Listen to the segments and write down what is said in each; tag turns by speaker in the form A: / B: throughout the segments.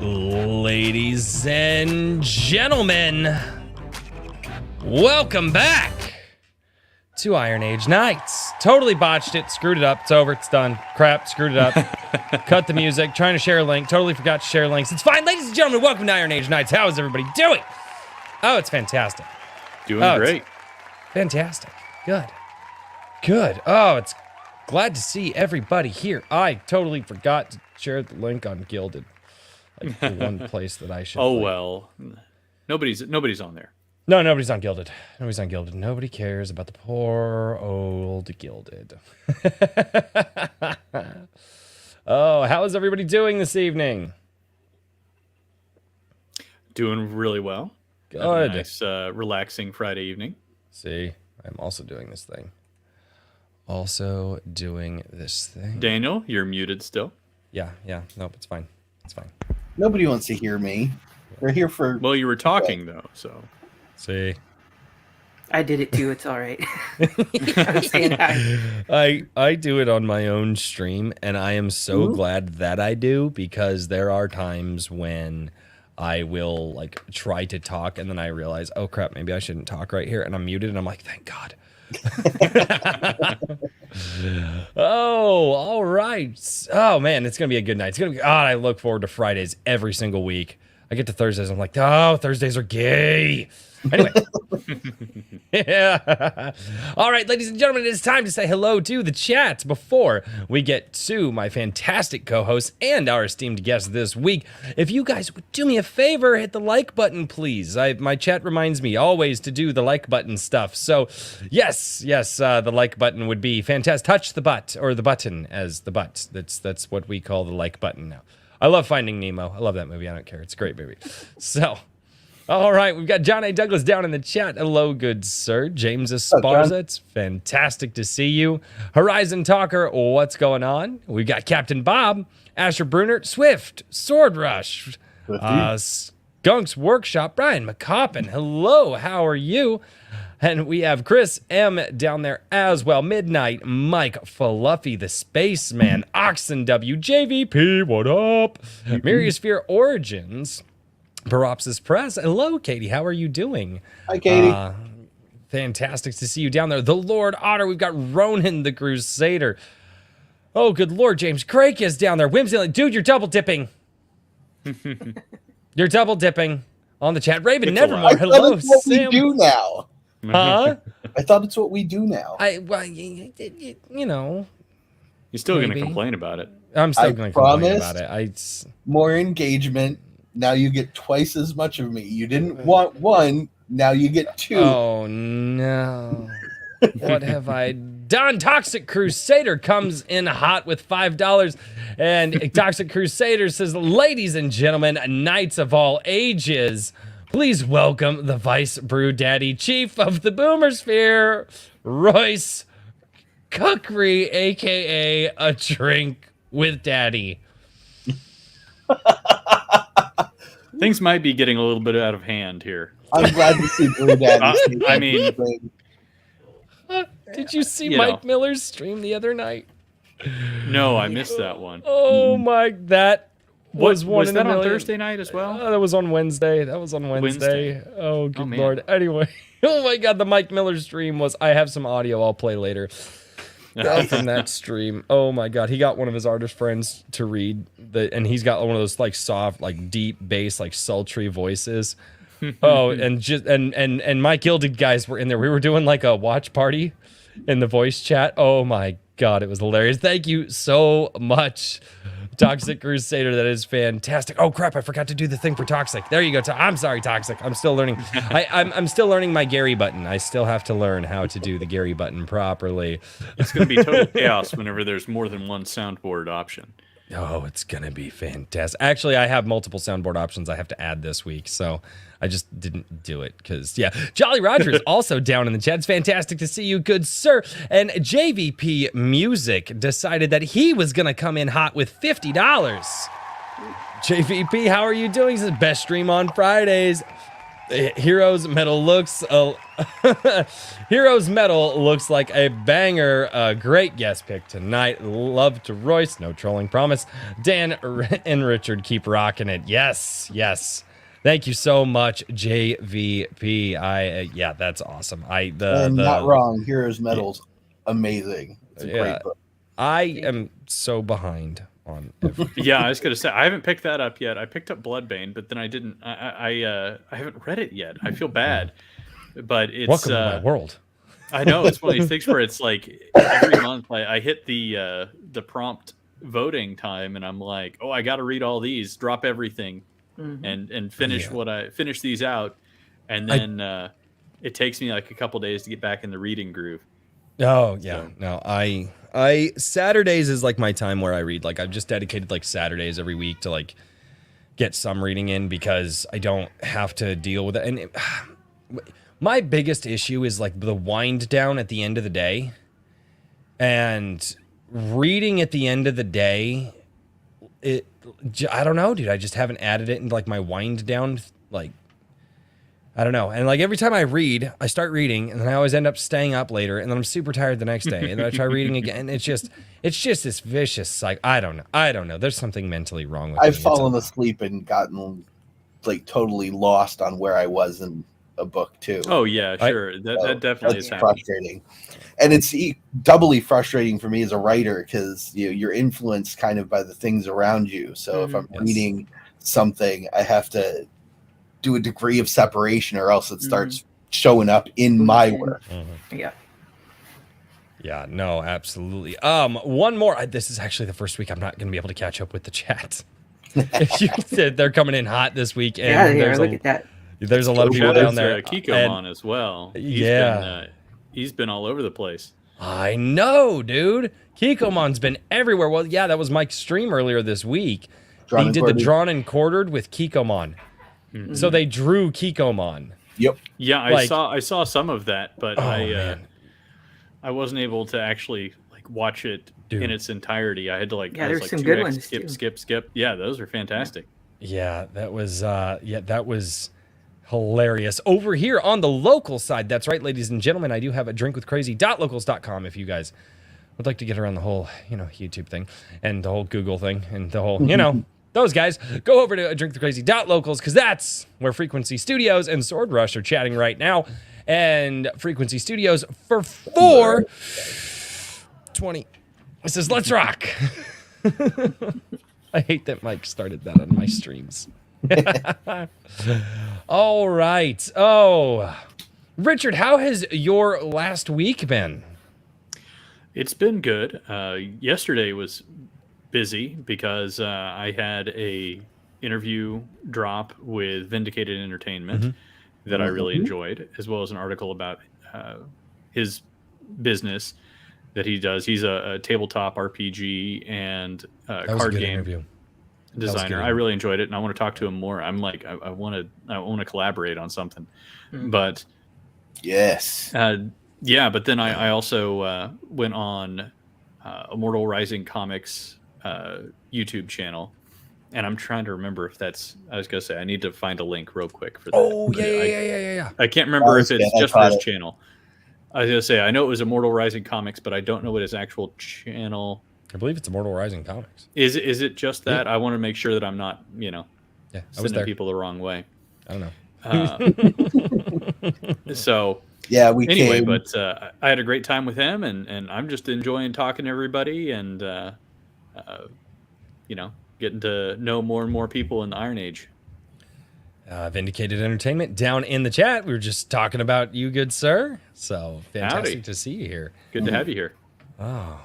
A: Ladies and gentlemen, welcome back to Iron Age Nights. Totally botched it, screwed it up, it's over, it's done. Crap, screwed it up. Cut the music, trying to share a link, totally forgot to share links. It's fine, ladies and gentlemen, welcome to Iron Age Nights. How is everybody doing? Oh, it's fantastic.
B: Doing great.
A: Fantastic. Good. Oh, it's glad to see everybody here. I totally forgot to share the link on Gilded. Like the one place that I should.
B: Well, nobody's on there.
A: No, nobody's on Gilded. Nobody cares about the poor old Gilded. Oh, how is everybody doing this evening?
B: Doing really well.
A: Good.
B: Having a nice, relaxing Friday evening.
A: See, I'm also doing this thing.
B: Daniel, you're muted still.
A: Yeah. Nope, it's fine.
C: Nobody wants to hear me. We're here for...
B: Well, you were talking, though, so...
A: See?
D: I did it, too. It's all right. I'm saying hi.
A: I do it on my own stream, and I am so glad that I do, because there are times when I will, like, try to talk, and then I realize, oh, crap, maybe I shouldn't talk right here, and I'm muted, and I'm like, thank God. Oh, all right. Oh man, it's gonna be a good night. It's gonna be. God, I look forward to Fridays every single week. I get to Thursdays, I'm like, oh, Thursdays are gay. Anyway. Yeah. All right, ladies and gentlemen, it is time to say hello to the chat before we get to my fantastic co-hosts and our esteemed guest this week. If you guys would do me a favor, hit the like button, please. My chat reminds me always to do the like button stuff. So, yes, the like button would be fantastic. Touch the butt, or the button as the butt. That's what we call the like button now. I love Finding Nemo. I love that movie. I don't care. It's a great movie. So... all right, we've got John A. Douglas down in the chat. Hello, good sir. James Esparza, it's fantastic to see you. Horizon Talker, what's going on? We've got Captain Bob, Asher Bruner, Swift, Sword Rush, Skunk's Workshop, Brian McCoppin. Hello, how are you? And we have Chris M. down there as well. Midnight, Mike Fluffy, the Spaceman, Oxen W, JVP, what up? Myriosphere Origins. Paropsis Press. Hello, Katie. How are you doing?
C: Hi, Katie.
A: Fantastic to see you down there. The Lord Otter. We've got Ronan the Crusader. Oh, good Lord. James Craig is down there. Whimsy, dude, you're double dipping. You're double dipping on the chat. Raven Nevermore. Hello,
C: it's what
A: Sam.
C: we do now.
A: Huh?
C: I thought it's what we do now.
A: Well, you know.
B: You're still going to complain about it.
A: I'm still going to complain about it.
C: More engagement. Now you get twice as much of me. You didn't want one. Now you get two.
A: Oh, no. What have I done? Toxic Crusader comes in hot with $5. And Toxic Crusader says, ladies and gentlemen, knights of all ages, please welcome the Vice Brew Daddy, Chief of the Boomersphere, Royce Cookery, a.k.a. A Drink with Daddy.
B: Things might be getting a little bit out of hand here.
C: I'm glad to see Brew Daddy.
B: I mean...
A: Did you see Mike Miller's stream the other night?
B: No, I missed that one.
A: Oh my, that was one
B: was
A: in
B: that
A: a
B: on
A: million.
B: Thursday night as well?
A: That was on Wednesday.
B: Wednesday?
A: Oh, good Lord. Anyway, oh my God, the Mike Miller stream was, I have some audio I'll play later from that stream. Oh my God, he got one of his artist friends to read, and he's got one of those like soft, like deep bass, like sultry voices. Oh, and my Gilded guys were in there. We were doing like a watch party in the voice chat. Oh my God, it was hilarious. Thank you so much, Toxic Crusader. That is fantastic. Oh crap, I forgot to do the thing for Toxic. There you go. I'm sorry, Toxic. I'm still learning. I'm still learning my Gary button. I still have to learn how to do the Gary button properly.
B: It's going to be total chaos whenever there's more than one soundboard option.
A: Oh, it's going to be fantastic. Actually, I have multiple soundboard options I have to add this week, so I just didn't do it because, yeah. Jolly Roger is also down in the chat. It's fantastic to see you, good sir. And JVP Music decided that he was going to come in hot with $50. JVP, how are you doing? This is best stream on Fridays. Heroes Metal looks Heroes Metal looks like a banger. Great guest pick tonight. Love to Royce. No trolling, promise. Dan and Richard, keep rocking it. Yes, yes. Thank you so much, JVP. Yeah, that's awesome.
C: Not wrong. Heroes Metal's amazing. It's a great book.
A: I am so behind on everything.
B: Yeah, I was gonna say I haven't picked that up yet. I picked up Bloodbane, but then I didn't. I haven't read it yet. I feel bad, but it's
A: welcome to my world.
B: I know it's one of these things where it's like every month I hit the prompt voting time, and I'm like, oh, I got to read all these, drop everything, and finish finish these out, and then it takes me like a couple days to get back in the reading groove.
A: Oh yeah, so. No, I Saturdays is like my time where I read. Like I've just dedicated like Saturdays every week to like get some reading in because I don't have to deal with it. And my biggest issue is like the wind down at the end of the day, and reading at the end of the day. I don't know, dude. I just haven't added it into like my wind down. Like I don't know. And like every time I read, I start reading, and then I always end up staying up later, and then I'm super tired the next day, and then I try reading again. And it's just this vicious cycle. I don't know. There's something mentally wrong with me.
C: I've fallen asleep and gotten like totally lost on where I was in a book too.
B: Oh yeah, sure. That definitely is
C: frustrating, and it's doubly frustrating for me as a writer because you're influenced kind of by the things around you. So if I'm reading something, I have to do a degree of separation, or else it starts showing up in my work.
A: Yeah, no, absolutely. One more. This is actually the first week I'm not going to be able to catch up with the chat. If you said they're coming in hot this week, and
D: look at that.
A: There's a lot of people down there.
B: Kikomon as well. He's been all over the place.
A: I know, dude. Kikomon's been everywhere. Well, yeah, that was Mike's stream earlier this week. He did the drawn and quartered with Kikomon. Mm-hmm. So they drew Kikomon.
C: Yep.
B: Yeah, I saw some of that, but I wasn't able to actually like watch it in its entirety. I had to like
D: there's some good ones.
B: Skip. Yeah, those are fantastic.
A: Yeah, that was hilarious. Over here on the local side, that's right, ladies and gentlemen, I do have a drinkwithcrazy.locals.com if you guys would like to get around the whole, YouTube thing and the whole Google thing and the whole, those guys, go over to drinkwithcrazy.locals because that's where Frequency Studios and Sword Rush are chatting right now. And Frequency Studios for $4.20. It says, let's rock. I hate that Mike started that on my streams. All right. Oh, Richard, how has your last week been?
B: It's been good. Yesterday was busy because I had a interview drop with Vindicated Entertainment that I really enjoyed, as well as an article about his business that he does. He's a tabletop RPG and card game designer. I really enjoyed it, and I want to talk to him more. I'm like, I want to collaborate on something, but
C: yes,
B: but then I also went on Immortal Rising Comics YouTube channel, and I'm trying to remember if that's. I was gonna say I need to find a link real quick for that.
A: Oh yeah.
B: I can't remember if it's just for his channel. I was gonna say I know it was Immortal Rising Comics, but I don't know what his actual channel.
A: I believe it's Immortal Rising Comics.
B: Is it just that? I want to make sure that I'm not,
A: sending
B: people the wrong way.
A: I don't
B: know. So
C: anyway,
B: but I had a great time with him, and I'm just enjoying talking to everybody and getting to know more and more people in the Iron Age.
A: Vindicated Entertainment down in the chat. We were just talking about you, good sir. So fantastic to see you here.
B: Good to have you here.
A: Oh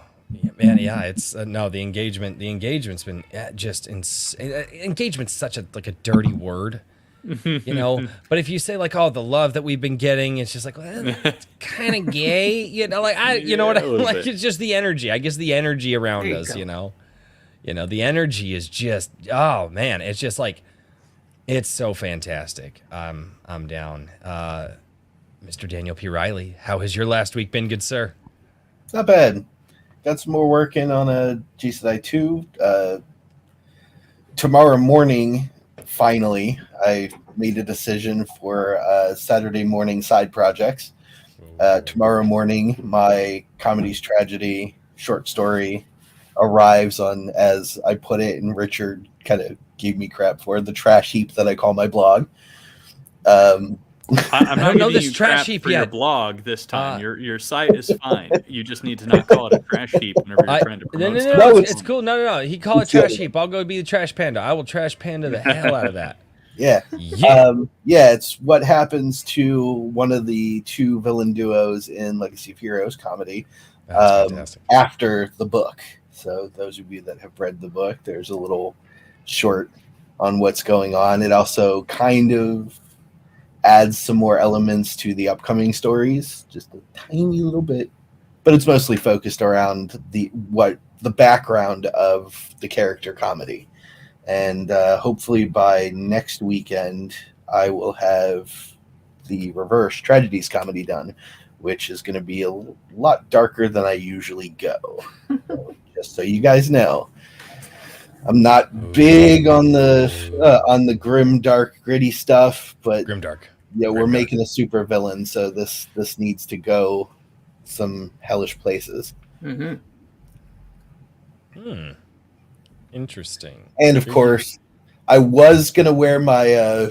A: man, yeah. It's the engagement. The engagement's been just engagement's such a dirty word, But if you say like, oh, the love that we've been getting, it's just like, well, it's kind of gay, like it's just the energy. I guess the energy around us, the energy is just, oh man, it's just like. It's so fantastic. I'm down. Mr. Daniel P. Riley, how has your last week been, good sir?
C: Not bad. Got some more work in on a GCI 2. Tomorrow morning, finally, I made a decision for Saturday morning side projects. Tomorrow morning, my Comedy's Tragedy short story arrives on, as I put it, and Richard kind of gave me crap for, the trash heap that I call my blog.
B: I'm
A: I
B: not
A: don't know
B: giving
A: this
B: you
A: trash
B: crap
A: heap
B: for your
A: yet.
B: blog this time. Your site is fine. You just need to not call it a trash heap whenever you're trying to promote stuff.
C: No,
A: it's cool. No. He call it trash heap. I'll go be the trash panda. I will trash panda the hell out of that.
C: Yeah. It's what happens to one of the two villain duos in Legacy of Heroes comedy after the book. So those of you that have read the book, there's a little short on what's going on. It also kind of adds some more elements to the upcoming stories, just a tiny little bit, but it's mostly focused around the background of the character comedy. And hopefully by next weekend, I will have the reverse tragedies comedy done, which is going to be a lot darker than I usually go. So, just so you guys know, I'm not big on the grim, dark, gritty stuff, but
A: Grimdark.
C: Yeah, we're making a super villain, so this needs to go some hellish places.
D: Mm-hmm.
A: Interesting.
C: And of course, I was gonna wear my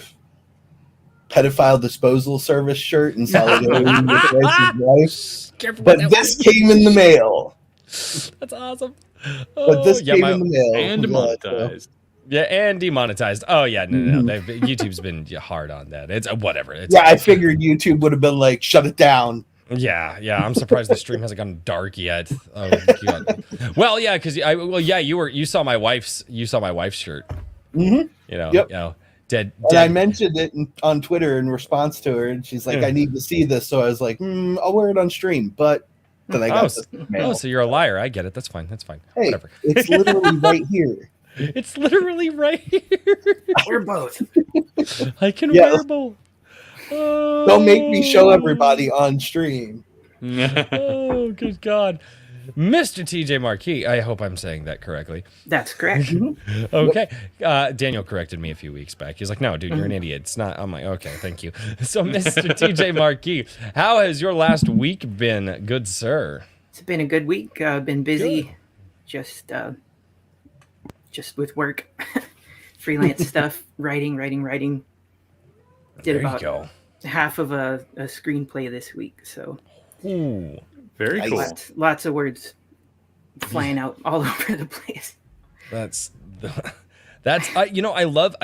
C: pedophile disposal service shirt in solidarity with Bryce's wife, but this came in the mail.
A: That's awesome.
C: But this came in the mail
B: and monetized.
A: Yeah, and demonetized. Oh yeah, no. YouTube's been hard on that. It's whatever.
C: I figured YouTube would have been like, shut it down.
A: Yeah. I'm surprised the stream hasn't gone dark yet. Oh god. Well, yeah, because you saw my wife's shirt.
C: Mm-hmm.
A: Dead.
C: And I mentioned it on Twitter in response to her, and she's like, I need to see this. So I was like, I'll wear it on stream, but then I got this mail.
A: Oh, so you're a liar. I get it. That's fine.
C: Hey,
A: whatever.
C: It's literally right here.
A: It's literally right here.
D: We're both.
A: I can wear both. Oh.
C: Don't make me show everybody on stream.
A: Oh, good God. Mr. TJ Marquis, I hope I'm saying that correctly.
D: That's correct.
A: Okay. Daniel corrected me a few weeks back. He's like, no, dude, you're an idiot. It's not. I'm like, okay, thank you. So, Mr. TJ Marquis, how has your last week been, good sir?
D: It's been a good week. Been busy. Good. Just with work, freelance stuff, writing. Did about half of a screenplay this week. So,
B: very cool.
D: Lots of words flying out all over the place.
A: I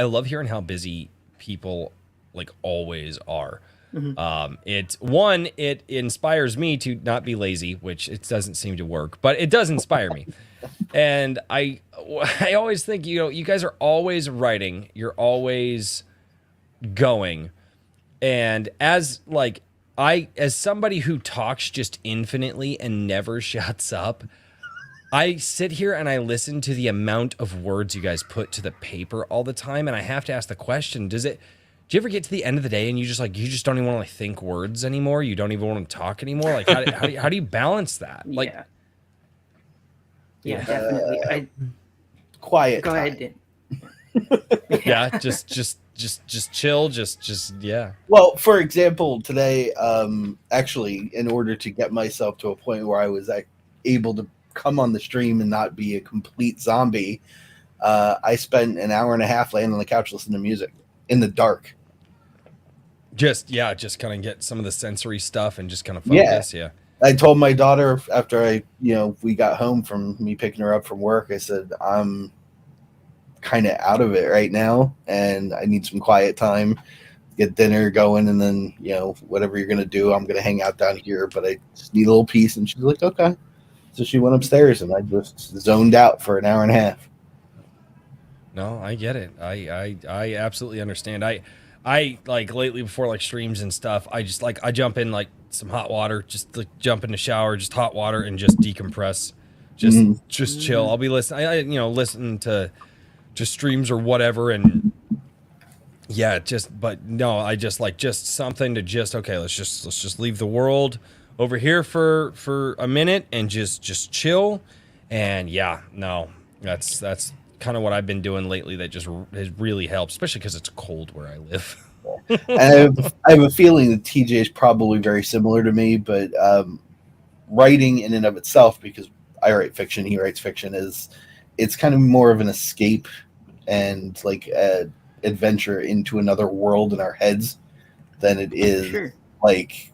A: love hearing how busy people like always are. It inspires me to not be lazy, which it doesn't seem to work, but it does inspire me. And I always think, you guys are always writing, you're always going. And as somebody who talks just infinitely and never shuts up, I sit here and I listen to the amount of words you guys put to the paper all the time. And I have to ask the question, do you ever get to the end of the day and you just don't even want to think words anymore? You don't even want to talk anymore? Like, how do you balance that? Like,
D: yeah, definitely.
C: Quiet.
D: Go
C: time.
D: ahead.
A: Yeah, just chill. Yeah.
C: Well, for example, today, actually, in order to get myself to a point where I was able to come on the stream and not be a complete zombie, I spent an hour and a half laying on the couch listening to music in the dark.
A: Just kind of get some of the sensory stuff and just kind of focus. Yeah.
C: I told my daughter after we got home from me picking her up from work, I said, I'm kind of out of it right now and I need some quiet time, get dinner going, and then, whatever you're going to do, I'm going to hang out down here, but I just need a little peace. And she's like, okay. So she went upstairs and I just zoned out for an hour and a half.
A: No, I get it. I absolutely understand. I like lately before like streams and stuff, I jump in like some hot water, just like jump in the shower, just hot water and just decompress, just chill. I'll be listening, listen to streams or whatever. And yeah, I just something to okay, let's just leave the world over here for a minute and just chill. And yeah, no, that's kind of what I've been doing lately that just has really helped, especially because it's cold where I live.
C: And I have a feeling that TJ is probably very similar to me, but writing in and of itself, because I write fiction, he writes fiction, it's kind of more of an escape and like an adventure into another world in our heads than it is like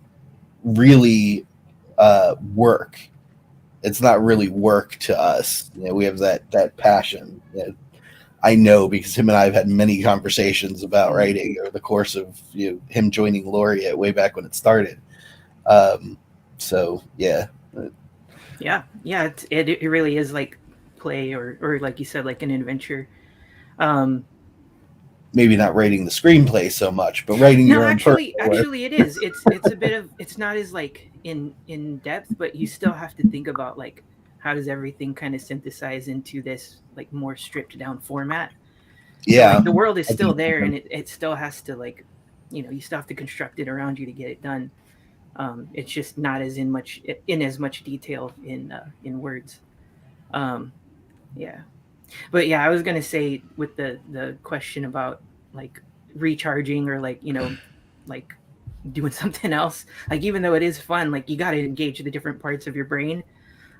C: really work. It's not really work to us. We have that passion. I know because him and I have had many conversations about writing over the course of him joining Laureate way back when it started. So yeah.
D: It really is like play or like you said, like an adventure.
C: Maybe not writing the screenplay so much, but writing your own.
D: Actually, it is. It's a bit of. It's not as like in depth, but you still have to think about like how does everything kind of synthesize into this like more stripped down format.
C: Yeah,
D: so, like, the world is still there, and it still has to like, you still have to construct it around you to get it done. It's just not as in as much detail in words. But yeah, I was gonna say with the question about like recharging or like like doing something else. Like even though it is fun, like you got to engage the different parts of your brain,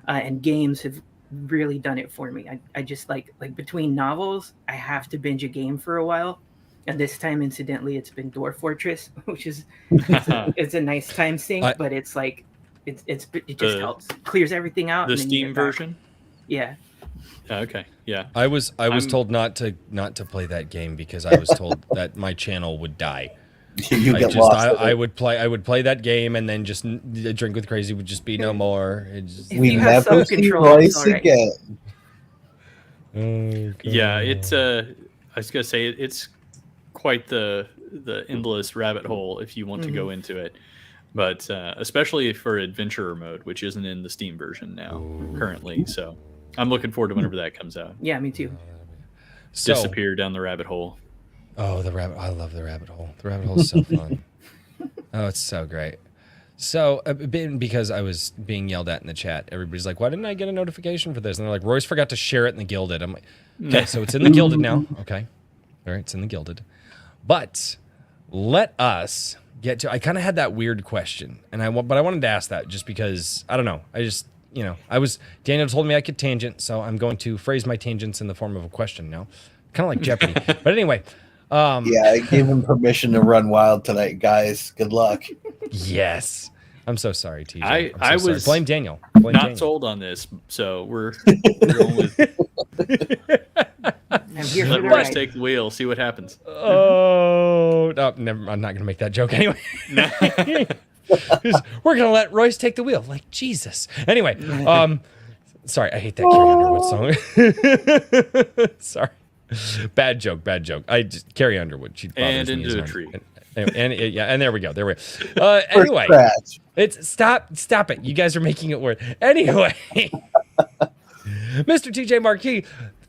D: and games have really done it for me. I just like between novels, I have to binge a game for a while. And this time, incidentally, it's been Dwarf Fortress, which is it's a nice time sink, but it's like it just helps, clears everything out.
B: The Steam version.
D: Yeah.
B: Okay. Yeah.
A: I was told not to play that game because I was told that my channel would die. I would play that game and then just Drink with Crazy would just be no more.
C: We never see Royce again.
B: Yeah, it's I was gonna say it's quite the endless rabbit hole if you want to go into it, but especially for adventurer mode, which isn't in the Steam version now currently. So I'm looking forward to whenever that comes out.
D: Yeah, me too.
B: Disappear down the rabbit hole.
A: Oh, I love the rabbit hole. The rabbit hole is so fun. Oh, it's so great. So, because I was being yelled at in the chat, everybody's like, why didn't I get a notification for this? And they're like, Royce forgot to share it in the Gilded. I'm like, okay, so it's in the Gilded now. Okay. All right, it's in the Gilded. But let us get to, I kind of had that weird question, but I wanted to ask that just because, I don't know, Daniel told me I could tangent, so I'm going to phrase my tangents in the form of a question now. Kind of like Jeopardy. But anyway.
C: Yeah, I gave him permission to run wild tonight, guys. Good luck.
A: Yes. I'm so sorry, TJ.
B: I was
A: blame Daniel.
B: Sold on this, so we're going with
D: I'm here
B: let Royce take the wheel, see what happens.
A: Oh, no, never. I'm not going to make that joke anyway. We're going to let Royce take the wheel. Like, Jesus. Anyway, sorry, I hate that Carrie Underwood song. Sorry. Bad joke. I just Carrie Underwood. She
B: and into a tree.
A: And there we go. Anyway, it's stop it. You guys are making it worse. Anyway, Mr. TJ Marquis,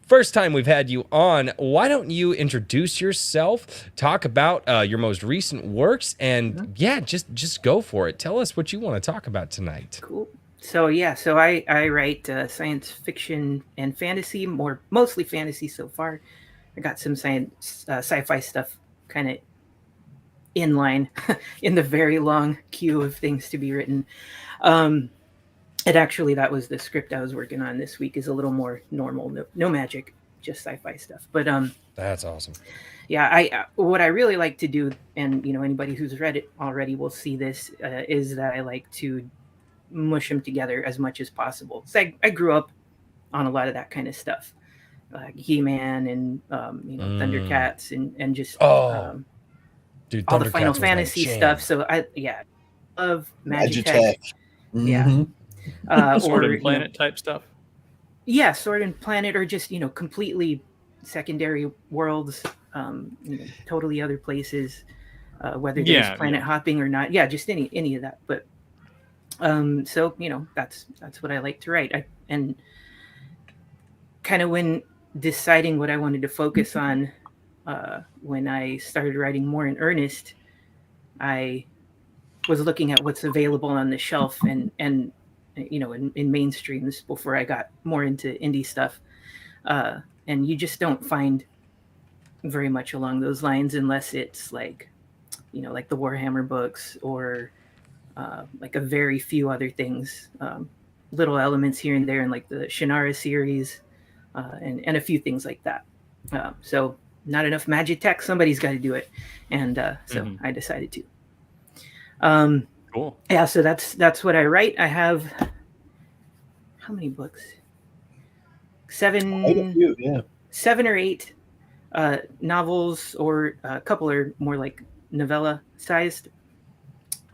A: first time we've had you on. Why don't you introduce yourself? Talk about your most recent works, and just go for it. Tell us what you want to talk about tonight.
D: Cool. So I write science fiction and fantasy, mostly fantasy so far. I got some sci-fi stuff kind of in line in the very long queue of things to be written. And actually, that was the script I was working on this week. Is a little more normal, no magic, just sci-fi stuff. But
A: that's awesome.
D: Yeah, what I really like to do, and anybody who's read it already will see this, is that I like to mush them together as much as possible. So I grew up on a lot of that kind of stuff, like He-Man and Thundercats and just
A: dude,
D: all the Final Fantasy stuff. So I love Magitech.
C: Mm-hmm.
D: Yeah,
B: Sword and Planet type stuff.
D: Yeah, Sword and Planet, or just completely secondary worlds, totally other places, whether there's planet hopping or not. Yeah, just any of that, but. So that's what I like to write. And kind of when deciding what I wanted to focus on, when I started writing more in earnest, I was looking at what's available on the shelf and in mainstreams before I got more into indie stuff. and you just don't find very much along those lines unless it's like, like the Warhammer books or like a very few other things, little elements here and there in like the Shannara series, and a few things like that. So not enough Magitech, somebody's got to do it, and so I decided to.
B: Cool.
D: Yeah, so that's what I write. I have how many books? 7 or 8 novels, or a couple are more like novella sized,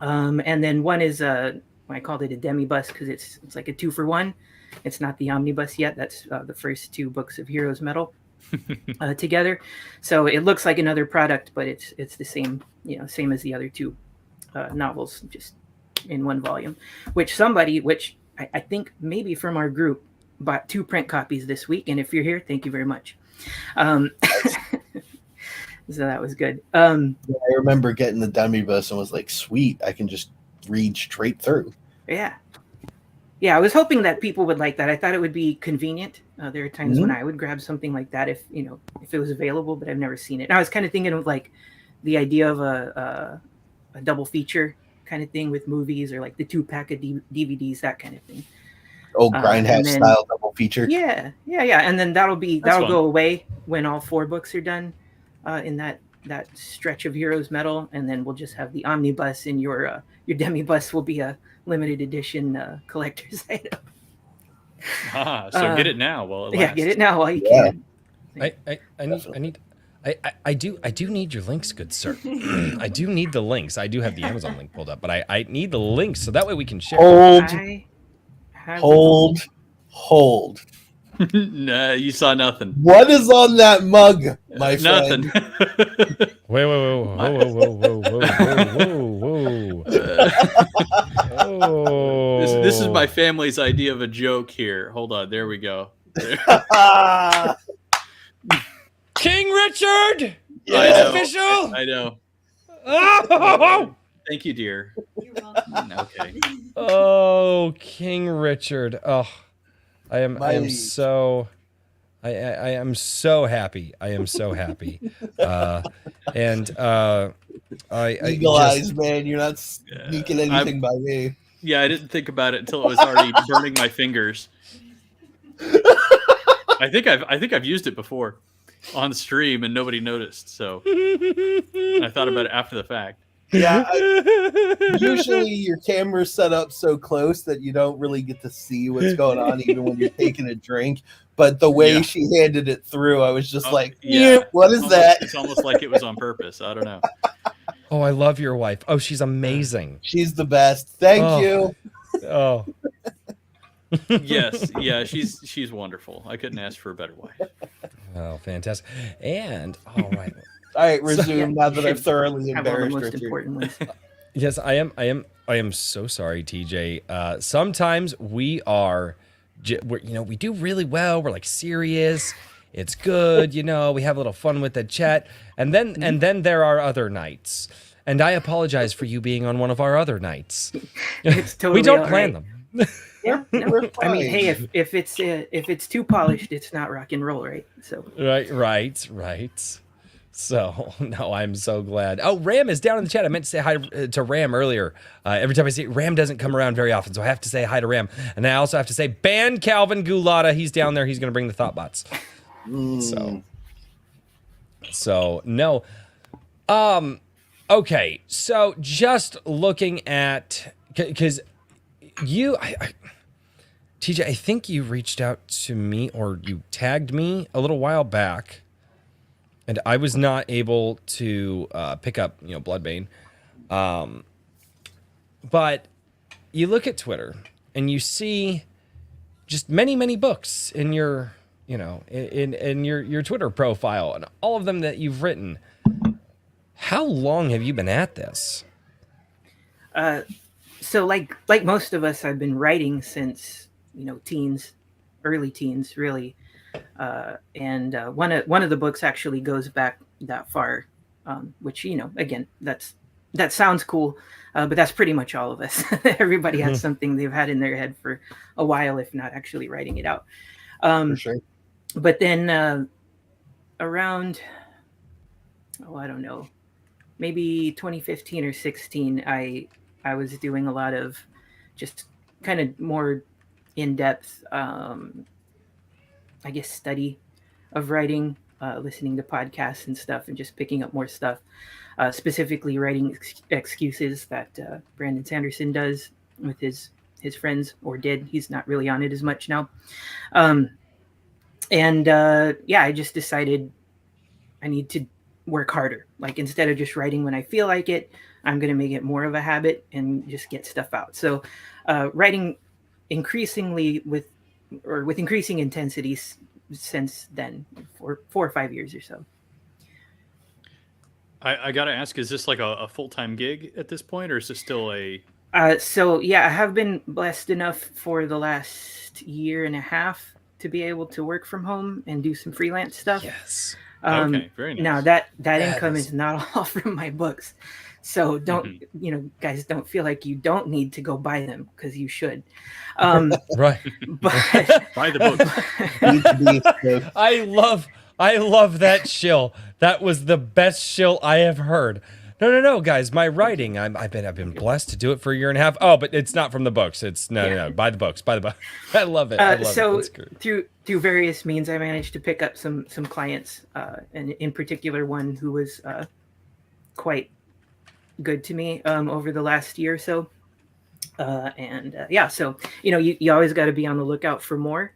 D: and then one is I called it a demibus because it's like a 2-for-1. It's not the omnibus yet. That's the first 2 books of Heroes Metal together. So it looks like another product, but it's the same, same as the other 2 novels, just in one volume. Which I think maybe from our group bought 2 print copies this week, and if you're here, thank you very much. So that was good.
C: I remember getting the demibus and was like, sweet, I can just read straight through.
D: Yeah, I was hoping that people would like that. I thought it would be convenient. There are times when I would grab something like that if it was available, but I've never seen it. And I was kind of thinking of like the idea of a double feature kind of thing with movies, or like the 2-pack of DVDs, that kind of thing.
C: Oh, grindhouse style double feature.
D: Yeah. And then that'll go away when all 4 books are done in that stretch of Heroes Metal, and then we'll just have the omnibus, and your demibus will be a limited edition collector's item.
B: So get it now while it lasts.
D: Yeah, get it now while you can.
A: I do need your links, good sir. I do need the links. I do have the Amazon link pulled up, but I need the links so that way we can share.
C: Hold.
B: No, you saw nothing.
C: What is on that mug, my friend?
B: Nothing.
A: Whoa.
B: This is my family's idea of a joke here. Hold on, there we go.
A: King Richard!
C: Yeah.
A: Official!
B: I know.
A: Oh!
B: Thank you, dear.
E: You're welcome.
B: Okay.
A: Oh, King Richard. Oh, I am so happy. I am so happy.
C: Eagle eyes, man. You're not sneaking anything by me.
B: Yeah, I didn't think about it until it was already burning my fingers. I think I've used it before on stream and nobody noticed. So I thought about it after the fact.
C: Yeah, usually your camera's set up so close that you don't really get to see what's going on, even when you're taking a drink. But the way she handed it through, I was just like, what is that?
B: It's almost like it was on purpose. I don't know.
A: Oh, I love your wife. Oh, she's amazing.
C: She's the best. Thank you.
A: Oh.
B: Yes, yeah, she's wonderful. I couldn't ask for a better wife.
A: Oh, fantastic. And all right.
C: All right, resume now that I've thoroughly
D: Have all the
C: embarrassed
D: most
C: Richard.
D: important ones.
A: Yes, I am so sorry, TJ. Sometimes we do really well. We're like serious. It's good, we have a little fun with the chat. And then there are other nights. And I apologize for you being on one of our other nights.
D: It's totally
A: we don't
D: all
A: plan
D: right.
A: them.
D: Yeah, no. I mean, hey, if it's too polished, it's not rock and roll, right? So
A: Right. So, no, I'm so glad. Oh, Ram is down in the chat. I meant to say hi to Ram earlier. Every time I see Ram doesn't come around very often, so I have to say hi to Ram. And I also have to say, ban Calvin Gulata. He's down there. He's going to bring the thought bots. So no. Okay, so just looking at, because TJ, I think you reached out to me or you tagged me a little while back. And I was not able to pick up, Bloodbane. But you look at Twitter and you see just many, many books in your, in your Twitter profile, and all of them that you've written. How long have you been at this?
D: So like most of us, I've been writing since, early teens, really. And one of the books actually goes back that far, which, again, that sounds cool, but that's pretty much all of us. Everybody has something they've had in their head for a while, if not actually writing it out.
C: For sure.
D: but then around, I don't know, maybe 2015 or 16, I was doing a lot of just kind of more in-depth, I guess, study of writing, listening to podcasts and stuff, and just picking up more stuff. Specifically, writing excuses that Brandon Sanderson does with his friends, or did. He's not really on it as much now. And yeah, I just decided I need to work harder. Like, instead of just writing when I feel like it, I'm going to make it more of a habit and just get stuff out. So writing increasingly with increasing intensity since then, for 4 or 5 years or so.
B: I got to ask, is this like a full-time gig at this point, or is this still a...
D: So yeah, I have been blessed enough for the last year and a half to be able to work from home and do some freelance stuff.
A: Yes.
B: Okay, very nice.
D: Now that income is not all from my books. So don't, guys, don't feel like you don't need to go buy them, because you should.
A: Right.
D: But
B: Buy the book.
A: I love that shill. That was the best shill I have heard. No, guys, my writing, I've been blessed to do it for a year and a half. Oh, but it's not from the books. It's no, buy the books. I love it. I love
D: so
A: it.
D: through various means, I managed to pick up some clients, and in particular one who was quite good to me over the last year or so. And yeah, so you always got to be on the lookout for more,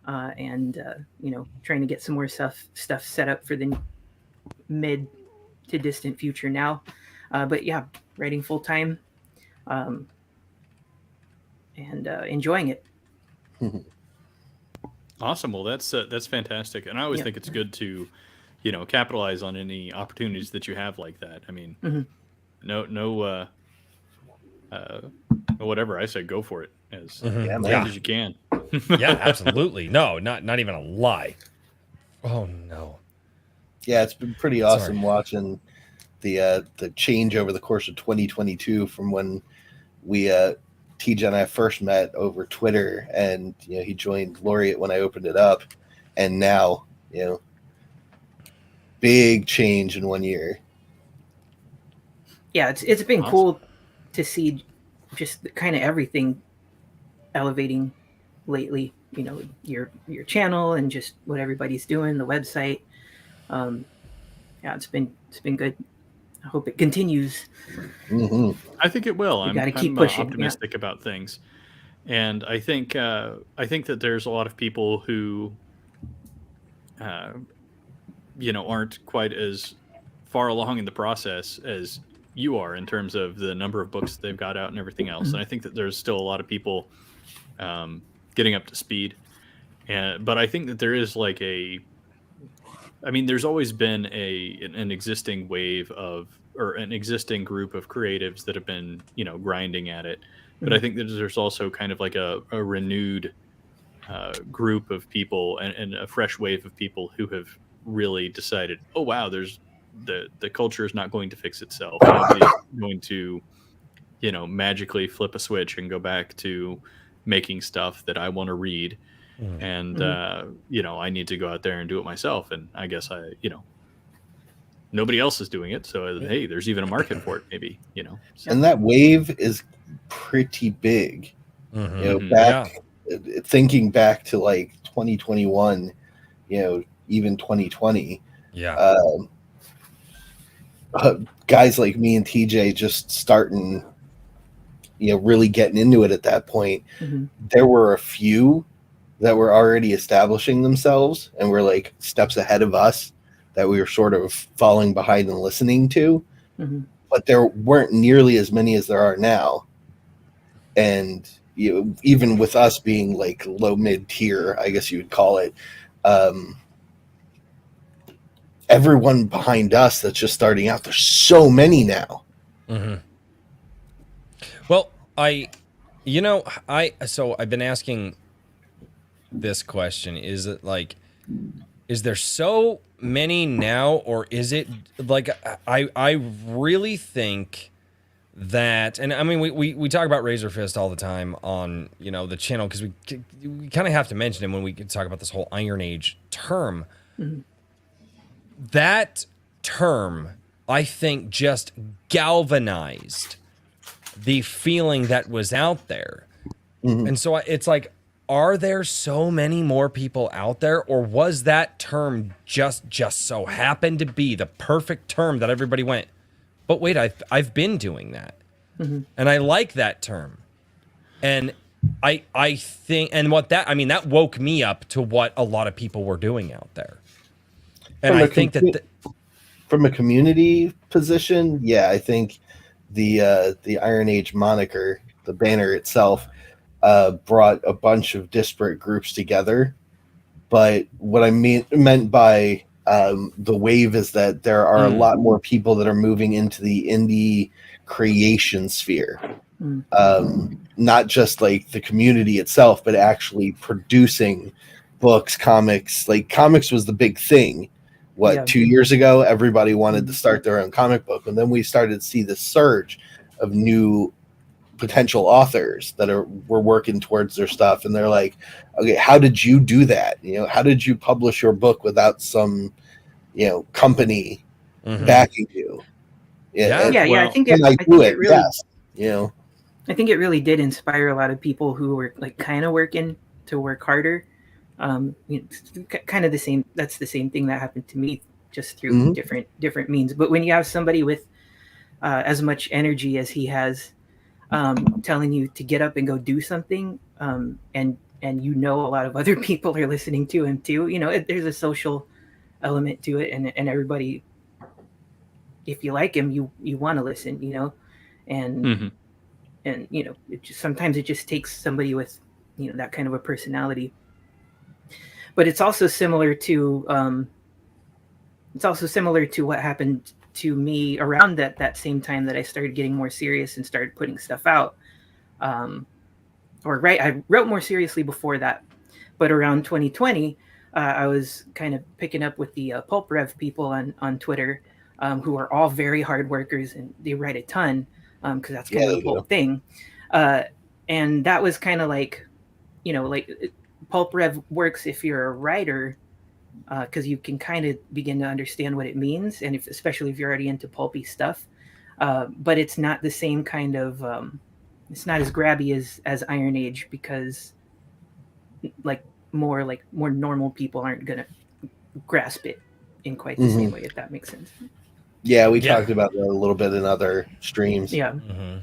D: and trying to get some more stuff set up for the mid to distant future now. But yeah, writing full time, and enjoying it.
B: Awesome. Well, that's fantastic, and I always think it's good to, capitalize on any opportunities that you have like that. I mean, no, whatever I say, go for it as fast as you can.
A: Yeah, absolutely. No, not even a lie. Oh no.
C: Yeah, it's been pretty awesome watching the change over the course of 2022 from when we TJ and I first met over Twitter, and he joined Laureate when I opened it up, and now big change in 1 year.
D: Yeah, it's been awesome. Cool to see just kind of everything elevating lately. Your channel and just what everybody's doing, the website. Yeah, it's been good. I hope it continues.
C: Mm-hmm.
B: I think it will. I'm
D: keep pushing,
B: optimistic about things, and I think that there's a lot of people who, aren't quite as far along in the process as you are in terms of the number of books they've got out and everything else. And I think that there's still a lot of people getting up to speed, but I think that there is there's always been an existing wave or an existing group of creatives that have been, grinding at it. But I think that there's also kind of like a renewed group of people and a fresh wave of people who have really decided, oh, wow, there's the culture is not going to fix itself. Nobody's going to, magically flip a switch and go back to making stuff that I want to read. And, I need to go out there and do it myself. And I guess nobody else is doing it. So, hey, there's even a market for it, maybe, So.
C: And that wave is pretty big. Thinking back to like 2021, even 2020.
A: Yeah.
C: Guys like me and TJ just starting, really getting into it at that point. There were a few that were already establishing themselves and were like steps ahead of us that we were sort of falling behind and listening to. But there weren't nearly as many as there are now. And even with us being like low mid tier, I guess you would call it, everyone behind us that's just starting out, there's so many now.
A: Well, I've been asking this question. Is it like, is there so many now, or is it like, I really think that, and I mean, we talk about Razor Fist all the time on, the channel, because we kind of have to mention him when we talk about this whole Iron Age term.
D: Mm-hmm.
A: That term, I think, just galvanized the feeling that was out there.
C: Mm-hmm.
A: And so it's like, are there so many more people out there, or was that term just so happened to be the perfect term that everybody went, but wait, I've been doing that.
D: Mm-hmm.
A: And I like that term. And I think, and that woke me up to what a lot of people were doing out there. And I think that
C: from a community position, yeah, I think the Iron Age moniker, the banner itself, brought a bunch of disparate groups together. But what I meant by the wave is that there are a lot more people that are moving into the indie creation sphere. Not just like the community itself, but actually producing books, comics. Like comics was the big thing. 2 years ago, everybody wanted to start their own comic book. And then we started to see this surge of new potential authors that were working towards their stuff. And they're like, okay, how did you do that? How did you publish your book without some, company backing you?
D: I think it really did inspire a lot of people who were like kind of working to work harder. Kind of the same. That's the same thing that happened to me, just through different means. But when you have somebody with as much energy as he has, telling you to get up and go do something, and a lot of other people are listening to him too. There's a social element to it, and everybody, if you like him, you want to listen. And sometimes it just takes somebody with that kind of a personality. But it's also similar to what happened to me around that same time that I started getting more serious and started putting stuff out. I wrote more seriously before that, but around 2020, I was kind of picking up with the Pulp Rev people on Twitter, who are all very hard workers, and they write a ton, because that's kind of the whole thing. And that was kind of like, Pulp Rev works if you're a writer, because you can kind of begin to understand what it means, and especially if you're already into pulpy stuff. But it's not the same kind of, it's not as grabby as Iron Age, because more normal people aren't gonna grasp it in quite the same way, if that makes sense.
C: Yeah, we talked about that a little bit in other streams.
D: Yeah.
B: Mm-hmm.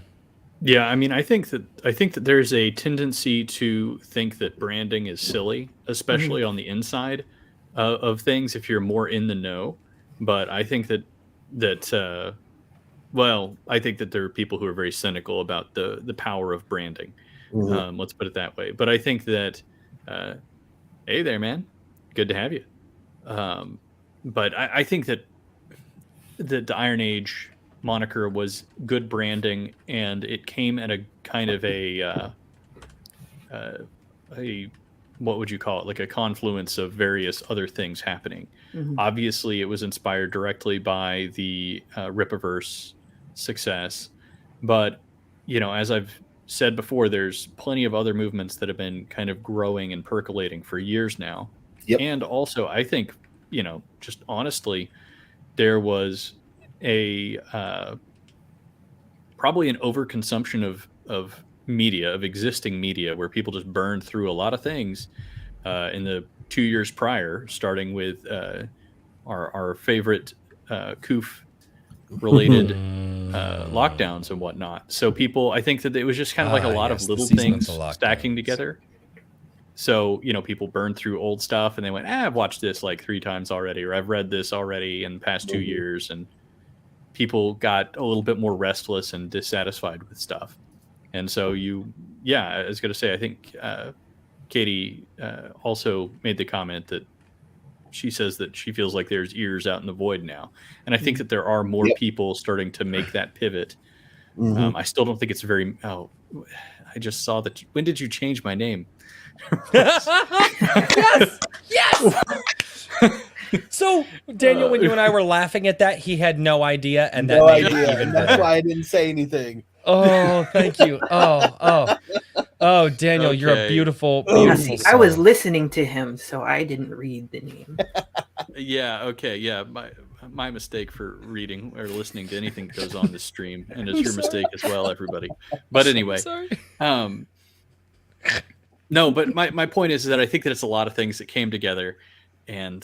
B: Yeah, I mean, I think that there's a tendency to think that branding is silly, especially on the inside of things, if you're more in the know. But I think that I think that there are people who are very cynical about the power of branding. Let's put it that way. But I think that, hey there, man, good to have you. But I think that the Iron Age moniker was good branding, and it came at a kind of a what would you call it, like a confluence of various other things happening. Obviously, it was inspired directly by the Rippaverse success, but as I've said before, there's plenty of other movements that have been kind of growing and percolating for years now. And also, I think, just honestly, there was probably an overconsumption of media, of existing media, where people just burned through a lot of things in the 2 years prior, starting with our favorite COOF related lockdowns and whatnot. So I think that it was just kind of like a lot of little things stacking together. So, people burned through old stuff and they went, I've watched this like 3 times already, or I've read this already in the past 2 years. And people got a little bit more restless and dissatisfied with stuff. And so I was going to say, I think Katie also made the comment that she says that she feels like there's ears out in the void now. And I think that there are more people starting to make that pivot. I still don't think it's I just saw that. When did you change my name?
A: Yes, yes. So Daniel, when you and I were laughing at that, he had no idea, and that
C: No
A: made it
C: idea,
A: even
C: and that's
A: better.
C: why I didn't say anything.
A: Oh, thank you. Oh, Daniel, you're a
B: Okay.
A: beautiful,
D: Now,
A: beautiful
D: see, I was
A: soul.
D: listening to him, so I didn't read the name.
B: Yeah. Okay. Yeah. My mistake for reading or listening to anything that goes on this stream, and it's your mistake as well, everybody. But anyway,
A: Sorry.
B: no. But my point is that I think that it's a lot of things that came together, and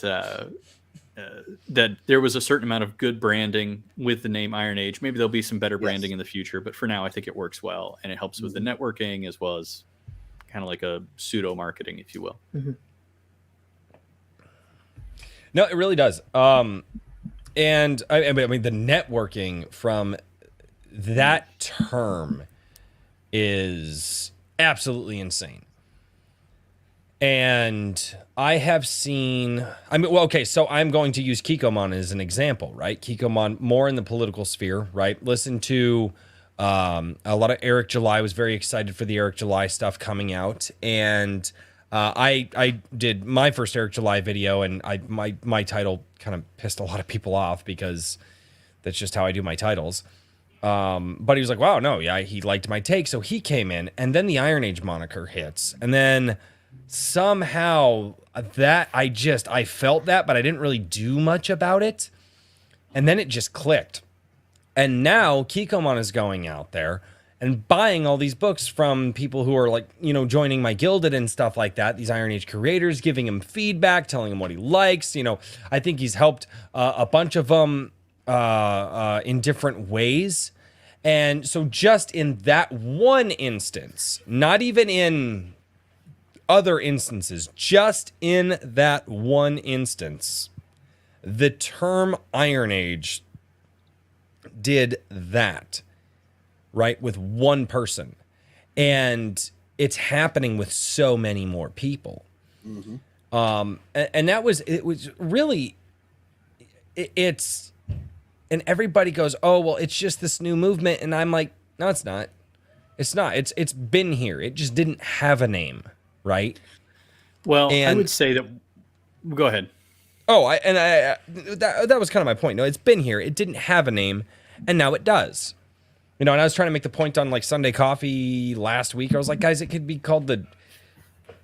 B: that there was a certain amount of good branding with the name Iron Age. Maybe there'll be some better branding in the future, but for now, I think it works well, and it helps with the networking as well as kind of like a pseudo marketing, if you will.
D: Mm-hmm.
A: No, it really does. And I mean, the networking from that term is absolutely insane. And I have seen, so I'm going to use Kikomon as an example, right? Kikomon, more in the political sphere, right? Listen to a lot of Eric July, was very excited for the Eric July stuff coming out. And I did my first Eric July video, and my title kind of pissed a lot of people off because that's just how I do my titles. But he was like, wow, no, yeah, he liked my take. So he came in, and then the Iron Age moniker hits. And then somehow that I felt that, but I didn't really do much about it. And then it just clicked. And now Kikomon is going out there and buying all these books from people who are like, joining my Gilded and stuff like that. These Iron Age creators, giving him feedback, telling him what he likes. I think he's helped a bunch of them in different ways. And so just in that one instance, not even in other instances, just in that one instance, the term Iron Age did that, right, with one person. And it's happening with so many more people. Mm-hmm. And it was really, it's, and everybody goes, oh, well, it's just this new movement. And I'm like, no, it's not. It's not. It's been here. It just didn't have a name, right?
B: Well, I would say that, go ahead.
A: Oh, that was kind of my point. No, it's been here. It didn't have a name, and now it does. And I was trying to make the point on like Sunday Coffee last week. I was like, guys, it could be called the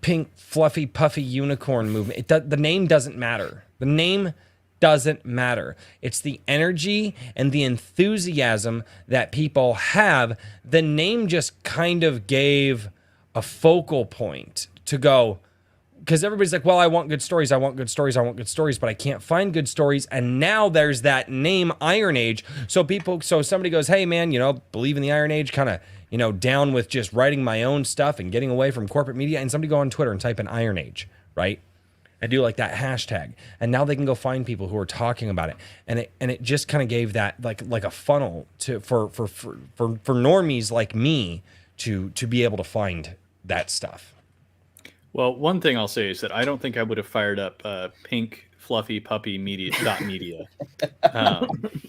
A: Pink Fluffy Puffy Unicorn Movement. The name doesn't matter. The name doesn't matter. It's the energy and the enthusiasm that people have. The name just kind of gave a focal point to go, because everybody's like, well, I want good stories, but I can't find good stories. And now there's that name Iron Age. So somebody goes, hey man, believe in the Iron Age, kind of, down with just writing my own stuff and getting away from corporate media. And somebody go on Twitter and type in Iron Age, right? I do like that hashtag. And now they can go find people who are talking about it. And it just kind of gave that like a funnel for normies like me to be able to find that stuff.
B: Well, one thing I'll say is that I don't think I would have fired up Pink Fluffy Puppy Media.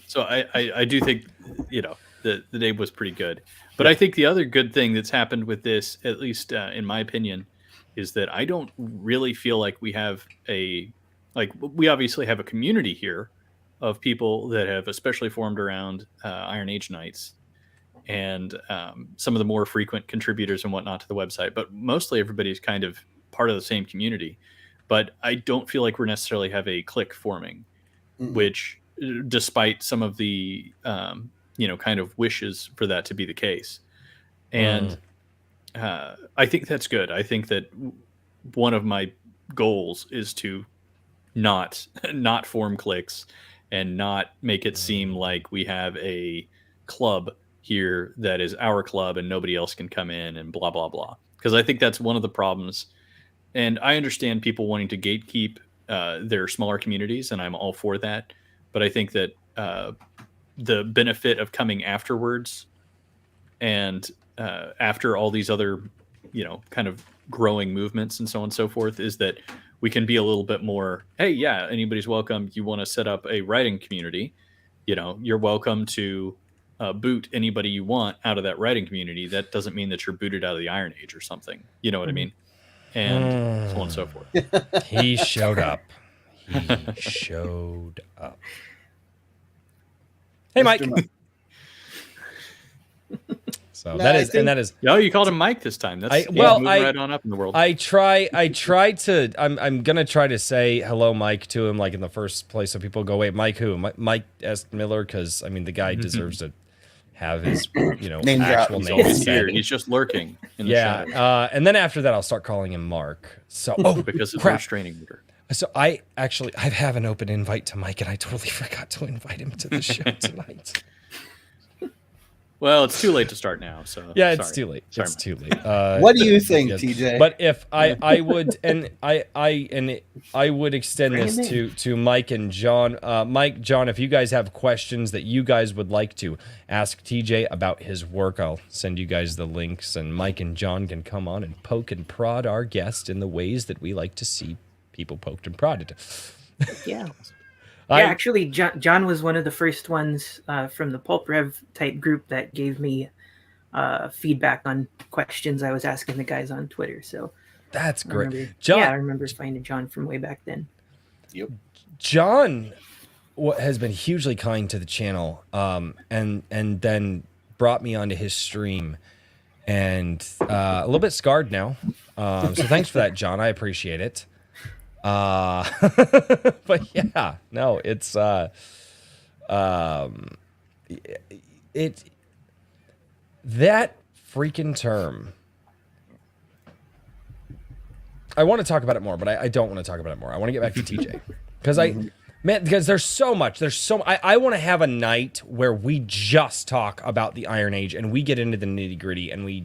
B: So I do think the name was pretty good. But I think the other good thing that's happened with this, at least in my opinion, is that I don't really feel like we have we obviously have a community here of people that have especially formed around Iron Age Nights and some of the more frequent contributors and whatnot to the website, but mostly everybody's kind of part of the same community. But I don't feel like we're necessarily have a clique forming, which despite some of the, kind of wishes for that to be the case. And I think that's good. I think that one of my goals is to not form cliques and not make it seem like we have a club here that is our club and nobody else can come in and blah, blah, blah. Because I think that's one of the problems. And I understand people wanting to gatekeep their smaller communities, and I'm all for that. But I think that the benefit of coming afterwards and after all these other, kind of growing movements and so on and so forth is that we can be a little bit more, hey, yeah, anybody's welcome. You want to set up a writing community, you're welcome to boot anybody you want out of that writing community. That doesn't mean that you're booted out of the Iron Age or something. You know what I mean? and so on and so forth.
A: He showed up. He showed up. Hey, Mike. So
C: No,
A: that
C: I
A: is,
C: think-
A: and that is.
B: Oh, you called him Mike this time. That's moving right on up in the world.
A: I try to. I'm gonna try to say hello, Mike, to him like in the first place, so people go, wait, Mike who? Mike S. Miller, because I mean the guy deserves to have his
C: Name drop.
A: actual
C: He's
A: name
B: He's
A: said.
B: here. He's just lurking in the shadows
A: And then after that, I'll start calling him Mark. So
B: because of the
A: crap.
B: restraining order.
A: So I have an open invite to Mike, and I totally forgot to invite him to the show tonight.
B: Well, it's too late to start now. So
A: Yeah, it's
B: sorry.
A: too late.
B: Sorry,
A: It's
B: Mike.
A: too late.
C: What do you think,
A: yes.
C: TJ?
A: But if I would, and I would extend
D: Bring
A: this
D: him
A: to Mike and John. Mike, John, if you guys have questions that you guys would like to ask TJ about his work, I'll send you guys the links, and Mike and John can come on and poke and prod our guest in the ways that we like to see people poked and prodded.
D: Yeah. Yeah, actually, John was one of the first ones from the Pulp Rev type group that gave me feedback on questions I was asking the guys on Twitter. So
A: That's great.
D: John, I remember finding John from way back then.
C: Yep.
A: John has been hugely kind to the channel, and then brought me onto his stream, and a little bit scarred now. So thanks for that, John. I appreciate it. But yeah, no, it's it that freaking term. I want to talk about it more, but I don't want to talk about it more. I want to get back to TJ because there's so much. I want to have a night where we just talk about the Iron Age and we get into the nitty gritty and we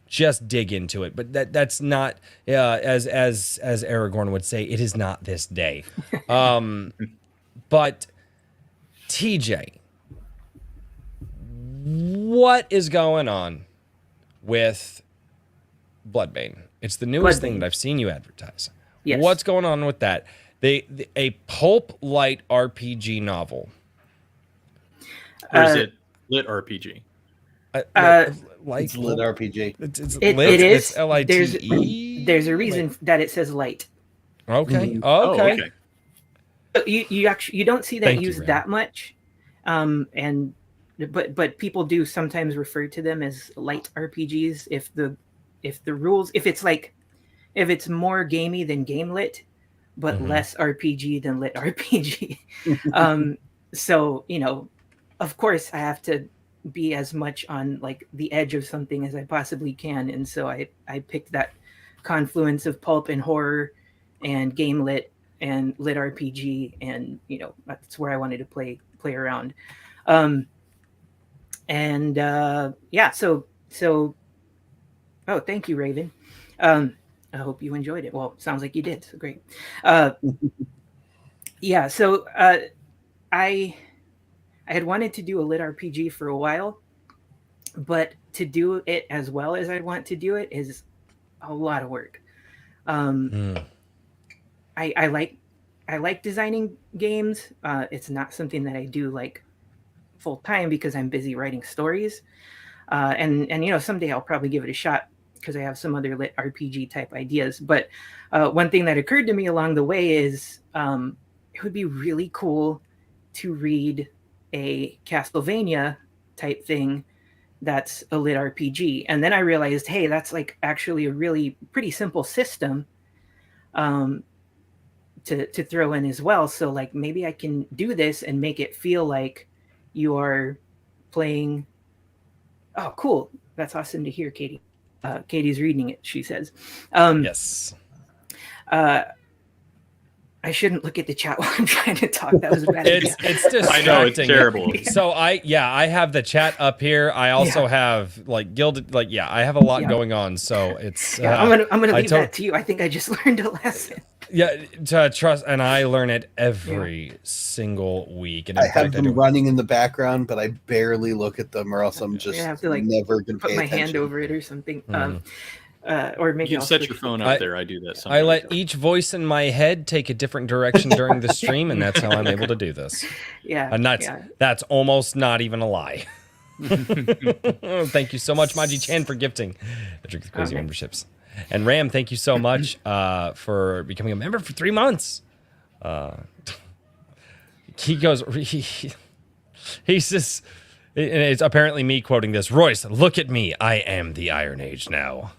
A: just dig into it. But that's not as Aragorn would say, it is not this day. But TJ, what is going on with Bloodbane? It's the newest thing that I've seen you advertise.
D: Yes.
A: What's going on with that? A pulp light RPG novel.
B: Or is it lit RPG?
C: It's lit RPG.
A: It's
D: It
A: lit.
D: is.
A: It's LITE.
D: There's a reason that it says light.
A: Okay.
B: Oh,
A: Okay.
B: okay.
D: You don't see that
A: Thank you,
D: used
A: Ray.
D: that much, but people do sometimes refer to them as light RPGs if the rules if it's more gamey than game lit, but less RPG than lit RPG. So of course I have to be as much on like the edge of something as I possibly can, and so I picked that confluence of pulp and horror and game lit and lit RPG, and that's where I wanted to play around. So oh, thank you, Raven. I hope you enjoyed it. Well, sounds like you did. So great. Yeah. So I had wanted to do a lit RPG for a while, but to do it as well as I want to do it is a lot of work. I like designing games. It's not something that I do like full time because I'm busy writing stories. And someday I'll probably give it a shot because I have some other lit RPG type ideas. But one thing that occurred to me along the way is it would be really cool to read a Castlevania type thing that's a lit RPG. And then I realized, hey, that's like actually a really pretty simple system to throw in as well. So like maybe I can do this and make it feel like you are playing. Oh, cool. That's awesome to hear, Katie. Katie's reading it, she says.
A: Yes.
D: I shouldn't look at the chat while I'm trying to talk. That was a bad idea.
A: It's distracting.
B: I know, it's terrible.
A: So I have the chat up here. I also have like gilded, I have a lot going on. So it's
D: I'm gonna leave that to you. I think I just learned a lesson.
A: Yeah, to trust, and I learn it every single week. And in
C: I have
A: fact,
C: them running in the background, but I barely look at them, or else I'm just
D: I have to
C: never going to
D: put
C: pay
D: my
C: attention.
D: hand over it or something. Or maybe
B: You can
D: I'll
B: set
D: switch
B: your phone
D: the-
B: up there. I do that sometimes.
A: I let each voice in my head take a different direction during the stream, and that's how I'm able to do this.
D: Yeah,
A: And that's almost not even a lie. Thank you so much, Maji Chan, for gifting the Drink the Crazy memberships. And Ram, thank you so much for becoming a member for 3 months. He goes, he says, and it's apparently me quoting this. Royce, look at me. I am the Iron Age now.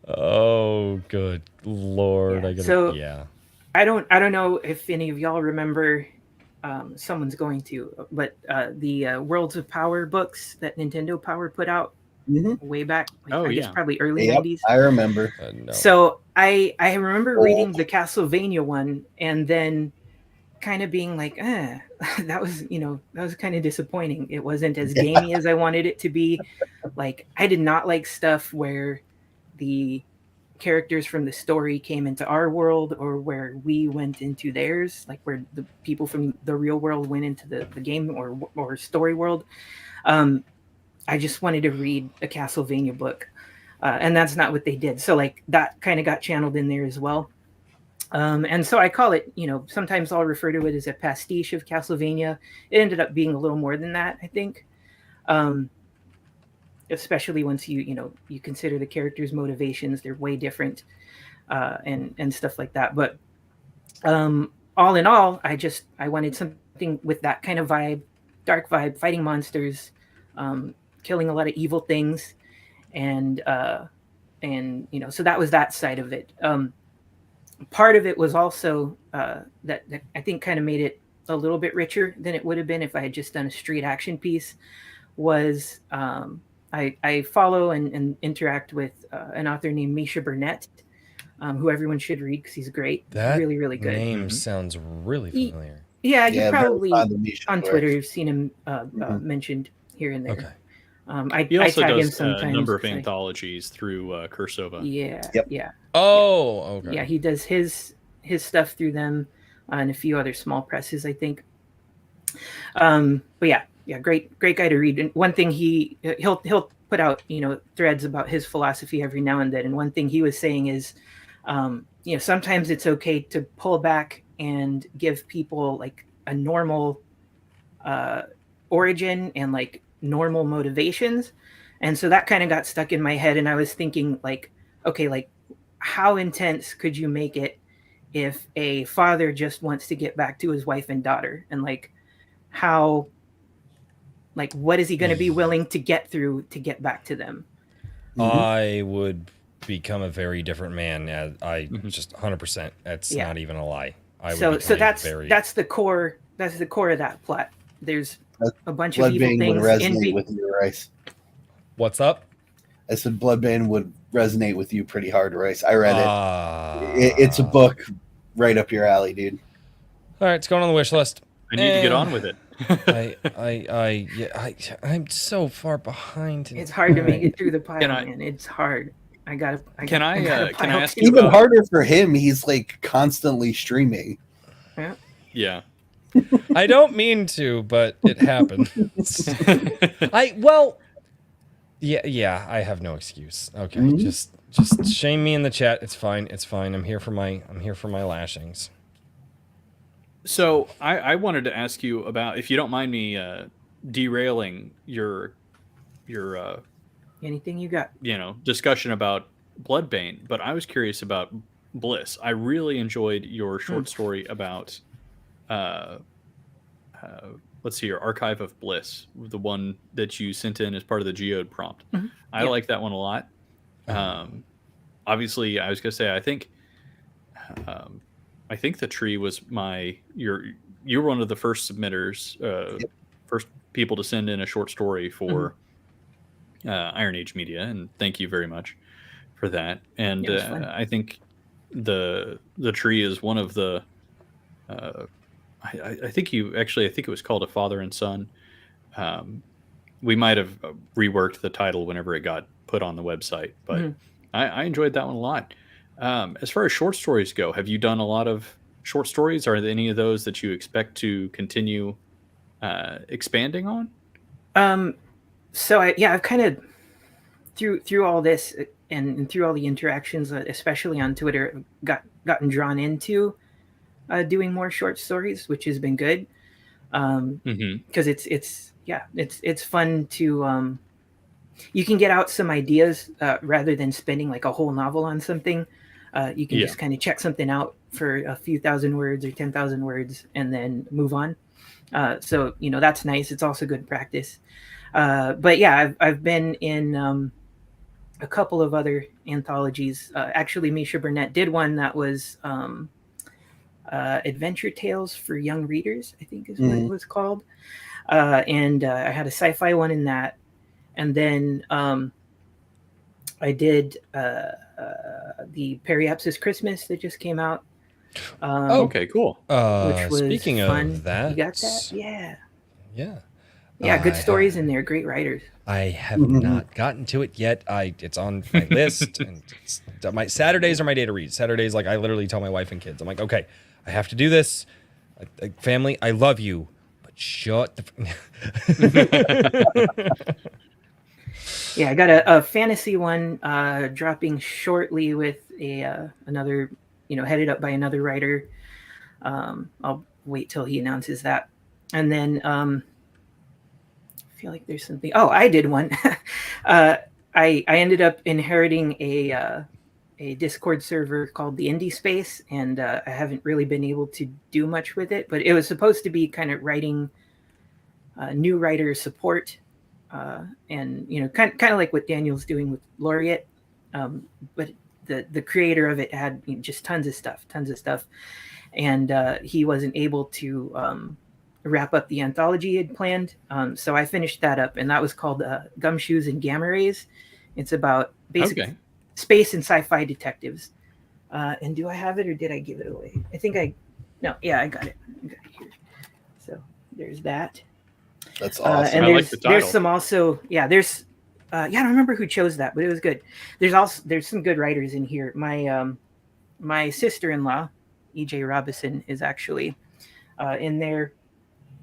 A: Oh, good Lord.
D: Yeah. I don't know if any of y'all remember, someone's going to, but the Worlds of Power books that Nintendo Power put out way back, I guess probably early 90s.
C: I remember.
A: No.
D: So I remember reading the Castlevania one and then kind of being like, that was kind of disappointing. It wasn't as gamey as I wanted it to be. Like, I did not like stuff where the characters from the story came into our world or where we went into theirs, like where the people from the real world went into the game or story world. I just wanted to read a Castlevania book, and that's not what they did. So like that kind of got channeled in there as well. And so I call it, sometimes I'll refer to it as a pastiche of Castlevania. It ended up being a little more than that, I think. Especially once you consider the characters' motivations, they're way different, and stuff like that. But all in all, I wanted something with that kind of vibe, dark vibe, fighting monsters, killing a lot of evil things, and so that was that side of it. Part of it was also that I think kind of made it a little bit richer than it would have been if I had just done a straight action piece. Was I follow and interact with an author named Misha Burnett, who everyone should read because he's great.
A: That
D: really, really good.
A: Name sounds really familiar.
D: You probably on Twitter you've seen him mentioned here and there.
A: Okay.
B: He also
D: tag
B: does
D: him sometimes,
B: a number of anthologies through Cursova.
D: Yeah.
A: Oh, okay.
D: Yeah, he does his stuff through them and a few other small presses, I think. But yeah, great guy to read. And one thing he'll put out, threads about his philosophy every now and then. And one thing he was saying is, sometimes it's okay to pull back and give people like a normal origin and like normal motivations. And so that kind of got stuck in my head. And I was thinking like, okay, like how intense could you make it if a father just wants to get back to his wife and daughter? And like, how, like, what is he going to be willing to get through to get back to them?
A: I would become a very different man. Just 100%. That's not even a lie.
D: So that's the core. That's the core of that plot. There's a bunch of evil things.
C: Bloodbane would resonate with you, Rice.
A: What's up?
C: I said Bloodbane would resonate with you pretty hard, Rice. I read it. It's a book right up your alley, dude.
A: All right, it's going on the wish list.
B: I need to get on with it.
A: I'm so far behind.
D: It's hard to make it through the pile, man. It's hard. Can I
B: ask
C: you even harder for him? He's like constantly streaming.
B: Yeah.
A: I don't mean to, but it happens. I have no excuse. Okay, just shame me in the chat. It's fine. I'm here for my lashings.
B: So I wanted to ask you about, if you don't mind me derailing your
D: anything you got,
B: discussion about Bloodbane, but I was curious about Bliss. I really enjoyed your short story about let's see, your Archive of Bliss, the one that you sent in as part of the Geode prompt. I like that one a lot. Obviously, I was gonna say I think the tree was you were one of the first submitters, first people to send in a short story for Iron Age Media, and thank you very much for that. And I think the tree is one of the I think it was called A Father and Son. We might have reworked the title whenever it got put on the website, but I enjoyed that one a lot. As far as short stories go, have you done a lot of short stories? Are there any of those that you expect to continue expanding on?
D: So I've kind of through all this and through all the interactions, especially on Twitter, gotten drawn into doing more short stories, which has been good. Because it's fun to you can get out some ideas rather than spending like a whole novel on something. You can just kind of check something out for a few thousand words or 10,000 words and then move on. So, that's nice. It's also good practice. But yeah, I've been in a couple of other anthologies. Actually, Misha Burnett did one that was Adventure Tales for Young Readers, I think is what it was called. And I had a sci-fi one in that. And then I did the Periapsis Christmas that just came out.
B: Okay, cool.
D: Which was
A: speaking
D: fun.
A: of that,
D: you got that? Yeah.
A: Yeah,
D: good stories in there. Great writers.
A: I have not gotten to it yet. It's on my list, and my Saturdays are my day to read. Saturdays, like I literally tell my wife and kids, I'm like, okay, I have to do this. Family, I love you, but shut the.
D: Yeah, I got a fantasy one dropping shortly with another, headed up by another writer. I'll wait till he announces that, and then. I feel like there's something. Oh, I did one. I ended up inheriting a Discord server called the Indie Space, and I haven't really been able to do much with it. But it was supposed to be kind of writing new writer support, and kind of like what Daniel's doing with Laureate. But the creator of it had just tons of stuff, and he wasn't able to. Wrap up the anthology he had planned. So I finished that up, and that was called Gumshoes and Gamma Rays. It's about basic space and sci-fi detectives. And do I have it or did I give it away? I got it. I got it here. So there's that.
C: That's awesome.
D: And
B: I like the title.
D: There's some also, there's, I don't remember who chose that, but it was good. There's some good writers in here. My sister-in-law, EJ Robinson, is actually in there.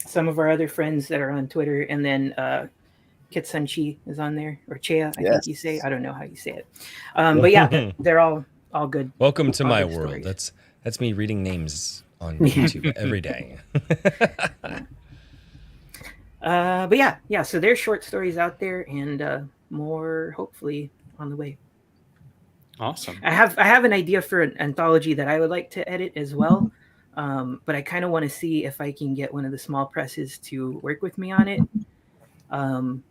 D: Some of our other friends that are on Twitter, and then Kitsunchi is on there, or Chea, I think you say. I don't know how you say it. But yeah, they're all good.
A: Welcome to my world. Stories. That's me reading names on YouTube every day.
D: But yeah. So there's short stories out there, and more hopefully on the way.
B: Awesome.
D: I have an idea for an anthology that I would like to edit as well. But I kind of want to see if I can get one of the small presses to work with me on it. And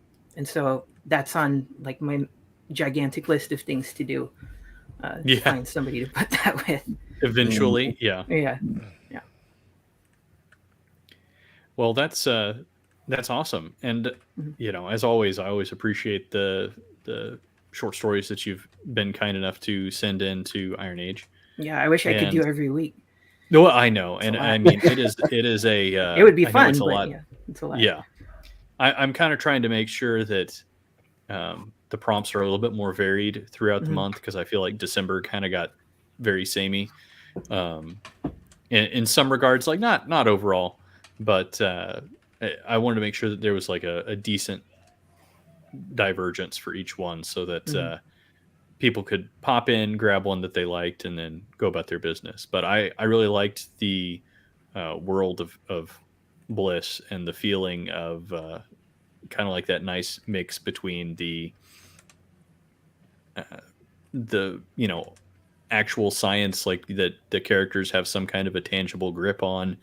D: so that's on like my gigantic list of things to do. To find somebody to put that with.
B: Eventually, yeah. Well, that's awesome. And as always, I always appreciate the short stories that you've been kind enough to send in to Iron Age.
D: Yeah, I wish I could do every week.
B: No, I know, and I mean it is a.
D: It would be fun,
B: it's a
D: but
B: lot.
D: It's a lot.
B: Yeah, I'm kind of trying to make sure that the prompts are a little bit more varied throughout the month, because I feel like December kind of got very samey, in some regards, like not overall, but I wanted to make sure that there was like a decent divergence for each one, so that. People could pop in, grab one that they liked, and then go about their business. But I really liked the world of Bliss and the feeling of kind of like that nice mix between the actual science, like that the characters have some kind of a tangible grip on,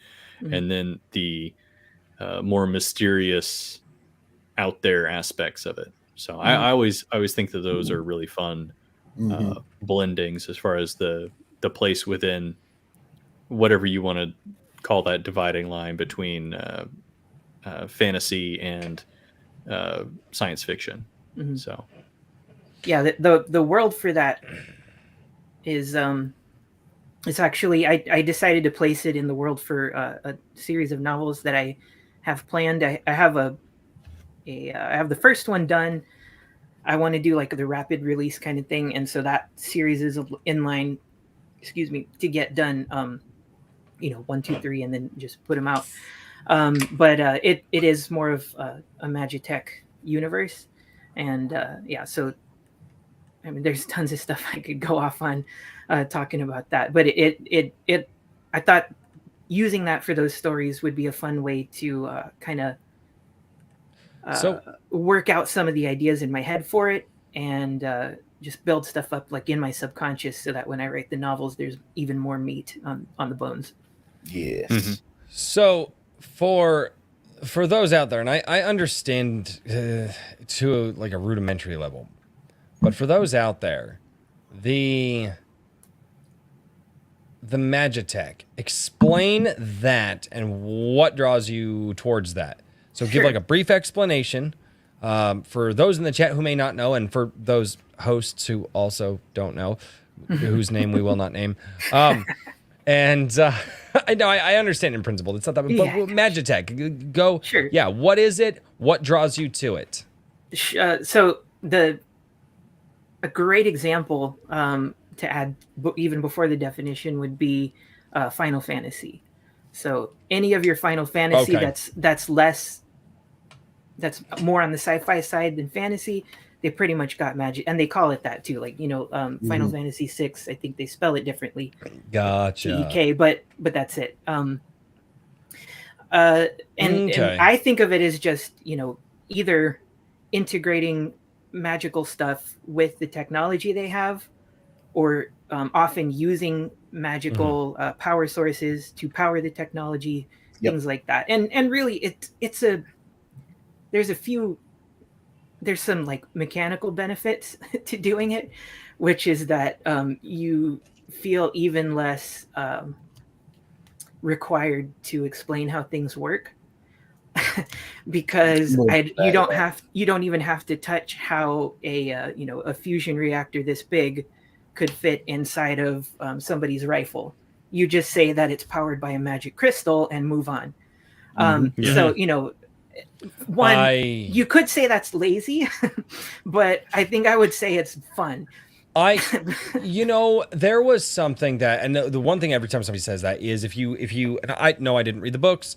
B: and then the more mysterious out there aspects of it. So I always think that those are really fun blendings as far as the place within whatever you want to call that dividing line between fantasy and science fiction. So
D: yeah, the world for that is it's actually I decided to place it in the world for a series of novels that I have planned. I have I have the first one done. I want to do like the rapid release kind of thing, and so that series is in line, to get done. 1, 2, 3, and then just put them out. But it is more of a Magitech universe, and so I mean, there's tons of stuff I could go off on talking about that. But I thought using that for those stories would be a fun way to kind of work out some of the ideas in my head for it, and just build stuff up like in my subconscious, so that when I write the novels, there's even more meat on the bones.
C: Yes.
B: Mm-hmm.
A: So for those out there, and I understand to like a rudimentary level, but for those out there, the Magitech, explain that and what draws you towards that. So give like a brief explanation for those in the chat who may not know, and for those hosts who also don't know, whose name we will not name. And I know I understand in principle. It's not that, but Magitech, go.
D: Sure.
A: Yeah. What is it? What draws you to it?
D: So a great example to add even before the definition would be Final Fantasy. So any of your Final Fantasy that's more on the sci-fi side than fantasy, they pretty much got magic, and they call it that too. Like, Final Fantasy VI, I think they spell it differently.
A: Gotcha.
D: TEK, but that's it. And I think of it as just, either integrating magical stuff with the technology they have, or often using magical power sources to power the technology, things like that. And really, there's some like mechanical benefits to doing it, which is that you feel even less required to explain how things work. Because you don't even have to touch how a fusion reactor this big could fit inside of somebody's rifle. You just say that it's powered by a magic crystal and move on. So you could say that's lazy, but I think I would say it's fun.
A: There was something that, and the one thing every time somebody says that is if you, and I know I didn't read the books,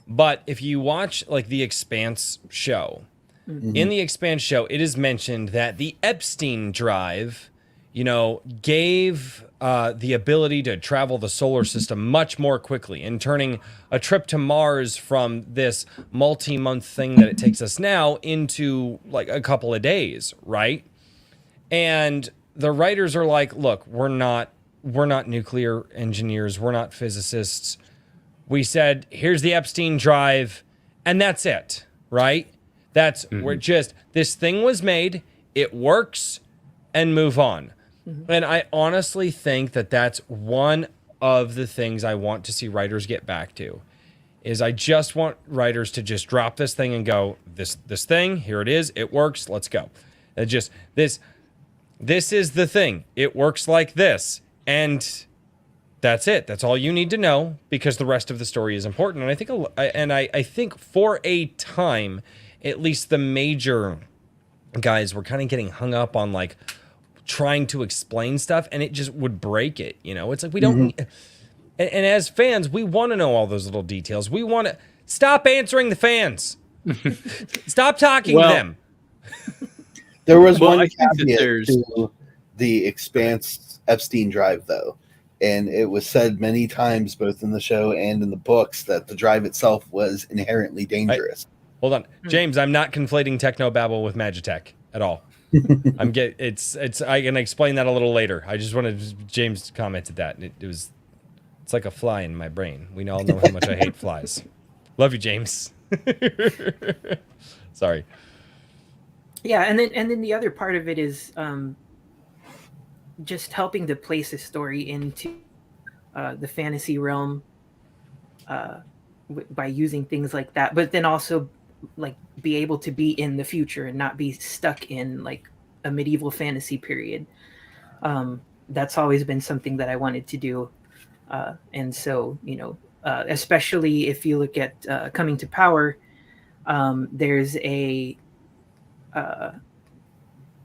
A: but if you watch like the Expanse show, in the Expanse show, it is mentioned that the Epstein drive, gave the ability to travel the solar system much more quickly, and turning a trip to Mars from this multi-month thing that it takes us now into like a couple of days, right? And the writers are like, look, we're not nuclear engineers, we're not physicists. We said, here's the Epstein drive, and that's it, right? We're just, this thing was made, it works, and move on. And I honestly think that that's one of the things I want to see writers get back to, is I just want writers to just drop this thing and go, this thing, here it is, it works, let's go. And just, this is the thing, it works like this, and that's it. That's all you need to know, because the rest of the story is important. And I think for a time, at least the major guys were kind of getting hung up on like trying to explain stuff, and it just would break it. It's like we don't. And as fans, we want to know all those little details. We want to stop answering the fans. Stop talking to them.
C: There was one caveat to the Expanse Epstein drive, though. And it was said many times, both in the show and in the books, that the drive itself was inherently dangerous.
A: Hold on, James. I'm not conflating technobabble with Magitech at all. I can explain that a little later. I just wanted James commented that. It's like a fly in my brain. We all know how much I hate flies. Love you, James. Sorry.
D: Yeah, and then the other part of it is just helping to place a story into the fantasy realm by using things like that, but then also like be able to be in the future and not be stuck in like a medieval fantasy period. That's always been something that I wanted to do, and so especially if you look at Coming to Power, there's a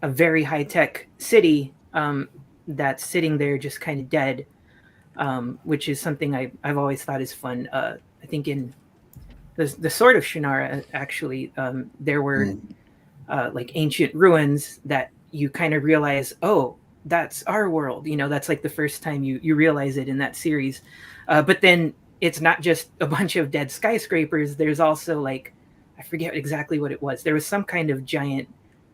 D: very high-tech city that's sitting there just kind of dead, which is something I've always thought is fun. I think in the Sword of Shannara, actually, there were like ancient ruins that you kind of realize, oh, that's our world. That's like the first time you realize it in that series. But then it's not just a bunch of dead skyscrapers. There's also like I forget exactly what it was. There was some kind of giant,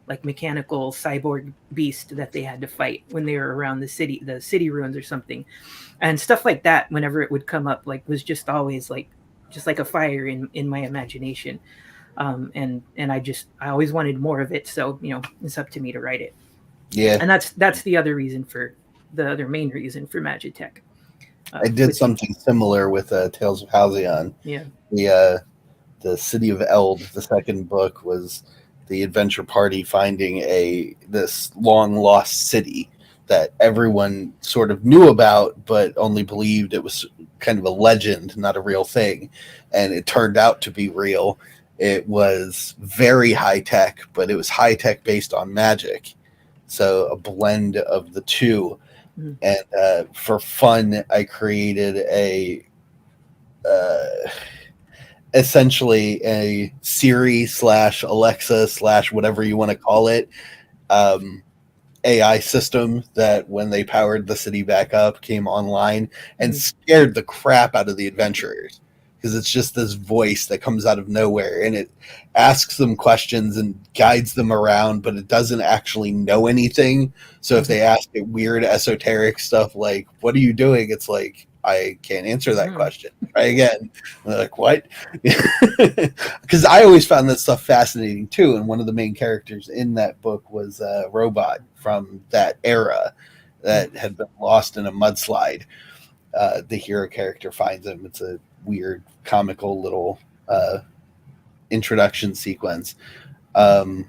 D: like mechanical cyborg beast that they had to fight when they were around the city ruins or something, and stuff like that. Whenever it would come up, like was just always like just like a fire in my imagination. And I always wanted more of it. So it's up to me to write it.
C: Yeah,
D: And that's the other main reason for Magitech.
C: I did something similar with Tales of Halcyon.
D: Yeah.
C: The City of Eld, the second book, was the adventure party finding this long lost city that everyone sort of knew about, but only believed it was kind of a legend, not a real thing. And it turned out to be real. It was very high tech, but it was high tech based on magic. So a blend of the two. Mm. And for fun, I created essentially a Siri / Alexa / whatever you want to call it, AI system that when they powered the city back up came online and scared the crap out of the adventurers, because it's just this voice that comes out of nowhere and it asks them questions and guides them around, but it doesn't actually know anything. So if they ask it weird esoteric stuff like, what are you doing? It's like, I can't answer that question. Try again. And they're like, what? Because I always found this stuff fascinating too. And one of the main characters in that book was a robot from that era that had been lost in a mudslide. The hero character finds him. It's a weird, comical little introduction sequence. So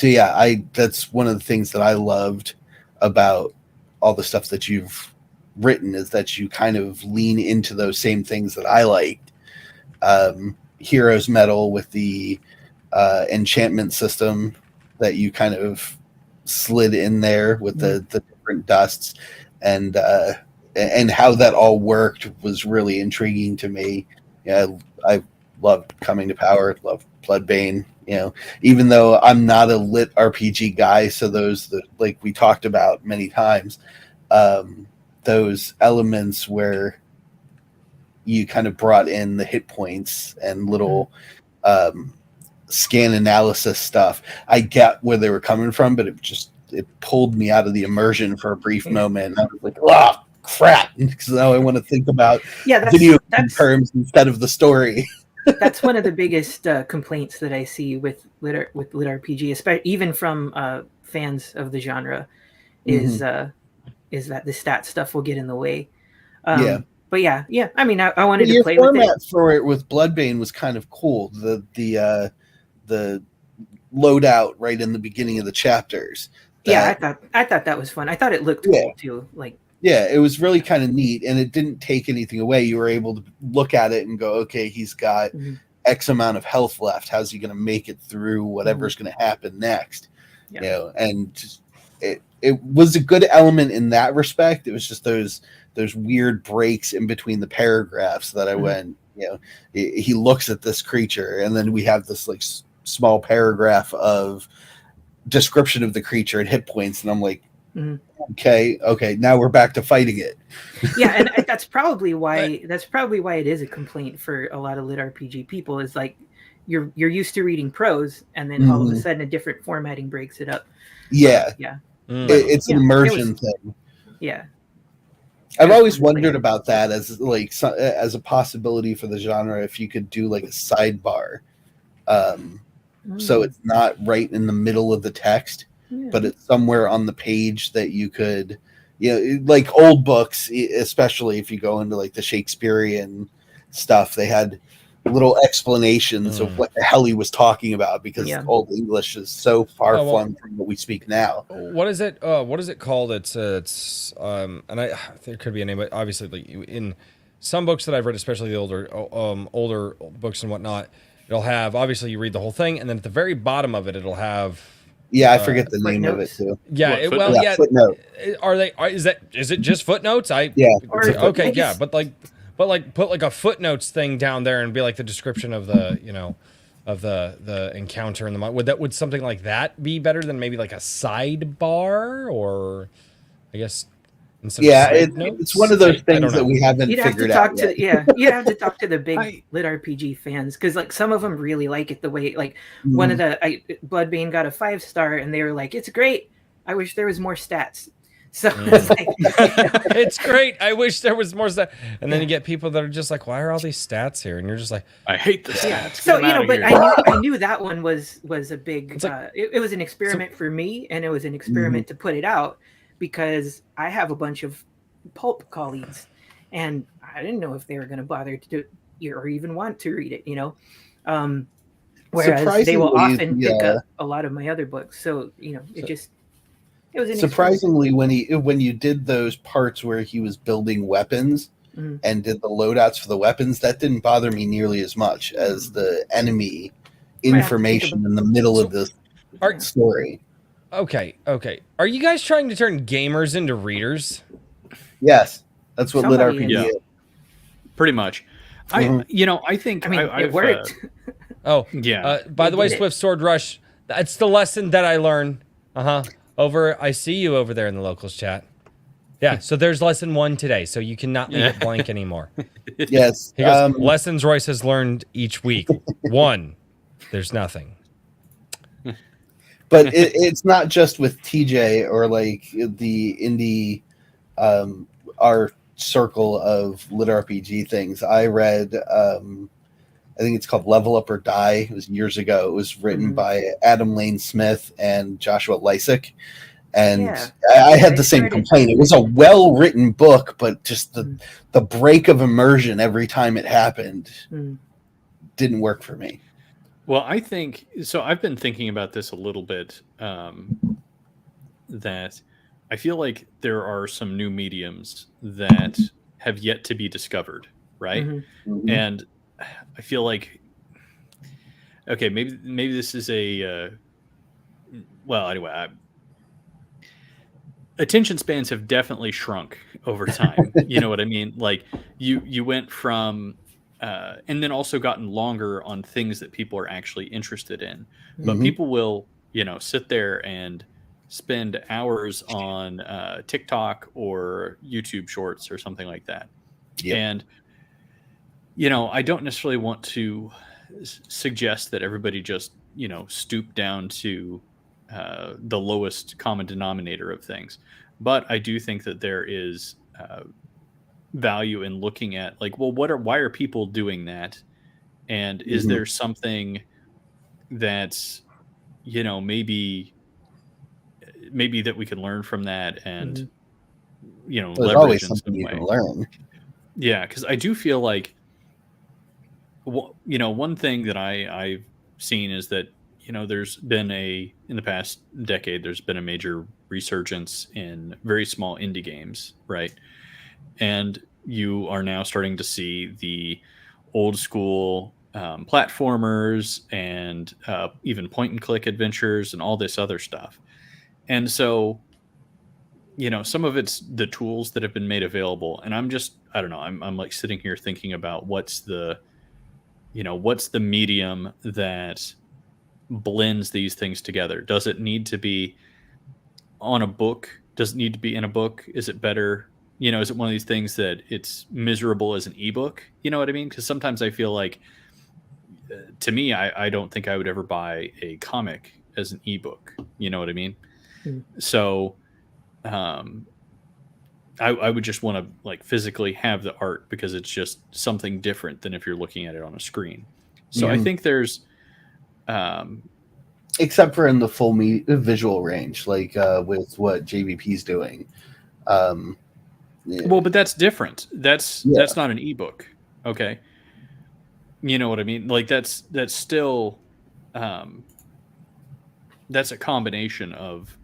C: yeah, that's one of the things that I loved about all the stuff that you've written, is that you kind of lean into those same things that I liked. Heroes Metal with the enchantment system that you kind of slid in there with the different dusts, and how that all worked was really intriguing to me. Yeah, I loved Coming to Power, loved Bloodbane. Even though I'm not a lit RPG guy, so those like we talked about many times, those elements where you kind of brought in the hit points and little scan analysis stuff, I get where they were coming from, but it pulled me out of the immersion for a brief moment. I was like, oh crap, because now I want to think about video terms instead of the story.
D: That's one of the biggest complaints that I see with lit RPG, especially even from fans of the genre, is that the stat stuff will get in the way. But yeah. I mean, I wanted to play with it.
C: Your format for it with Bloodbane was kind of cool. The loadout right in the beginning of the chapters.
D: I thought that was fun. I thought it looked cool too.
C: Yeah, it was really kind of neat, and it didn't take anything away. You were able to look at it and go, okay, he's got X amount of health left. How's he going to make it through whatever's going to happen next? Yeah. And just, it was a good element in that respect. It was just those weird breaks in between the paragraphs that I went, he looks at this creature, and then we have this like small paragraph of description of the creature and hit points, and I'm like, okay, now we're back to fighting it.
D: Yeah, and that's probably why it is a complaint for a lot of lit RPG people, is like you're used to reading prose, and then all of a sudden a different formatting breaks it up. It's an immersion thing. Yeah,
C: I've always wondered about that as a possibility for the genre, if you could do like a sidebar, so it's not right in the middle of the text. But it's somewhere on the page that you could, like old books, especially if you go into like the Shakespearean stuff, they had little explanations of what the hell he was talking about, because Old English is so far flung from what we speak now.
A: What is it? What is it called? It's and there could be a name, but obviously like in some books that I've read, especially the older books and whatnot, it'll have, obviously you read the whole thing, and then at the very bottom of it, it'll have.
C: Yeah, I forget the name of it too.
A: Yeah,
C: footnote.
A: Is it just footnotes? Okay, yeah, but put like a footnotes thing down there and be like the description of the of the encounter in the would something like that be better than maybe like a sidebar? Or I guess
C: Yeah, it's one of those things that we haven't figured out yet.
D: You'd have to talk to the big lit RPG fans, because like some of them really like it the way, like one of the Bloodbane got a 5-star and they were like, it's great, I wish there was more stats. So it's like,
A: it's great, I wish there was more stats. And then you get people that are just like, why are all these stats here? And you're just like,
B: I hate the stats.
D: So but I knew that one was a big it was an experiment for me, and it was an experiment to put it out, because I have a bunch of pulp colleagues and I didn't know if they were going to bother to do or even want to read it, whereas they will often pick up a lot of my other books. So it was an
C: surprisingly when you did those parts where he was building weapons and did the loadouts for the weapons, that didn't bother me nearly as much as the enemy information in the middle of the story.
A: Okay. Are you guys trying to turn gamers into readers?
C: Yes, that's what lit RPG is.
B: Pretty much. I think
D: it worked.
A: By the way, Swift Sword Rush, that's the lesson that I learned. I see you over there in the locals chat. Yeah, so there's lesson 1 today, so you cannot leave it blank anymore.
C: Yes.
A: He goes, lessons Royce has learned each week. 1, there's nothing.
C: But it's not just with TJ or like the indie, our circle of lit RPG things. I read, I think it's called Level Up or Die. It was years ago. It was written by Adam Lane Smith and Joshua Lysick. And I had the same complaint. It was a well-written book, but just the break of immersion every time it happened didn't work for me.
B: Well, I think so. I've been thinking about this a little bit. That I feel like there are some new mediums that have yet to be discovered, right? And I feel like, okay, maybe this is attention spans have definitely shrunk over time. You know what I mean? Like you went from. And then also gotten longer on things that people are actually interested in. But people will, sit there and spend hours on TikTok or YouTube Shorts or something like that. Yep. And, I don't necessarily want to suggest that everybody just, stoop down to the lowest common denominator of things. But I do think that there is value in looking at like, well, why are people doing that, and is there something that's maybe that we can learn from that, and
C: there's
B: leverage
C: always
B: in
C: something
B: some
C: you
B: way.
C: can learn.
B: Because I do feel like one thing that I've seen is that there's been in the past decade there's been a major resurgence in very small indie games, right? And you are now starting to see the old school platformers and even point and click adventures and all this other stuff. And so, some of it's the tools that have been made available. And I don't know, I'm like sitting here thinking about what's the medium that blends these things together. Does it need to be on a book? Does it need to be in a book? Is it better? Is it one of these things that it's miserable as an ebook? You know what I mean? Because sometimes I feel like, to me, I don't think I would ever buy a comic as an ebook. You know what I mean? So, I would just want to like physically have the art, because it's just something different than if you're looking at it on a screen. So I think there's,
C: except for in the full visual range, like with what JVP's doing.
B: Well, but that's different. That's not an ebook. Okay. You know what I mean? Like that's still, that's a combination of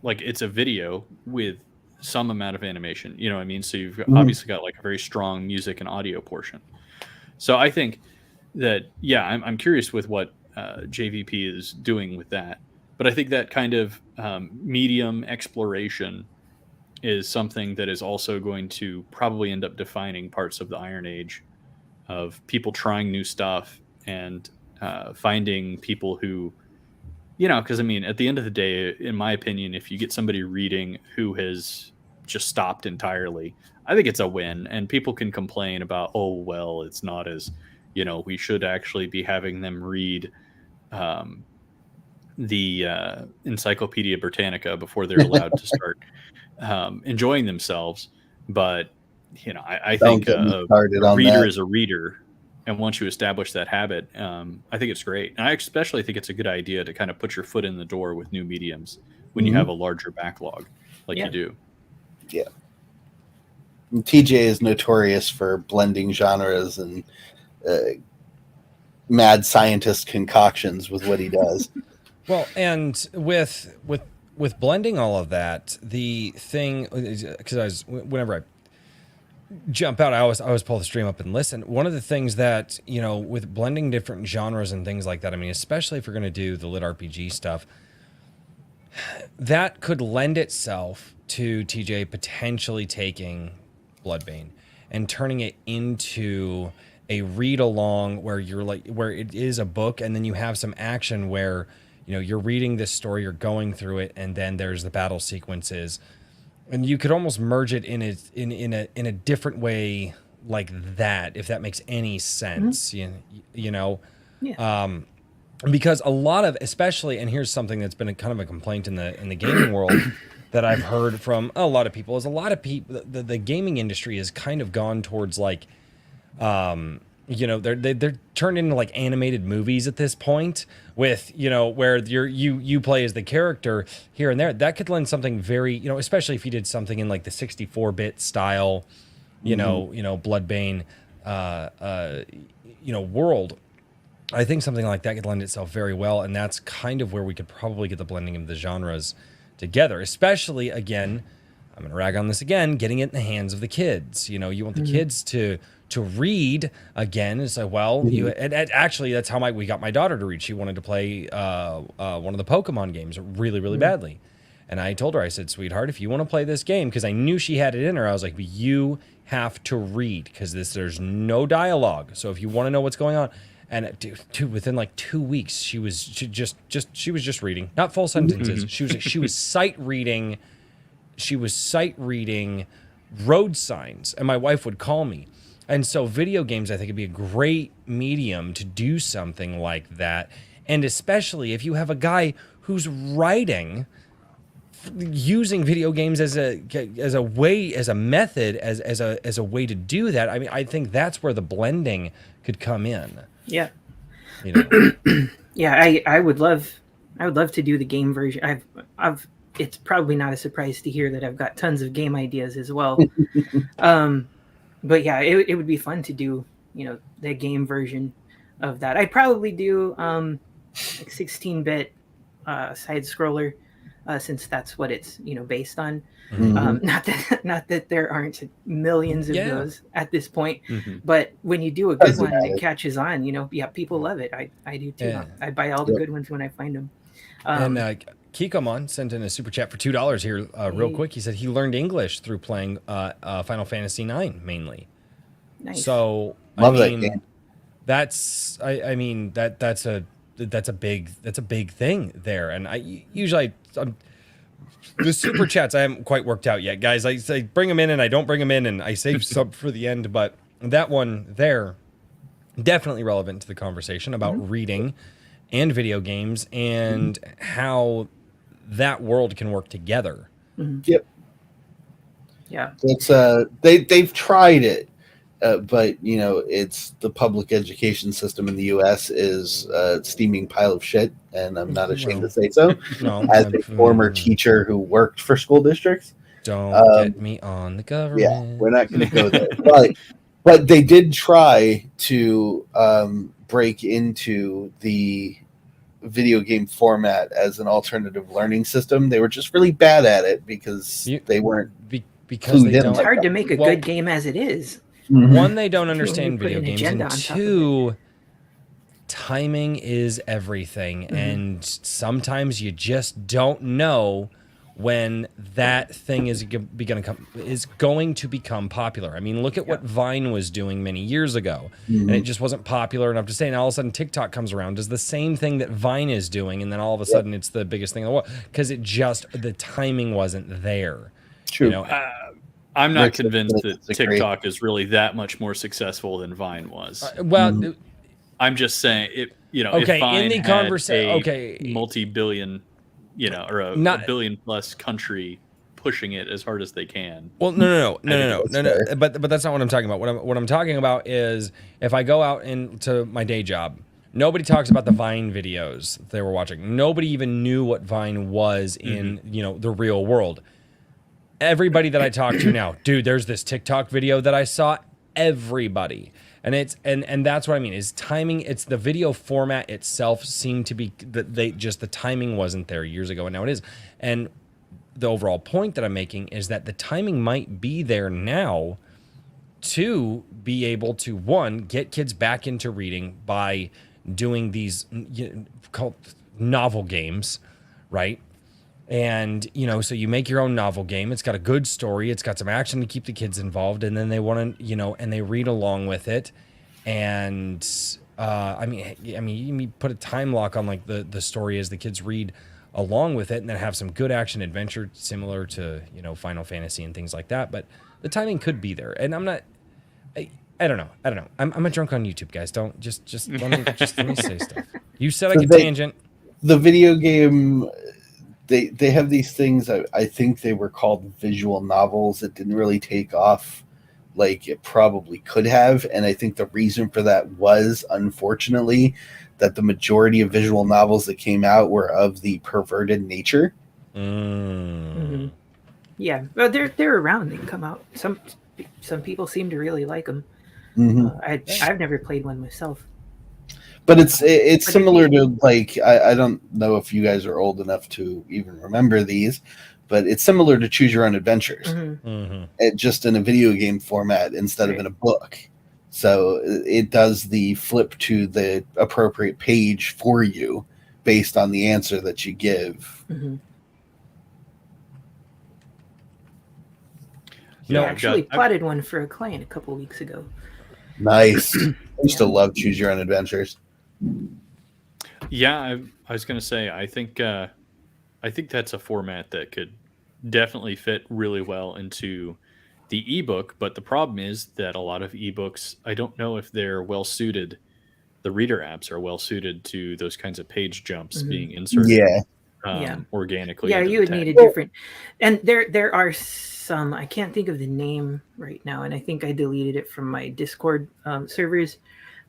B: like it's a video with some amount of animation, you know what I mean? So you've obviously got like a very strong music and audio portion. So I think that, I'm curious with what JVP is doing with that, but I think that kind of medium exploration is something that is also going to probably end up defining parts of the Iron Age, of people trying new stuff and finding people who You know, because I mean, at the end of the day, in my opinion, if you get somebody reading who has just stopped entirely, I think it's a win. And people can complain about, oh, well, it's not as, we should actually be having them read the Encyclopedia Britannica before they're allowed to start enjoying themselves. But, I
C: Don't
B: think
C: get me
B: a
C: started on
B: reader
C: that.
B: is a reader. And once you establish that habit, I think it's great. And I especially think it's a good idea to kind of put your foot in the door with new mediums when you have a larger backlog like you do.
C: Yeah. And TJ is notorious for blending genres and mad scientist concoctions with what he does.
A: Well, and with blending all of that, the thing, because whenever I jump out, I always pull the stream up and listen. One of the things that, with blending different genres and things like that, I mean, especially if you're going to do the lit RPG stuff, that could lend itself to TJ potentially taking Bloodbane and turning it into a read along where where it is a book and then you have some action where, you're reading this story, you're going through it, and then there's the battle sequences. And you could almost merge it in a different way like that, if that makes any sense. Yeah. Because a lot of, especially, and here's something that's been kind of a complaint in the gaming world that I've heard from a lot of people, is a lot of people, the gaming industry has kind of gone towards like, they're turned into like animated movies at this point with, where you play as the character here and there. That could lend something very, especially if you did something in like the 64-bit style, Bloodbane, world. I think something like that could lend itself very well. And that's kind of where we could probably get the blending of the genres together, especially, again, I'm going to rag on this again, getting it in the hands of the kids. You want the kids to read again. It's like, well, and actually that's how we got my daughter to read. She wanted to play one of the Pokemon games really, really badly. And I told her, I said, sweetheart, if you want to play this game, because I knew she had it in her, I was like, you have to read, because there's no dialogue. So if you want to know what's going on, and dude, within like 2 weeks, she was just reading, not full sentences. She was sight reading. She was sight reading road signs, and my wife would call me. And so video games, I think, would be a great medium to do something like that. And especially if you have a guy who's writing, using video games as a method, as a way to do that. I mean, I think that's where the blending could come in.
D: Yeah. Yeah, I would love to do the game version. It's probably not a surprise to hear that I've got tons of game ideas as well. But yeah, it would be fun to do, the game version of that. I'd probably do like 16-bit side scroller, since that's what it's based on. Not that there aren't millions of those at this point, but when you do a good one and it catches on, people love it. I do too. Yeah. I buy all the good ones when I find them.
A: And Kikomon sent in a super chat for $2 here, real quick. He said he learned English through playing Final Fantasy IX mainly.
D: Nice.
A: So
C: love that game.
A: That's that's a big thing there. And I usually the super chats I haven't quite worked out yet, guys. I say bring them in and I don't bring them in, and I save some for the end. But that one there, definitely relevant to the conversation about reading and video games and how that world can work together.
C: Yep.
D: Yeah.
C: It's they've tried it, but it's the public education system in the U.S. is a steaming pile of shit, and I'm not ashamed to say so.
A: No,
C: as a former teacher who worked for school districts,
A: don't get me on the government.
C: Yeah, we're not going to go there. But they did try to break into the video game format as an alternative learning system. They were just really bad at it because they weren't
A: because they don't.
D: It's hard to make a good game as it is.
A: One, they don't understand video games, and two, timing is everything, and sometimes you just don't know when that thing is going to become popular. I mean, look at what Vine was doing many years ago, and it just wasn't popular enough to stay. And all of a sudden, TikTok comes around, does the same thing that Vine is doing, and then all of a sudden, it's the biggest thing in the world because the timing wasn't there.
C: True.
A: You know?
B: I'm not convinced that TikTok is really that much more successful than Vine was. I'm just saying, if Vine
A: in the
B: had multi-billion, or a billion-plus country pushing it as hard as they can.
A: Well, no. But that's not what I'm talking about. What I'm talking about is if I go out into my day job, nobody talks about the Vine videos they were watching. Nobody even knew what Vine was in the real world. Everybody that I talk to now, dude, there's this TikTok video that I saw. Everybody. And and that's what I mean is timing. It's the video format itself seemed to be that the timing wasn't there years ago, and now it is. And the overall point that I'm making is that the timing might be there now to be able to get kids back into reading by doing these called novel games, right? And, so you make your own novel game. It's got a good story. It's got some action to keep the kids involved. And then they want to, and they read along with it. And, I mean, you put a time lock on like the story as the kids read along with it and then have some good action adventure similar to, Final Fantasy and things like that. But the timing could be there. And I'm not, I don't know. I'm a drunk on YouTube, guys. Don't just let me say stuff. You said I could tangent.
C: The video game... They have these things, I think they were called visual novels that didn't really take off like it probably could have. And I think the reason for that was, unfortunately, that the majority of visual novels that came out were of the perverted nature.
D: Mm-hmm. Yeah, well, they're around. They can come out. Some people seem to really like them. Mm-hmm. I've never played one myself.
C: But it's similar to like I don't know if you guys are old enough to even remember these, but it's similar to Choose Your Own Adventures, just in a video game format instead of in a book. So it does the flip to the appropriate page for you based on the answer that you give.
D: Mm-hmm. I actually plotted one for a client a couple of weeks ago.
C: Nice. I used to love Choose Your Own Adventures.
B: Yeah, I was going to say, I think that's a format that could definitely fit really well into the ebook. But the problem is that a lot of ebooks, I don't know if they're well suited. The reader apps are well suited to those kinds of page jumps being inserted organically.
D: Yeah, you would need a different. And there are some, I can't think of the name right now, and I think I deleted it from my Discord servers,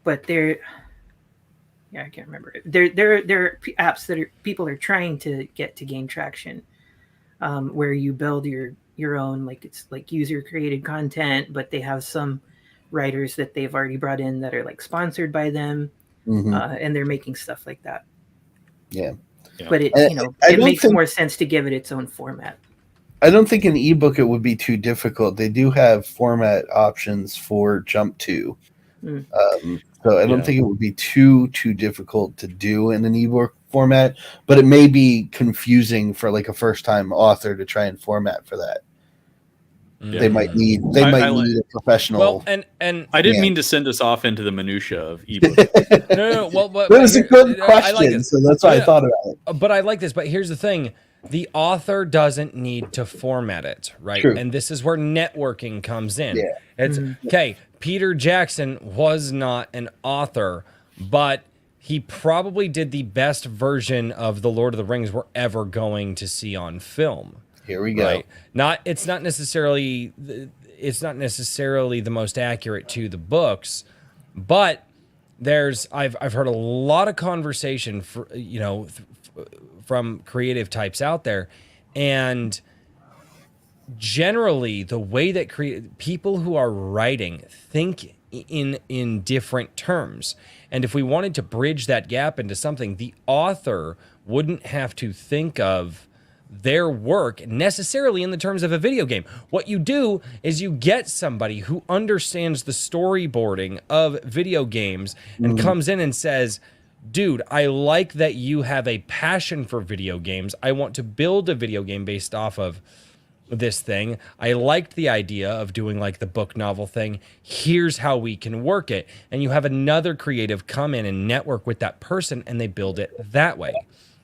D: but I can't remember it. There are apps that people are trying to get to gain traction, where you build your own, like it's like user created content, but they have some writers that they've already brought in that are like sponsored by them, and they're making stuff like that.
C: Yeah.
D: But it makes more sense to give it its own format.
C: I don't think an ebook it would be too difficult. They do have format options for Jump to. So I don't think it would be too difficult to do in an ebook format, but it may be confusing for like a first-time author to try and format for that. Yeah. They might need a professional.
A: Well, and
B: I didn't mean to send us off into the minutia of ebook.
A: No. Well, but
C: that was a good question, so that's why I thought about it.
A: But I like this. But here's the thing: the author doesn't need to format it, right?
C: True.
A: And this is where networking comes in.
C: Yeah.
A: It's okay. Peter Jackson was not an author, but he probably did the best version of The Lord of the Rings we're ever going to see on film.
C: Here we go.
A: Right? It's not necessarily the most accurate to the books, but I've heard a lot of conversation from creative types out there, and generally the way that people who are writing think in different terms. And if we wanted to bridge that gap into something, the author wouldn't have to think of their work necessarily in the terms of a video game. What you do is you get somebody who understands the storyboarding of video games and comes in and says, dude, I like that you have a passion for video games. I want to build a video game based off of this thing. I liked the idea of doing like the book novel thing. Here's how we can work it. And you have another creative come in and network with that person, and they build it that way.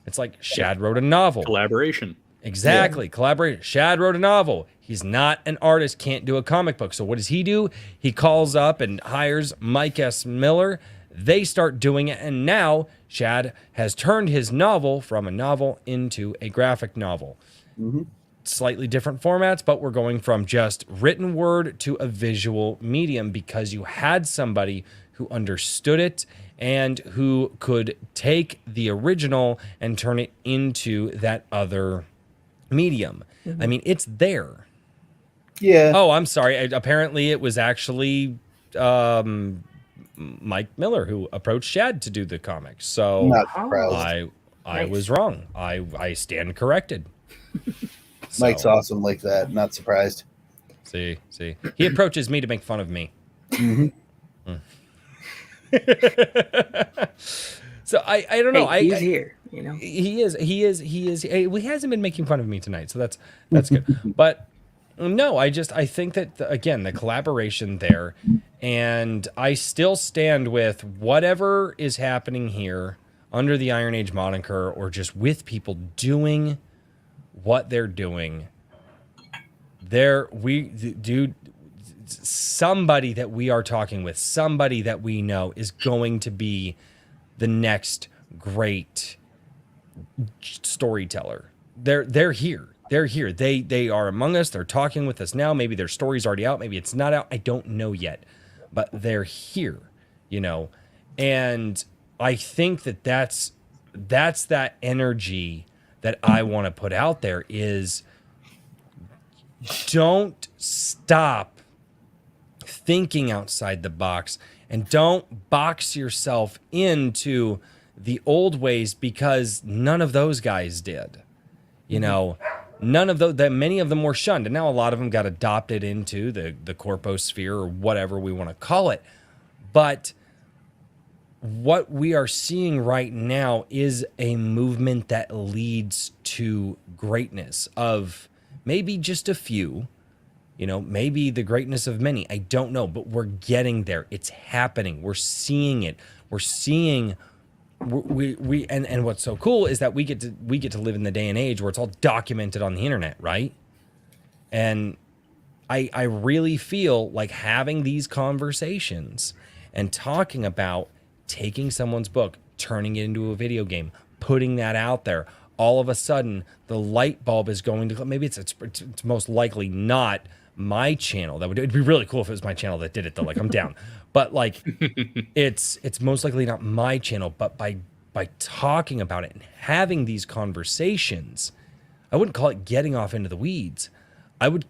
A: It's like Shad wrote a novel.
B: Collaboration.
A: Exactly. Yeah. Collaborate. Shad wrote a novel. He's not an artist, can't do a comic book. So what does he do? He calls up and hires Mike S. Miller. They start doing it. And now Shad has turned his novel from a novel into a graphic novel. Mm-hmm. Slightly different formats, but we're going from just written word to a visual medium because you had somebody who understood it and who could take the original and turn it into that other medium. Mm-hmm. I mean, it's there.
C: Yeah.
A: Oh, I'm sorry. Apparently it was actually Mike Miller who approached Shad to do the comics. So I was wrong. I stand corrected.
C: Mike's awesome like that. Not surprised.
A: See. He approaches me to make fun of me.
C: Mm-hmm.
A: So I don't know.
D: Hey, he's here. You know,
A: he is. He hasn't been making fun of me tonight, so that's good. But no, I think that again the collaboration there, and I still stand with whatever is happening here under the Iron Age moniker, or just with people doing what they're doing. Somebody that we are talking with, somebody that we know is going to be the next great storyteller. They're here. They're here. They are among us. They're talking with us now. Maybe their story's already out. Maybe it's not out. I don't know yet, but they're here, you know? And I think that's that energy that I want to put out there is don't stop thinking outside the box and don't box yourself into the old ways, because none of those guys did. You know, none of those, that many of them were shunned, and now a lot of them got adopted into the corposphere or whatever we want to call it. But what we are seeing right now is a movement that leads to greatness of maybe just a few, you know, maybe the greatness of many. I don't know, but we're getting there. It's happening. We're seeing it. We're seeing and what's so cool is that we get to live in the day and age where it's all documented on the internet, right? And I really feel like having these conversations and talking about taking someone's book, turning it into a video game, putting that out there, all of a sudden the light bulb is going to, maybe it's most likely not my channel. It'd be really cool if it was my channel that did it though. Like, I'm down, but like it's most likely not my channel, but by talking about it and having these conversations, I wouldn't call it getting off into the weeds. I would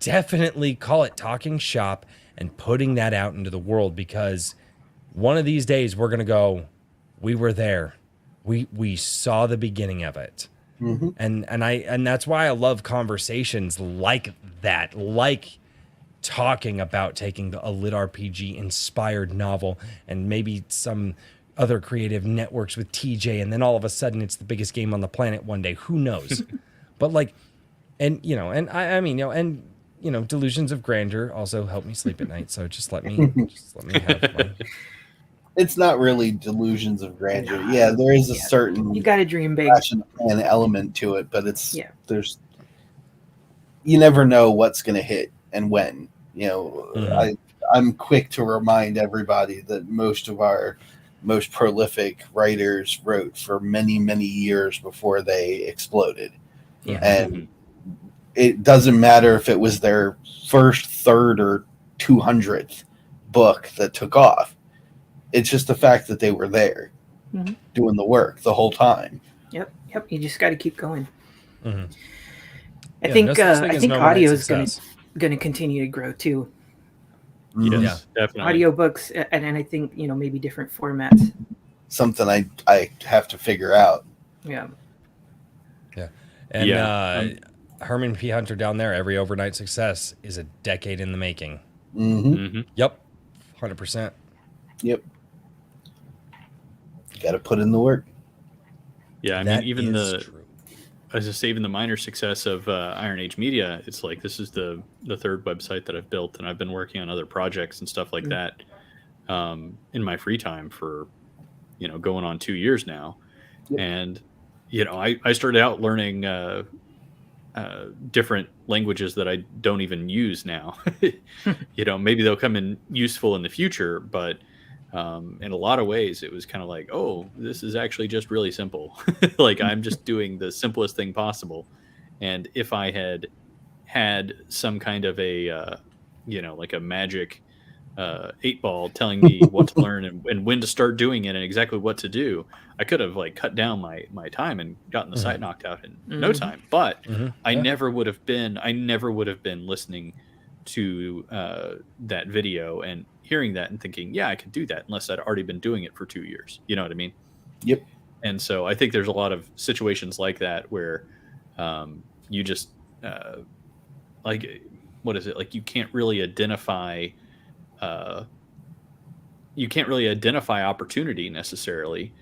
A: definitely call it talking shop and putting that out into the world, because one of these days we're going to go, we were there. We saw the beginning of it. Mm-hmm. And that's why I love conversations like that, like talking about taking a lit RPG inspired novel and maybe some other creative networks with TJ, and then all of a sudden it's the biggest game on the planet one day. Who knows? But like, and you know, and I mean, you know, and you know, delusions of grandeur also help me sleep at night. So just let me have one.
C: It's not really delusions of grandeur. Yeah, there is a certain
D: you got to dream big
C: and element to it, but there's you never know what's going to hit and when. You know, mm-hmm. I'm quick to remind everybody that most of our most prolific writers wrote for many, many years before they exploded. Yeah. And it doesn't matter if it was their first, third, or 200th book that took off. It's just the fact that they were there mm-hmm. doing the work the whole time.
D: Yep. You just got to keep going. Mm-hmm. I think audio is going to continue to grow too.
B: Yes, yeah, definitely.
D: Audiobooks, and I think, you know, maybe different formats.
C: Something I have to figure out.
D: Yeah.
A: And Herman P. Hunter down there, every overnight success is a decade in the making.
C: Mm-hmm. Mm-hmm.
A: Yep. 100%.
C: Yep. got to put in the work.
B: Yeah, I mean, even the minor success of Iron Age Media, it's like this is the third website that I've built, and I've been working on other projects and stuff like that in my free time for, going on 2 years now. Yep. And, I started out learning different languages that I don't even use now. Maybe they'll come in useful in the future, but in a lot of ways it was kind of like, oh, this is actually just really simple. Like I'm just doing the simplest thing possible. And if I had some kind of a like a magic 8-ball telling me what to learn and when to start doing it and exactly what to do, I could have like cut down my time and gotten the site knocked out in no time. But I never would have been listening to that video and hearing that and thinking, yeah, I could do that, unless I'd already been doing it for 2 years. You know what I mean?
C: Yep.
B: And so I think there's a lot of situations like that where you just like, what is it? Like you can't really identify opportunity necessarily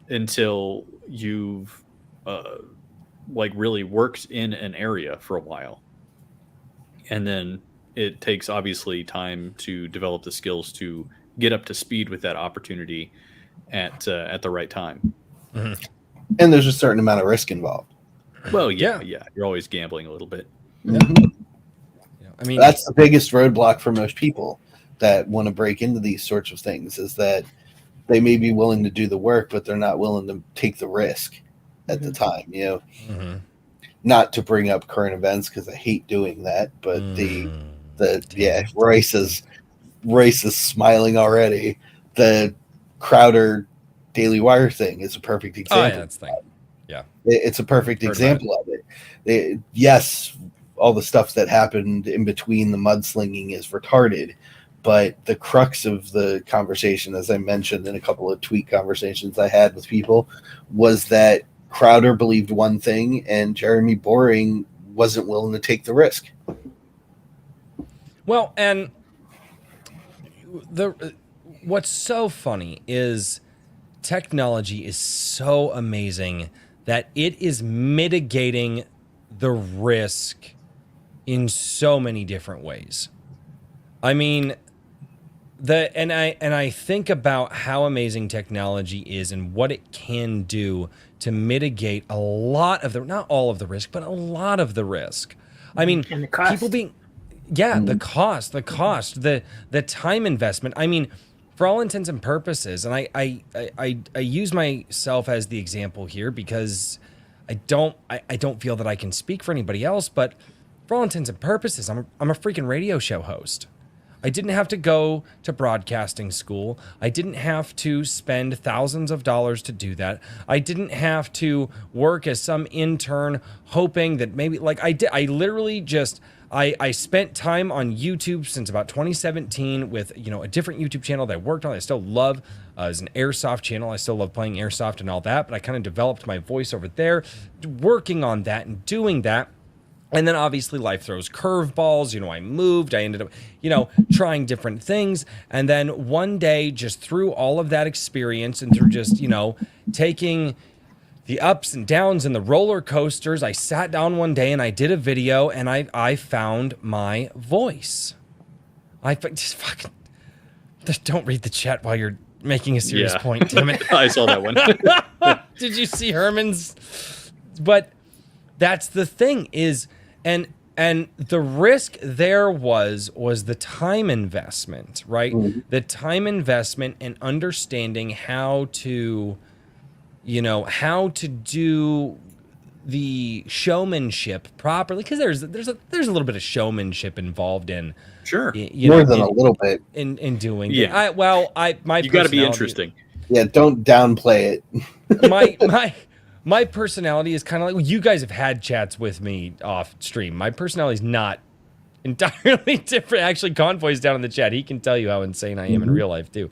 B: until you've like really worked in an area for a while. And then it takes obviously time to develop the skills to get up to speed with that opportunity at the right time.
C: And there's a certain amount of risk involved.
B: Well, yeah. You're always gambling a little bit.
A: I mean,
C: that's the biggest roadblock for most people that want to break into these sorts of things, is that they may be willing to do the work, but they're not willing to take the risk at the time, Not to bring up current events, because I hate doing that, but Royce is smiling already. The Crowder Daily Wire thing is a perfect example.
A: Oh, yeah, that's the thing. Yeah.
C: It's a perfect example of it. Yes, all the stuff that happened in between the mudslinging is retarded, but the crux of the conversation, as I mentioned in a couple of tweet conversations I had with people, was that Crowder believed one thing and Jeremy Boring wasn't willing to take the risk.
A: Well, and what's so funny is technology is so amazing that it is mitigating the risk in so many different ways. I mean, I think about how amazing technology is and what it can do to mitigate a lot of not all of the risk, but a lot of the risk. I mean,
D: and the cost.
A: People being, the cost, the time investment. I mean, for all intents and purposes, and I use myself as the example here because I don't feel that I can speak for anybody else, but for all intents and purposes, I'm a freaking radio show host. I didn't have to go to broadcasting school. I didn't have to spend thousands of dollars to do that. I didn't have to work as some intern hoping that maybe, like I did. I literally just, I spent time on YouTube since about 2017 with, a different YouTube channel that I worked on. I still love as an airsoft channel. I still love playing airsoft and all that, but I kind of developed my voice over there, working on that and doing that. And then obviously life throws curveballs. I moved. I ended up, trying different things. And then one day, just through all of that experience and through just, taking the ups and downs and the roller coasters, I sat down one day and I did a video and I found my voice. I just fucking don't read the chat while you're making a serious point, damn it.
B: I saw that one.
A: Did you see Herman's? But that's the thing is, and the risk there was the time investment, right? Mm-hmm. The time investment and understanding how to do the showmanship properly, because there's a little bit of showmanship involved in
C: more than a little bit
A: in doing
B: you got to be interesting.
C: Yeah, don't downplay
A: it. My personality is kind of like, you guys have had chats with me off stream. My personality is not entirely different. Actually, Convoy's down in the chat. He can tell you how insane I am in real life too.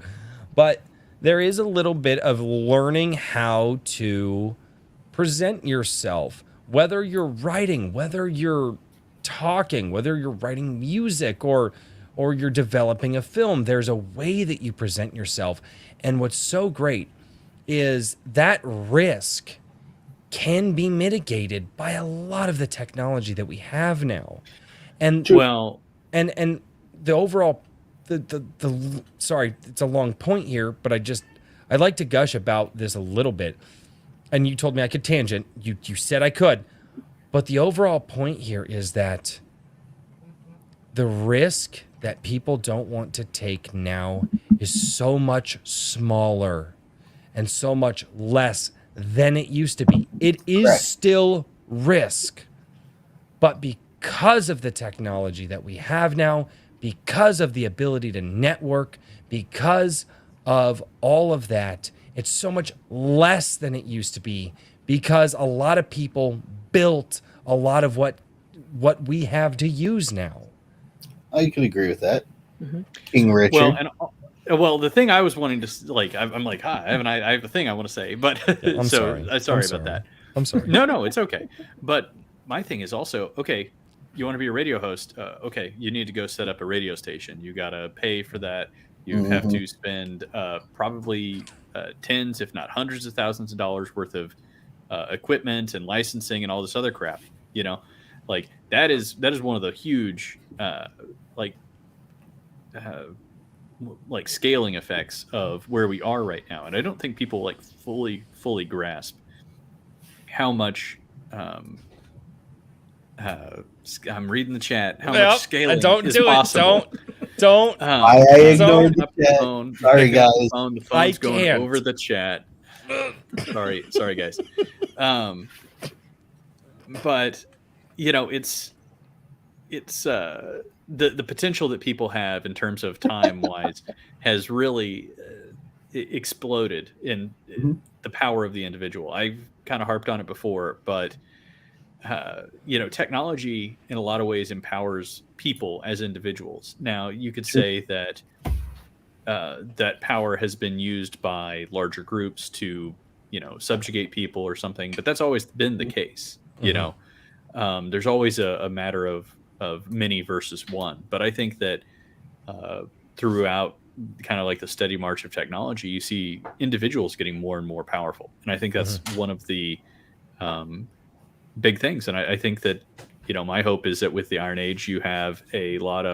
A: But there is a little bit of learning how to present yourself, whether you're writing, whether you're talking, whether you're writing music or you're developing a film. There's a way that you present yourself. And what's so great is that risk can be mitigated by a lot of the technology that we have now. And
B: well,
A: and the overall the sorry, it's a long point here, but I'd like to gush about this a little bit. And you told me I could tangent. You said I could. But the overall point here is that the risk that people don't want to take now is so much smaller and so much less than it used to be. It is still risk, but because of the technology that we have now, because of the ability to network, because of all of that, it's so much less than it used to be, because a lot of people built a lot of what we have to use now.
C: I can agree with that. King Richard.
B: Well, the thing I was wanting to I'm like, hi, I have a thing I want to say, but
A: I'm sorry
B: about that.
A: I'm sorry.
B: No, it's okay. But my thing is also, okay, you want to be a radio host? Okay, you need to go set up a radio station. You got to pay for that. You have to spend probably tens, if not hundreds of thousands of dollars worth of equipment and licensing and all this other crap. You know, like that is one of the huge like scaling effects of where we are right now. And I don't think people like fully grasp how much I'm reading the chat. How much scaling is possible.
A: Don't.
C: I ignored the chat. Sorry, guys.
B: The phone's going over the chat. Sorry, guys. But you know, it's the potential that people have in terms of time wise has really exploded in the power of the individual. I've kind of harped on it before, but you know, technology in a lot of ways empowers people as individuals. Now, you could say that that power has been used by larger groups to, you know, subjugate people or something, but that's always been the case. You know, there's always a matter of many versus one. But I think that throughout kind of like the steady march of technology, you see individuals getting more and more powerful. And I think that's one of the big things. And I think that, you know, my hope is that with the Iron Age, you have a lot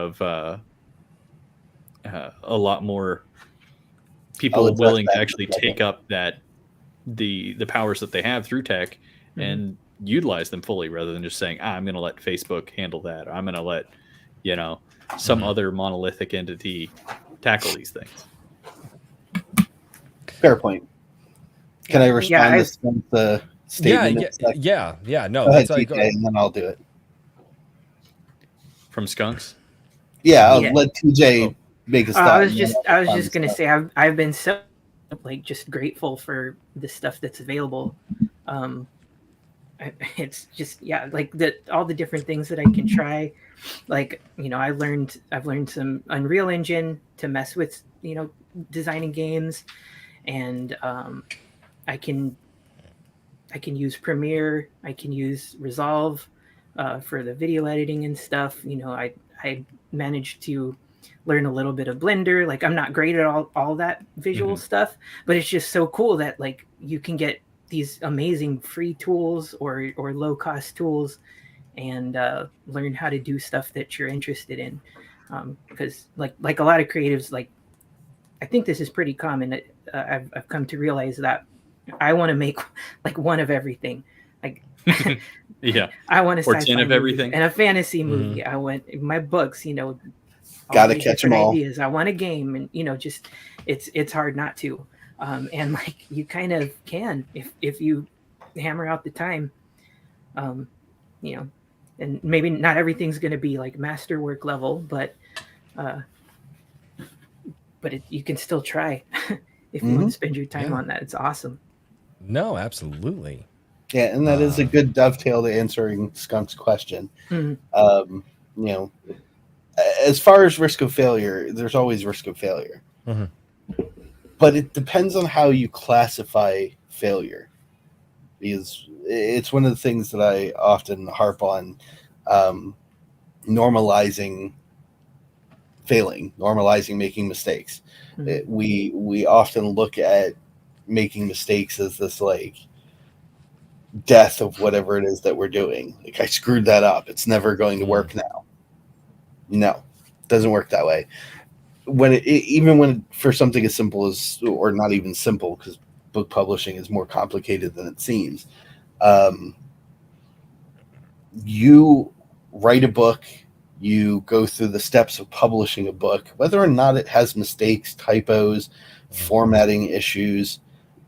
B: more people willing to actually take up that the powers that they have through tech and utilize them fully, rather than just saying, I'm going to let Facebook handle that, or I'm going to let, you know, some other monolithic entity tackle these things.
C: Fair point. Can I respond to the statement?
A: Yeah. No,
C: go ahead, TJ, and then I'll do it.
B: From Skunks?
C: Yeah, I'll let TJ make a stop.
D: I was just going to say, I've been so just grateful for the stuff that's available. It's just all the different things that I can try. Like, you know, I've learned some Unreal Engine to mess with, you know, designing games, and I can use Premiere, I can use Resolve for the video editing and stuff. You know, I managed to learn a little bit of Blender. Like, I'm not great at all that visual stuff, but it's just so cool that like you can get these amazing free tools or low cost tools and learn how to do stuff that you're interested in. Because like a lot of creatives, like, I think this is pretty common. I've come to realize that I want to make like one of everything. Like,
B: yeah,
D: I want a
B: or 10 of everything
D: and a fantasy movie. I want my books, you know,
C: gotta catch them all.
D: Ideas. I want a game, and you know, just it's hard not to. And like you kind of can if you hammer out the time, you know, and maybe not everything's going to be like masterwork level, but you can still try if you want to spend your time on that. It's awesome.
A: No, absolutely.
C: Yeah, and that is a good dovetail to answering Skunk's question. You know, as far as risk of failure, there's always risk of failure. But it depends on how you classify failure, because it's one of the things that I often harp on, normalizing failing, normalizing making mistakes. We often look at making mistakes as this like death of whatever it is that we're doing. Like, I screwed that up. It's never going to work now. No, it doesn't work that way. Even when for something as simple as, or not even simple, because book publishing is more complicated than it seems. You write a book, you go through the steps of publishing a book, whether or not it has mistakes, typos, formatting issues,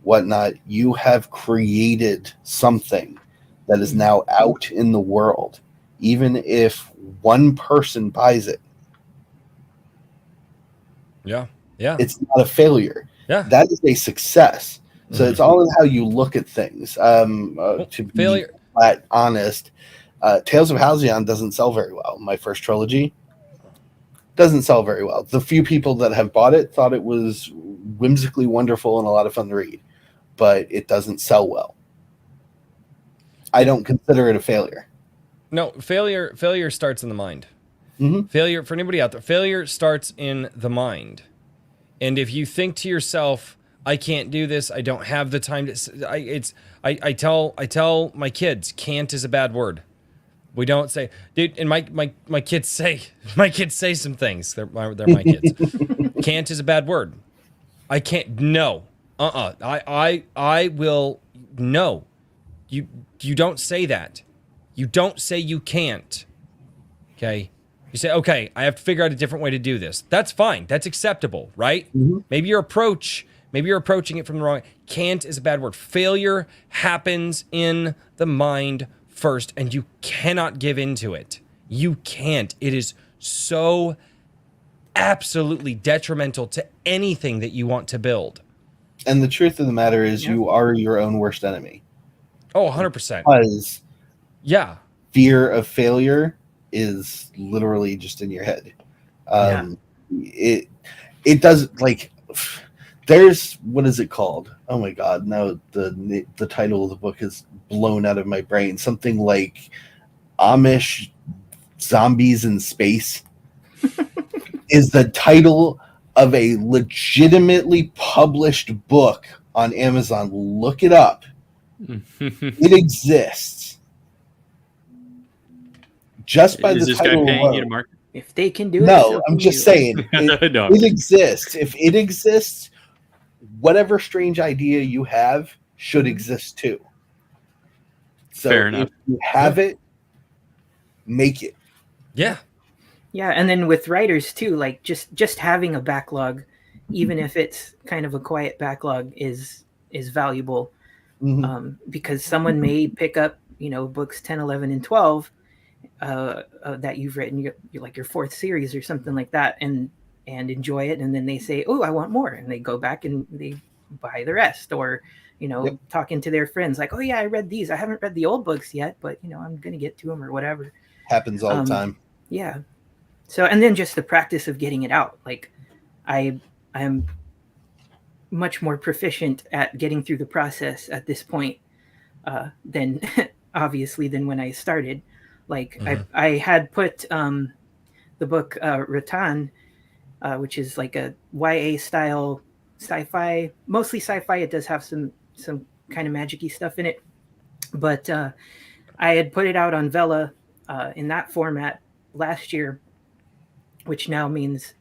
C: whatnot. You have created something that is now out in the world. Even if one person buys it, it's not a failure. That is a success. So it's all in how you look at things. To be flat honest, Tales of Halcyon doesn't sell very well. My first trilogy doesn't sell very well. The few people that have bought it thought it was whimsically wonderful and a lot of fun to read, but it doesn't sell well. I don't consider it a failure.
A: No, failure starts in the mind. Failure, for anybody out there, failure starts in the mind. And if you think to yourself, I can't do this, I don't have the time to, I tell my kids, can't is a bad word. We don't say, dude, and my kids say some things. They're my kids. Can't is a bad word. I can't, no. I will, no. You don't say that. You don't say you can't. Okay? You say, okay, I have to figure out a different way to do this. That's fine. That's acceptable, right? Maybe you're approaching it from the wrong way. Can't is a bad word. Failure happens in the mind first, and you cannot give into it. You can't. It is so absolutely detrimental to anything that you want to build.
C: And the truth of the matter is, you are your own worst enemy.
A: Oh, 100%.
C: Because fear of failure is literally just in your head. It does, like, there's, what is it called? Oh my God, now the title of the book is blown out of my brain. Something like Amish Zombies in Space is the title of a legitimately published book on Amazon. Look it up. It exists. Just by the title alone.
D: If they can do it,
C: no, I'm just saying it exists. If it exists, whatever strange idea you have should exist too. So
B: fair enough.
C: If you have it, make it.
D: Yeah, and then with writers too, like just having a backlog, even if it's kind of a quiet backlog, is valuable. Because someone may pick up, books 10, 11, and 12 that you've written, you're like your fourth series or something like that, and enjoy it, and then they say, oh, I want more, and they go back and they buy the rest, or talking to their friends like, oh yeah, I read these, I haven't read the old books yet, but I'm gonna get to them, or whatever.
C: Happens all the time.
D: So, and then just the practice of getting it out, like I am much more proficient at getting through the process at this point than obviously than when I started. Like I had put the book Rattan, which is like a YA style sci-fi, mostly sci-fi. It does have some kind of magic-y stuff in it, but I had put it out on Vela in that format last year, which now means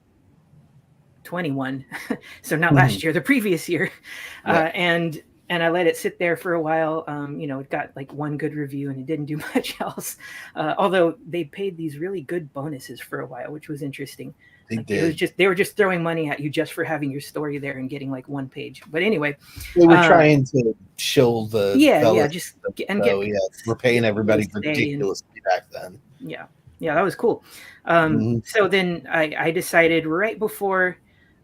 D: 21. So not last year, the previous year. And I let it sit there for a while. It got like one good review and it didn't do much else. Although they paid these really good bonuses for a while, which was interesting. They were just throwing money at you just for having your story there and getting like one page. But anyway,
C: they were trying to chill the
D: we're
C: paying everybody ridiculously back then.
D: Yeah, that was cool. So then I decided right before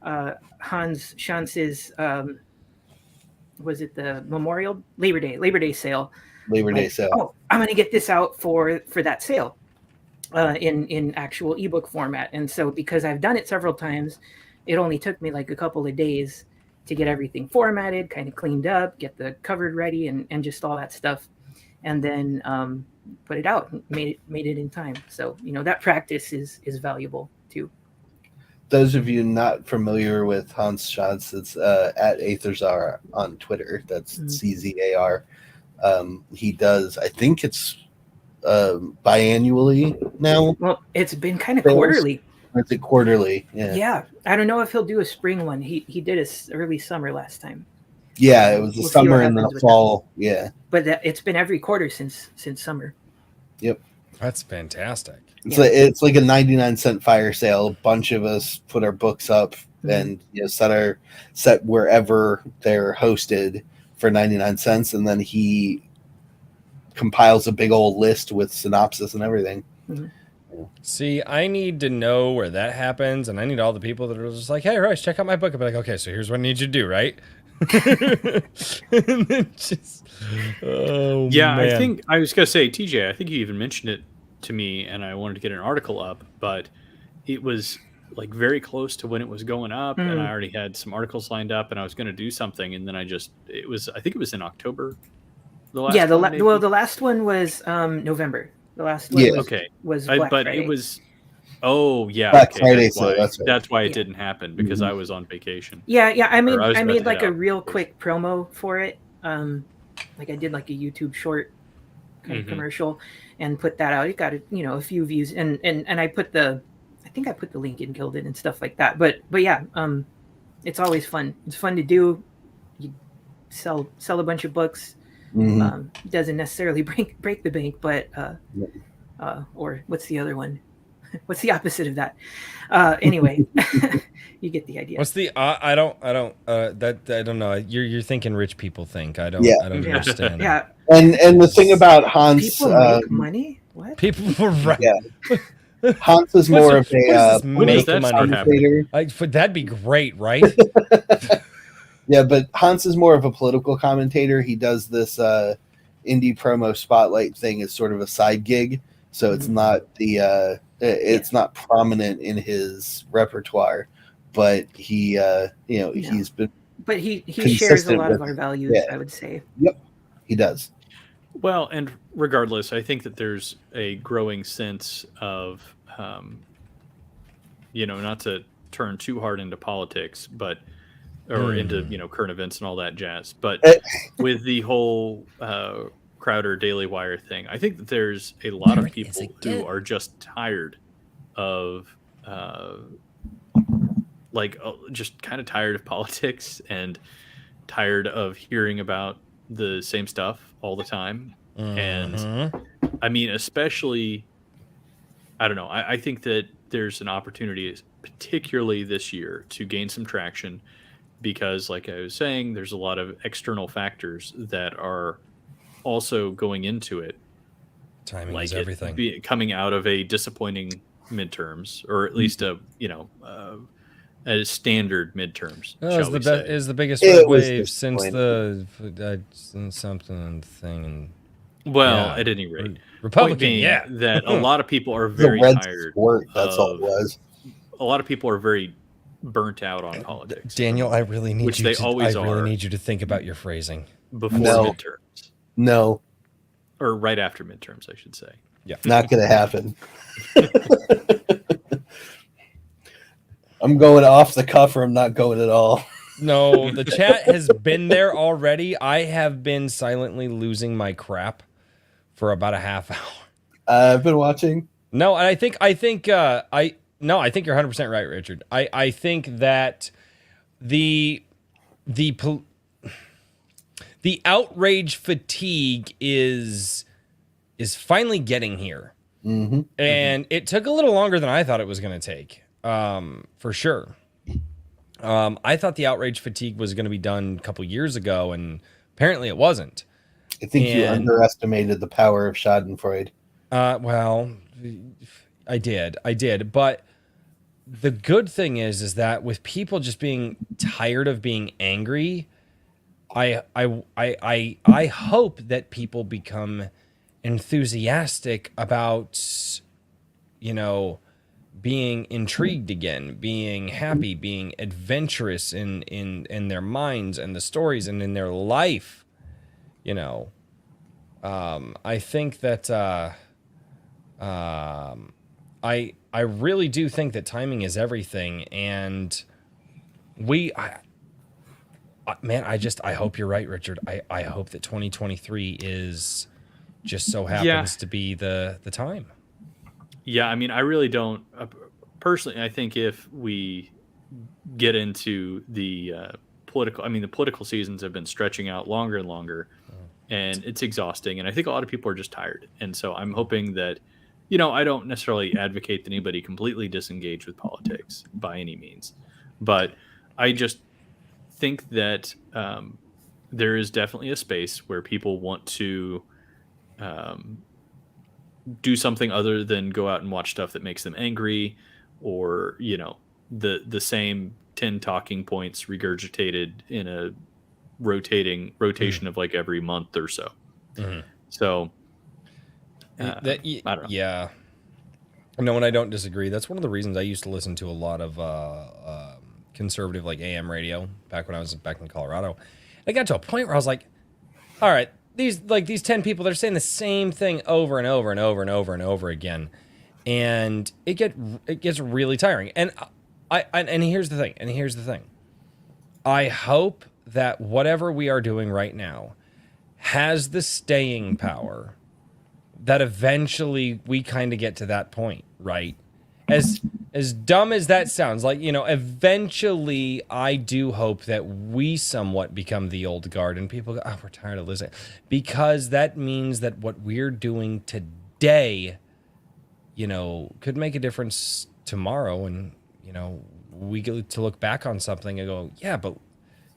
D: Hans Schanz's was it the Labor Day sale? Oh, I'm gonna get this out for that sale in actual ebook format. And so because I've done it several times, it only took me like a couple of days to get everything formatted, kind of cleaned up, get the cover ready, and just all that stuff, and then put it out, made it in time. So that practice is valuable too.
C: those of you not familiar with Hans Schatz, it's at Aetherzar on Twitter. That's CZAR. He does, I think it's biannually now.
D: Well, it's been kind of quarterly.
C: Or is it quarterly? Yeah.
D: Yeah. I don't know if he'll do a spring one. He did a early summer last time.
C: Yeah, it was the summer and the fall. Yeah.
D: But it's been every quarter since summer.
C: Yep.
A: That's fantastic.
C: It's like a 99-cent fire sale. A bunch of us put our books up and set wherever they're hosted for 99 cents, and then he compiles a big old list with synopsis and everything.
D: Mm-hmm.
A: See, I need to know where that happens, and I need all the people that are just like, "Hey, Royce, check out my book." I'll be like, "Okay, so here's what I need you to do, right?" And then just, oh
B: yeah,
A: man.
B: I think I was gonna say, TJ, I think you even mentioned it to me, and I wanted to get an article up, but it was like very close to when it was going up, and I already had some articles lined up, and I was going to do something, and then I think it was in October. The
D: last one was November. The last one was Black Friday.
B: It was
C: Black Friday,
B: that's why it didn't happen, because I was on vacation.
D: Yeah. I made like a real quick promo for it. Like I did like a YouTube short kind of commercial and put that out. It got a few views, and I think I put the link in Gilded and stuff like that. But yeah, it's always fun. It's fun to do. You sell a bunch of books. Doesn't necessarily break the bank, but or what's the other one? What's the opposite of that? Anyway, you get the idea.
A: What's the I don't know. You're thinking rich people think. I don't understand.
D: Yeah.
C: And the thing about Hans,
D: people make money. What?
A: People were right.
C: Yeah. Hans is more of a
A: commentator. That'd be great, right?
C: Yeah, but Hans is more of a political commentator. He does this indie promo spotlight thing as sort of a side gig, so it's not not prominent in his repertoire. But he, he's been.
D: But he shares a lot of our values. I would say.
C: Yep, he does.
B: Well, and regardless, I think that there's a growing sense of, not to turn too hard into politics, but into current events and all that jazz. But with the whole Crowder Daily Wire thing, I think that there's a lot of people who are just tired of, just kind of tired of politics and tired of hearing about the same stuff all the time. And I mean, especially, I don't know, I think that there's an opportunity, particularly this year, to gain some traction, because like I was saying, there's a lot of external factors that are also going into it.
A: Timing is everything.
B: Coming out of a disappointing midterms, or at least a standard midterms.
A: Is the biggest red wave since the something thing.
B: At any rate,
A: Republican.
B: That a lot of people are very tired.
C: That's all it was.
B: A lot of people are very burnt out on politics.
A: Daniel, I really need you to think about your phrasing
B: before midterms.
C: No,
B: or right after midterms, I should say.
A: Yeah,
C: not going to happen. I'm going off the cuff, or I'm not going at all.
A: No, the chat has been there already. I have been silently losing my crap for about a half hour.
C: I've been watching.
A: No, I think you're 100% right, Richard. I think that the outrage fatigue is finally getting here. And it took a little longer than I thought it was going to take, for sure. I thought the outrage fatigue was going to be done a couple years ago, and apparently it wasn't.
C: I think you underestimated the power of Schadenfreude.
A: Well, I did. But the good thing is that with people just being tired of being angry, I hope that people become enthusiastic about, being intrigued again, being happy, being adventurous in their minds and the stories and in their life. I think that I really do think that timing is everything, and I hope you're right, Richard. I hope that 2023 is just so happens to be the time.
B: Yeah, I mean, I really don't personally. I think if we get into the the political seasons have been stretching out longer and longer, and it's exhausting. And I think a lot of people are just tired. And so I'm hoping that, I don't necessarily advocate that anybody completely disengage with politics by any means, but I just think that there is definitely a space where people want to do something other than go out and watch stuff that makes them angry, or the same 10 talking points regurgitated in a rotation of like every month or so. So
A: I don't know. Yeah, no, and I don't disagree. That's one of the reasons I used to listen to a lot of conservative like AM radio back when I was back in Colorado. I got to a point where I was like, all right, these 10 people, they're saying the same thing over and over and over and over and over again, and it gets really tiring. And here's the thing. I hope that whatever we are doing right now has the staying power that eventually we kind of get to that point, right? As dumb as that sounds, like, eventually I do hope that we somewhat become the old guard and people go, oh, we're tired of listening. Because that means that what we're doing today, could make a difference tomorrow. And, we get to look back on something and go, yeah, but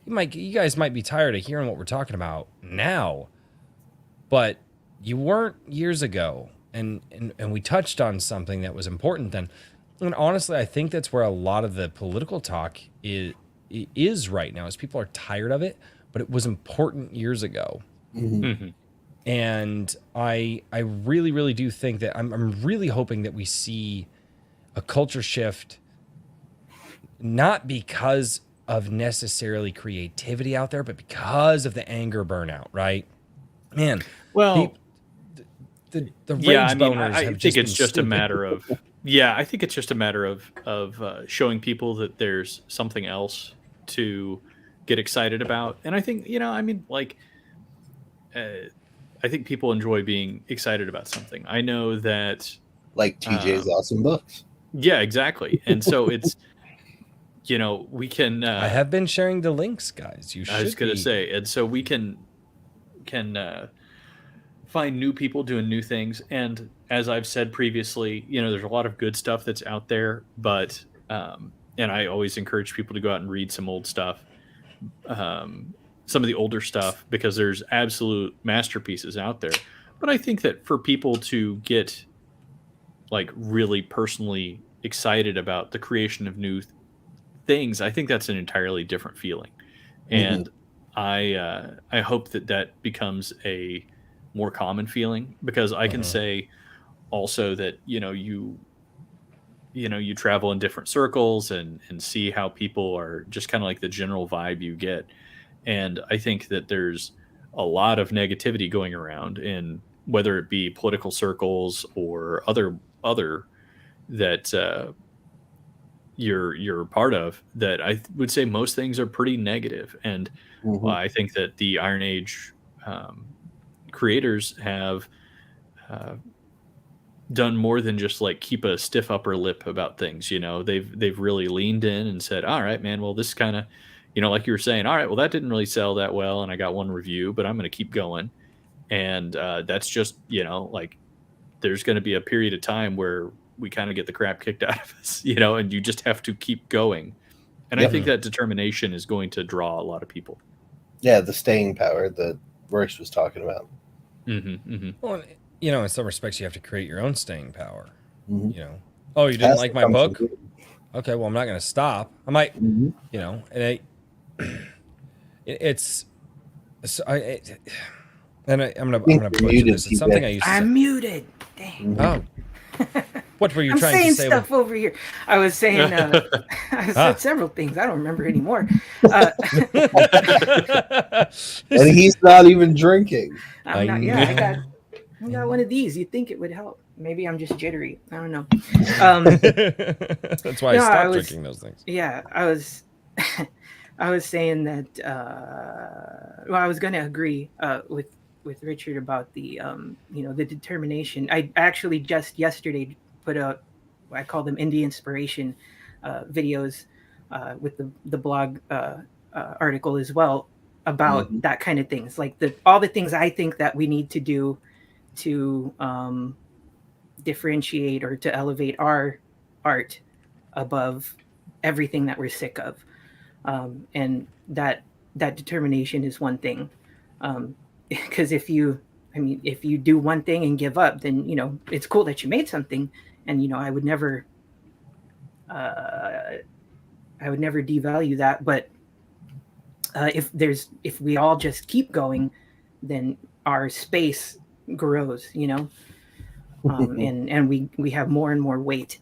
A: you guys might be tired of hearing what we're talking about now, but you weren't years ago. And we touched on something that was important then. And honestly, I think that's where a lot of the political talk is right now, is people are tired of it, but it was important years ago. And I really, really do think that I'm really hoping that we see a culture shift, not because of necessarily creativity out there, but because of the anger burnout, right? Man,
B: well,
A: the rage boners
B: I
A: have
B: think it's just
A: stupid.
B: a matter of I think it's just a matter of showing people that there's something else to get excited about. And I think I think people enjoy being excited about something. I know that,
C: like TJ's awesome books.
B: Yeah, exactly. And so it's we can
A: I have been sharing the links, guys. You should.
B: I was going to say, and so we can find new people doing new things. And as I've said previously, there's a lot of good stuff that's out there, but and I always encourage people to go out and read some old stuff, some of the older stuff, because there's absolute masterpieces out there. But I think that for people to get like really personally excited about the creation of new things, I think that's an entirely different feeling. And I hope that becomes a more common feeling, because I can say also that you travel in different circles and see how people are, just kind of like the general vibe you get. And I think that there's a lot of negativity going around, in whether it be political circles or other that you're a part of, that I would say most things are pretty negative. And I think that the Iron Age creators have done more than just like keep a stiff upper lip about things. They've really leaned in and said, all right, man, well, this kind of, like you were saying, all right, well, that didn't really sell that well, and I got one review, but I'm going to keep going. And that's just, like, there's going to be a period of time where we kind of get the crap kicked out of us, and you just have to keep going. And I think that determination is going to draw a lot of people. Yeah,
C: the staying power that Royce was talking about.
A: Well, in some respects, you have to create your own staying power. Oh, you didn't like my book? Okay, well, I'm not going to stop. I might, and I'm gonna butcher this. It's something I used to say.
D: I'm muted. Dang.
A: Oh. What were you
D: I'm
A: trying to say?
D: I'm saying stuff over here. I was saying, I said several things. I don't remember anymore.
C: And he's not even drinking.
D: I'm not, yeah, I got one of these. You'd think it would help. maybe I'm just jittery. I don't know.
A: That's why I stopped drinking those things.
D: Yeah, I was I was saying that well, I was going to agree with Richard about the the determination. I actually just yesterday put out, I call them indie inspiration videos with the blog article as well about that kind of things, like all the things I think that we need to do to differentiate or to elevate our art above everything that we're sick of. And that determination is one thing. Because if you do one thing and give up, then it's cool that you made something, and I would never devalue that. But if we all just keep going, then our space grows, and we have more and more weight.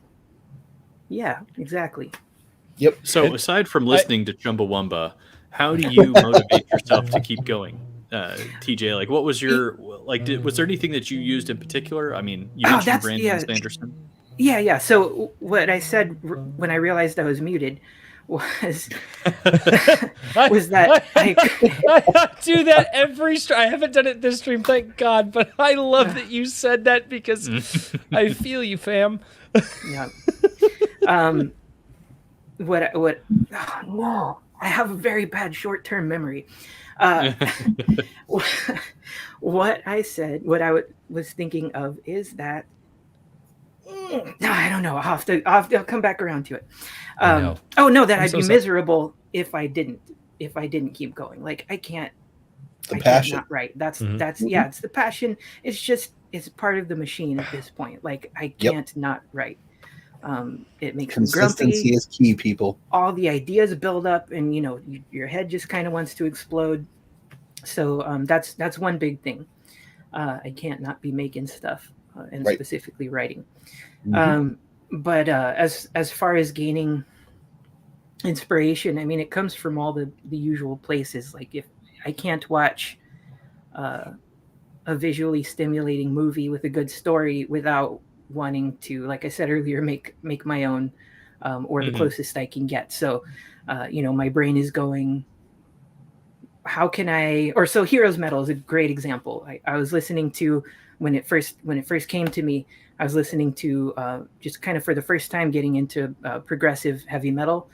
D: Yeah, exactly.
C: Yep.
B: So aside from listening to Chumbawamba, how do you motivate yourself to keep going? TJ, like, what was your, was there anything that you used in particular? I mean, you mentioned Brandon Sanderson.
D: Yeah. So what I said when I realized I was muted was that
A: I do that every stream. I haven't done it this stream, thank God, but I love that you said that because I feel you, fam.
D: Yeah. What no, I have a very bad short-term memory. What I said, what I was thinking of is that I don't know. I'll come back around to it. That I'd be miserable if I didn't keep going. Like, I can't.
C: The passion.
D: Not right. That's it's the passion. It's part of the machine at this point. Like, I can't not write. It makes me grumpy.
C: Consistency is key, people.
D: All the ideas build up, and your head just kind of wants to explode. So that's one big thing. I can't not be making stuff, and specifically writing. But as far as gaining inspiration, I mean, it comes from all the usual places. Like, if I can't watch a visually stimulating movie with a good story without wanting to, like I said earlier, make my own, or the closest I can get. So, my brain is going, how can I, or so Heroes Metal is a great example. I was listening to, when it first came to me, I was listening to just kind of for the first time getting into progressive heavy metal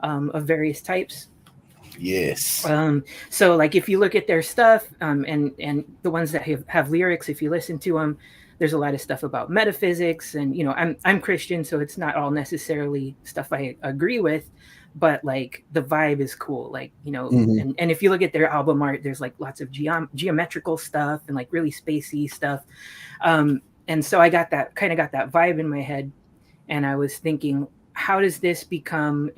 D: of various types.
C: Yes.
D: So, like, if you look at their stuff, and the ones that have lyrics, if you listen to them, there's a lot of stuff about metaphysics, and I'm Christian, so it's not all necessarily stuff I agree with, but like the vibe is cool, like, and if you look at their album art, there's like lots of geometrical stuff and like really spacey stuff, and so I got that vibe in my head, and I was thinking, how does this become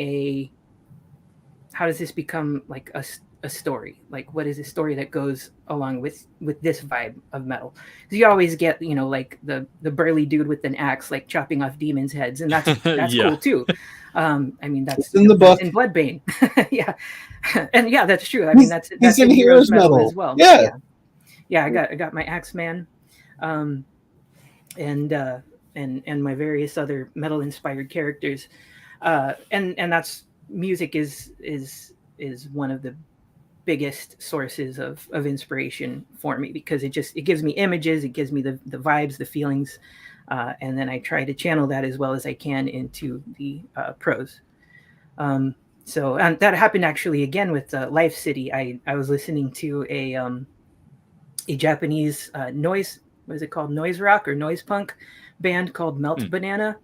D: like a story? Like, what is a story that goes along with this vibe of metal? Because you always get, like the burly dude with an axe, like chopping off demons' heads, and that's cool too. I mean, that's
C: in the book,
D: in Bloodbane. Yeah, and yeah, that's true. I mean, that's
C: in Heroes Metal
D: as well.
C: Yeah.
D: I got my Axeman, and my various other metal inspired characters, and that's, music is one of the biggest sources of inspiration for me, because it gives me images, it gives me the vibes, the feelings, and then I try to channel that as well as I can into the prose. So that happened actually again with Life City. I was listening to a Japanese noise, what is it called, noise rock or noise punk band called Melt Banana.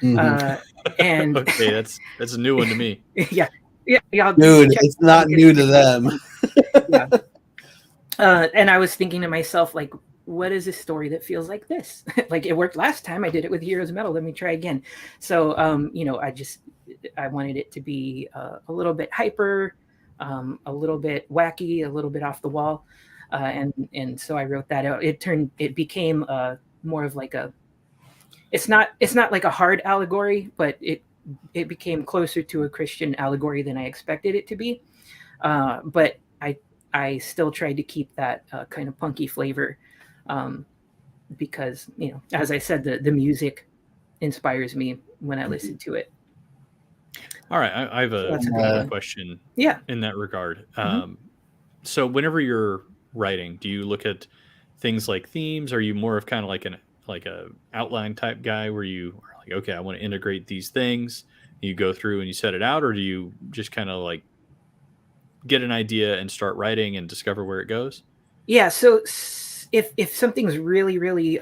D: And
B: okay, that's a new one to me.
D: Yeah,
C: dude, it's not new to them.
D: Yeah. And I was thinking to myself, like, what is a story that feels like this? Like, it worked last time, I did it with Heroes Metal, let me try again. So I wanted it to be a little bit hyper, a little bit wacky, a little bit off the wall, and so I wrote that out. It became more of like it's not like a hard allegory, but it became closer to a Christian allegory than I expected it to be. But I still tried to keep that kind of punky flavor. because, as I said, the music inspires me when I listen to it.
B: All right, I have
D: So that's a
B: a
D: good
B: question.
D: Yeah.
B: In that regard.
D: Mm-hmm.
B: So whenever you're writing, do you look at things like themes? Are you more of kind of like a outline type guy where you are like, okay, I want to integrate these things? You go through and you set it out, or do you just kind of like get an idea and start writing and discover where it goes?
D: Yeah. So if something's really, really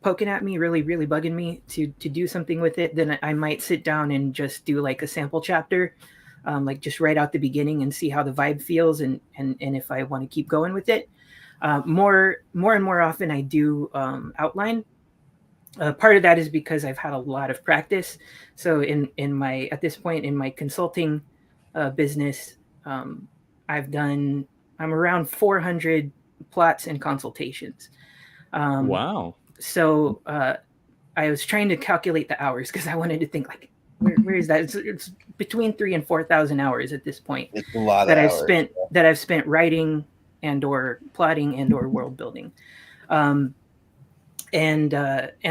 D: poking at me, really, really bugging me to do something with it, then I might sit down and just do like a sample chapter, like just write out the beginning and see how the vibe feels, and if I want to keep going with it. More and more often, I do outline. Part of that is because I've had a lot of practice. So in my at this point in my consulting business, um, I'm around 400 plots and consultations. Um,
B: Wow.
D: so I was trying to calculate the hours because I wanted to think like, where is that? It's between 3,000 and 4,000 hours at this point
C: It's a lot
D: that
C: of
D: I've
C: hours.
D: spent writing and or plotting and or world building. Um, and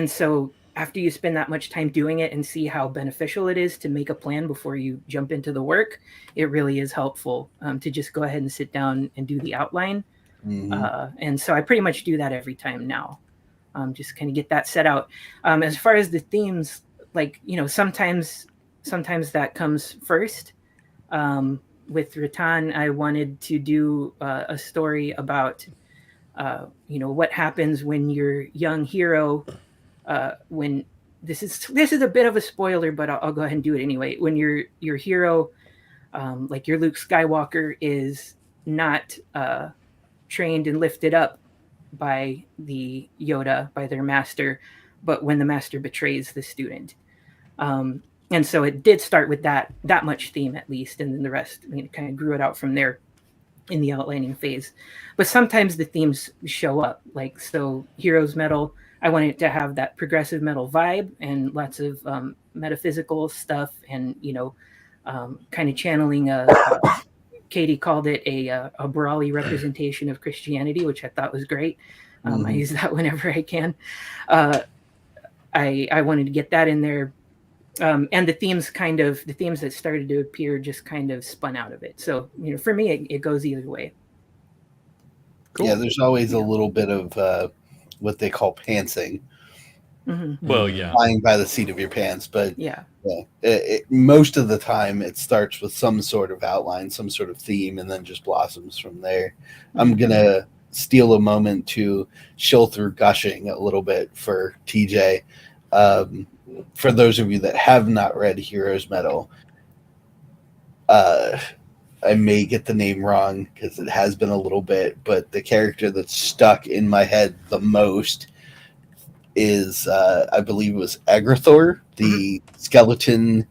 D: so after you spend that much time doing it and see how beneficial it is to make a plan before you jump into the work, it really is helpful to just go ahead and sit down and do the outline. And so I pretty much do that every time now. Just kind of get that set out. As far as the themes, like, sometimes that comes first. With Ratan, I wanted to do a story about what happens when your young hero, when this is a bit of a spoiler, but I'll go ahead and do it anyway. When your hero, like your Luke Skywalker, is not trained and lifted up by the Yoda, by their master, but when the master betrays the student. And so it did start with that much theme at least, and then the rest, kind of grew it out from there in the outlining phase. But sometimes the themes show up, like, so Heroes Metal, I wanted to have that progressive metal vibe and lots of metaphysical stuff, and kind of channeling Katie called it a brawly representation of Christianity, which I thought was great. I use that whenever I can. I wanted to get that in there. And the themes that started to appear just kind of spun out of it. So, for me, it goes either way.
C: Cool. Yeah, there's always a little bit of what they call pantsing.
D: Mm-hmm.
B: Well, yeah,
C: flying by the seat of your pants, but
D: yeah,
C: most of the time it starts with some sort of outline, some sort of theme, and then just blossoms from there. Mm-hmm. I'm gonna steal a moment to chill through gushing a little bit for TJ. For those of you that have not read Heroes Metal, I may get the name wrong because it has been a little bit, but the character that's stuck in my head the most is, I believe it was Agrathor, the skeleton,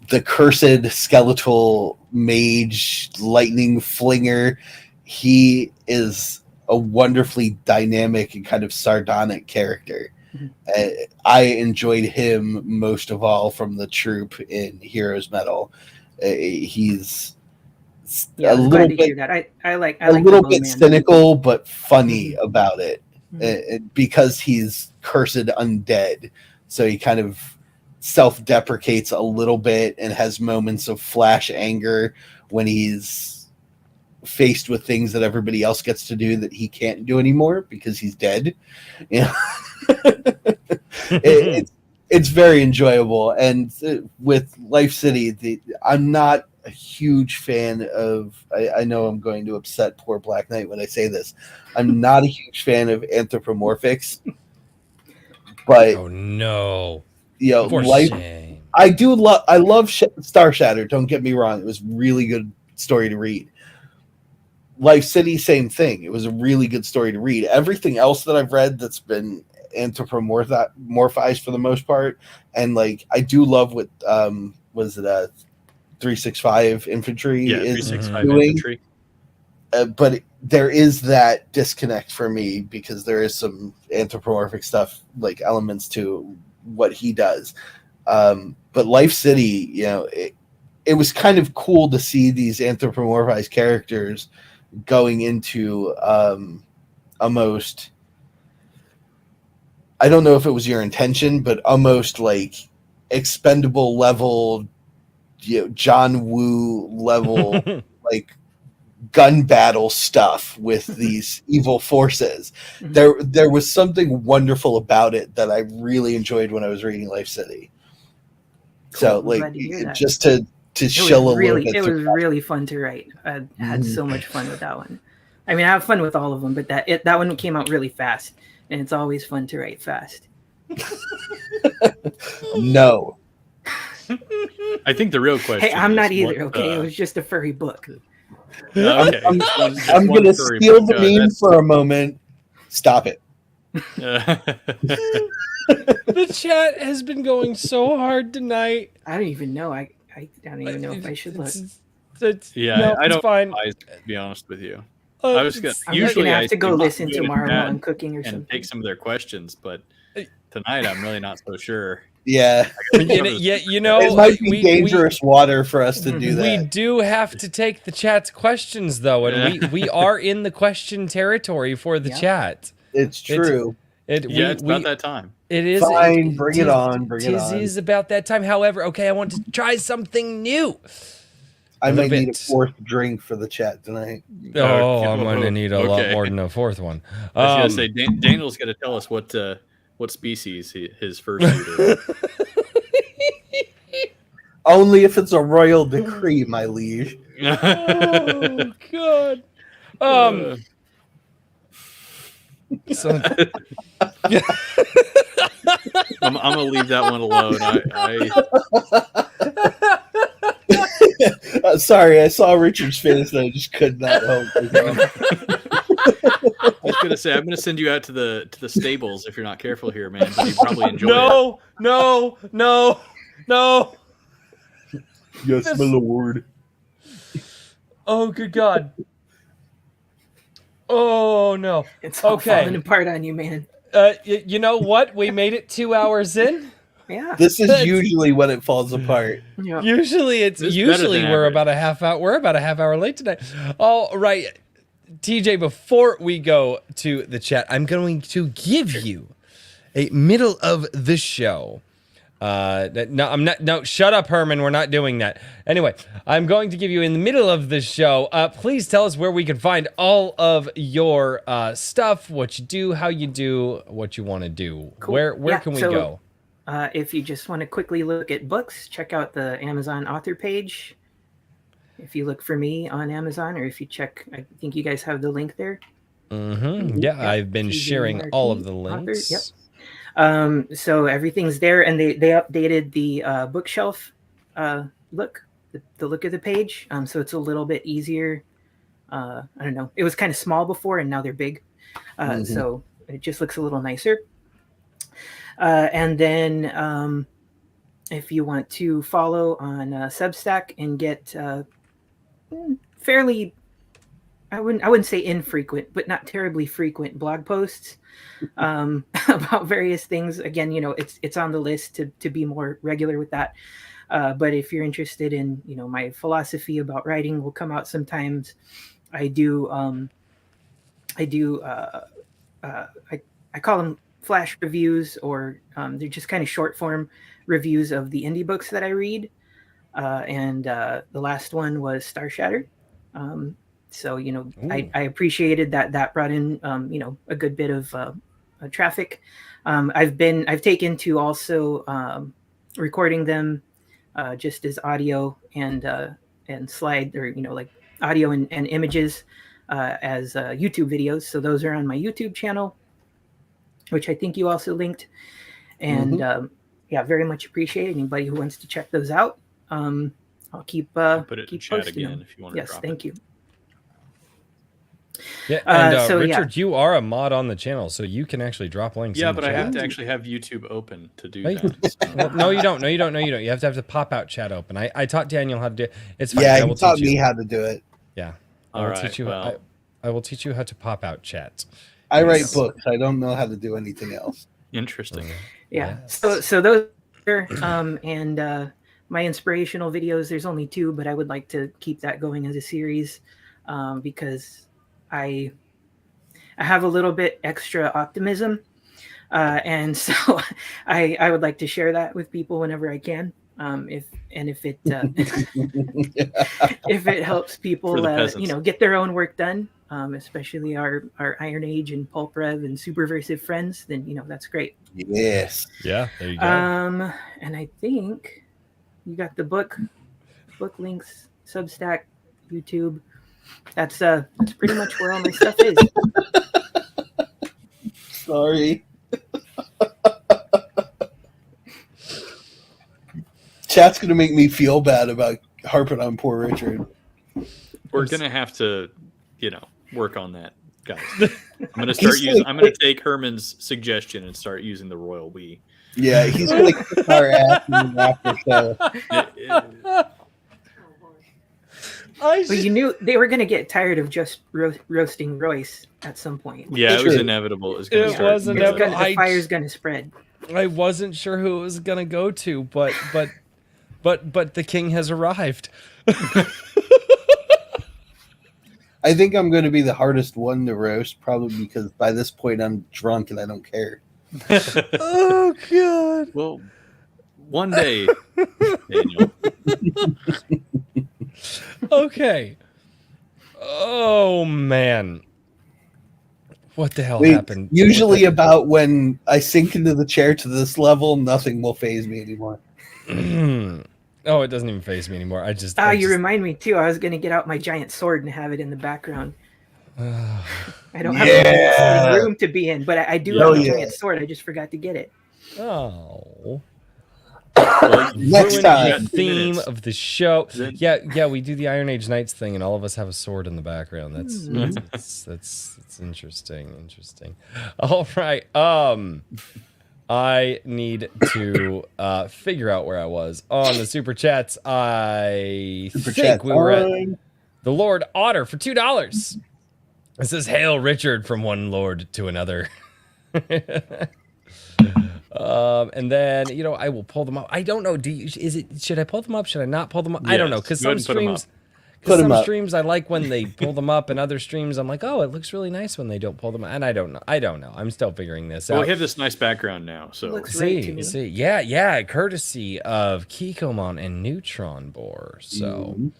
C: the cursed skeletal mage, lightning flinger. He is a wonderfully dynamic and kind of sardonic character. I enjoyed him most of all from the troop in Heroes Metal. He's
D: a little bit. I like
C: a little bit cynical but funny about it, because he's cursed undead. So he kind of self-deprecates a little bit and has moments of flash anger when he's faced with things that everybody else gets to do that he can't do anymore because he's dead. It's very enjoyable. And with Life City, I'm not a huge fan of, I know I'm going to upset poor Black Knight when I say this, I'm not a huge fan of anthropomorphics, but
A: oh no,
C: Life, shame. I love Star Shattered, don't get me wrong, it was really good story to read. Life City, same thing, it was a really good story to read. Everything else that I've read that's been anthropomorphized for the most part, and like I do love what was it 365 infantry is 365 doing. Infantry. But there is that disconnect for me because there is some anthropomorphic stuff, like elements to what he does. But Life City, it was kind of cool to see these anthropomorphized characters going into a most I don't know if it was your intention, but almost like Expendable level, John Woo level, like gun battle stuff with these evil forces. There was something wonderful about it that I really enjoyed when I was reading Life City.
D: Cool.
C: So,
D: I'm
C: like,
D: glad to hear that.
C: just to chill a little bit.
D: It was really fun to write. I had so much fun with that one. I mean, I have fun with all of them, but that one came out really fast, and it's always fun to write fast.
C: No.
B: I think the real question.
D: Hey, I'm not either.
B: What,
D: okay, it was just a furry book.
B: Okay.
C: I'm going to steal the meme for a moment. Stop it.
A: The chat has been going so hard tonight.
D: I don't even know. I don't even know if I should look.
B: I don't.
A: Fine.
B: To be honest with you,
A: I'm
B: just gonna
D: have to go listen tomorrow while I'm cooking or something.
B: Take some of their questions, but tonight I'm really not so sure.
C: Yeah.
A: It
C: might be dangerous water for us to do that.
A: We do have to take the chat's questions, though, and we are in the question territory for the chat.
C: It's true.
B: It's about that time.
A: It is.
C: Fine, bring it on.
A: Tis is about that time. However, okay, I want to try something new.
C: I might need a fourth drink for the chat tonight.
A: Oh, I'm going to need a lot more than a fourth one.
B: I was going to say, Daniel's got to tell us what species his fursuit is.
C: Only if it's a royal decree, my liege.
A: Oh, God.
B: I'm gonna leave that one alone.
C: Sorry, I saw Richard's face and I just could not help.
B: I was gonna say I'm gonna send you out to the stables if you're not careful here, man. But you probably enjoy it.
A: No.
C: Yes, my lord.
A: Oh, good God. Oh, no.
D: It's all falling apart on you, man.
A: You know what? We made it 2 hours in.
D: Yeah.
C: This is usually when it falls apart.
D: Yeah.
A: Usually we're about a half hour late tonight. All right. TJ, before we go to the chat, I'm going to give you a middle of the show. No, shut up, Herman. We're not doing that. Anyway, I'm going to give you in the middle of the show. Please tell us where we can find all of your stuff, what you do, how you do, what you want to do. Cool. Where can we go?
D: If you just want to quickly look at books, check out the Amazon author page. If you look for me on Amazon, or if you check, I think you guys have the link there.
A: Mm-hmm. Yeah, I've been sharing Marquis, all of the links.
D: Author. Yep. So everything's there, and they updated the bookshelf look, the look of the page. So it's a little bit easier. I don't know. It was kind of small before, and now they're big. So it just looks a little nicer. And then if you want to follow on Substack and get fairly, I wouldn't say infrequent, but not terribly frequent blog posts about various things. Again, it's on the list to be more regular with that. But if you're interested in, my philosophy about writing will come out sometimes. I call them flash reviews, or they're just kind of short form reviews of the indie books that I read. And the last one was Star Shattered. So, I appreciated that brought in, a good bit of traffic. I've taken to also recording them just as audio and slide, or, like audio and images as YouTube videos. So those are on my YouTube channel, which I think you also linked. And very much appreciate anybody who wants to check those out. I'll keep
B: put it in chat
D: posting
B: again
D: them.
B: if you want to.
D: Yes, thank you.
A: Yeah, and Richard, you are a mod on the channel, so you can actually drop links.
B: Yeah,
A: in the
B: but
A: chat.
B: I have to actually have YouTube open to do that.
A: Well, no, you don't. You have to pop out chat open. I taught Daniel how to do it. It's fine.
C: Yeah, he taught me how to do it.
A: Yeah,
B: I
A: will teach you how to pop out chat.
C: I write books. I don't know how to do anything else.
B: Interesting.
D: Yeah. Yes. So those are and my inspirational videos. There's only 2, but I would like to keep that going as a series because I have a little bit extra optimism And so I would like to share that with people whenever I can. If it if it helps people get their own work done, especially our Iron Age and Pulp Rev and Superversive friends, then that's great.
C: Yes.
A: Yeah, there you go.
D: And I think you got the book links, Substack, YouTube. That's pretty much where all my stuff is.
C: Sorry. Chat's gonna make me feel bad about harping on poor Richard.
B: We're gonna have to, work on that, guys. I'm gonna start using. I'm gonna take Herman's suggestion and start using the royal we.
C: Yeah, he's gonna kick our ass in the after show.
D: But you knew they were going to get tired of just roasting Royce at some point.
B: Yeah, it was inevitable. It was
D: inevitable. The fire's going to spread.
A: I wasn't sure who it was going to go to, but the king has arrived.
C: I think I'm going to be the hardest one to roast, probably because by this point I'm drunk and I don't care.
A: Oh God!
B: Well, one day, Daniel.
A: Okay. Oh man. What the hell happened?
C: Usually about when I sink into the chair to this level, nothing will faze me anymore.
A: Oh, it doesn't even faze me anymore.
D: You remind me too. I was going to get out my giant sword and have it in the background. I don't have a room to be in, but I do have a giant sword. I just forgot to get it.
A: Oh.
B: Well,
C: next time.
A: The theme of the show. Yeah, we do the Iron Age Knights thing, and all of us have a sword in the background. That's interesting. All right. I need to figure out where I was on the super chats. I think we were at the Lord Otter for $2. It says, "Hail Richard from one lord to another." And then I will pull them up. I don't know. Should I pull them up? Should I not pull them up? Yes. I don't know, because some streams I like when they pull them up, and other streams I'm like, oh, it looks really nice when they don't pull them up. And I don't know. I'm still figuring this out.
B: Well, we have this nice background now, so
A: see, yeah, courtesy of Kikomon and Neutron Bore. So,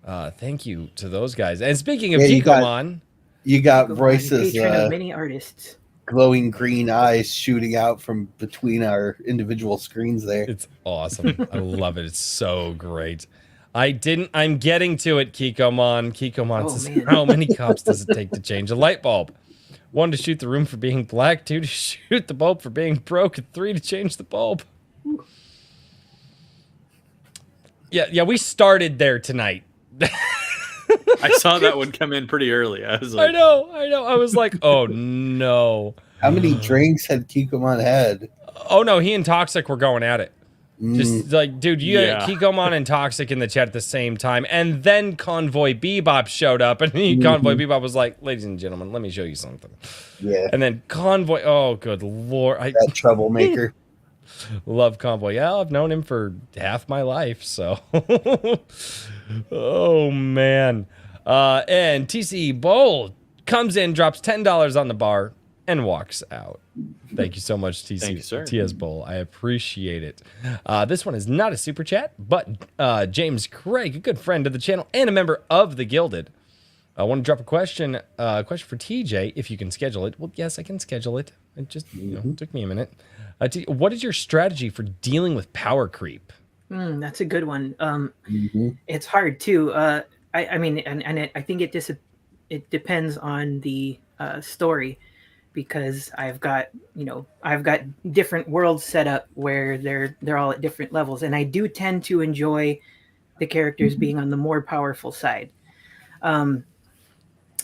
A: thank you to those guys. And speaking of Kikomon,
C: you got Royce's
D: patron of many artists.
C: Glowing green eyes shooting out from between our individual screens there.
A: It's awesome. I love it. It's so great. I'm getting to it, Kikomon. Kikomon says, how many cops does it take to change a light bulb? 1, to shoot the room for being black. 2, to shoot the bulb for being broke. And 3, to change the bulb. Yeah, we started there tonight.
B: I saw that one come in pretty early. I was like,
A: I know. I was like, oh no.
C: How many drinks had Kikomon had?
A: Oh no, he and Toxic were going at it. Just like, dude, you had Kikomon and Toxic in the chat at the same time, and then Convoy Bebop showed up, and Convoy Bebop was like, "Ladies and gentlemen, let me show you something."
C: Yeah.
A: And then Convoy, oh good lord,
C: that troublemaker.
A: Love Convoy. Yeah, I've known him for half my life, so. Oh man. And TC Bowl comes in, drops $10 on the bar, and walks out. Thank you so much, TC.
B: Thank you, sir.
A: TS Bowl. I appreciate it. This one is not a super chat, but James Craig, a good friend of the channel and a member of the Gilded. I want to drop a question for TJ, if you can schedule it. Well, yes, I can schedule it. It just took me a minute. What is your strategy for dealing with power creep?
D: That's a good one. It's hard too. I mean, I think it depends on the story, because I've got different worlds set up where they're all at different levels, and I do tend to enjoy the characters being on the more powerful side.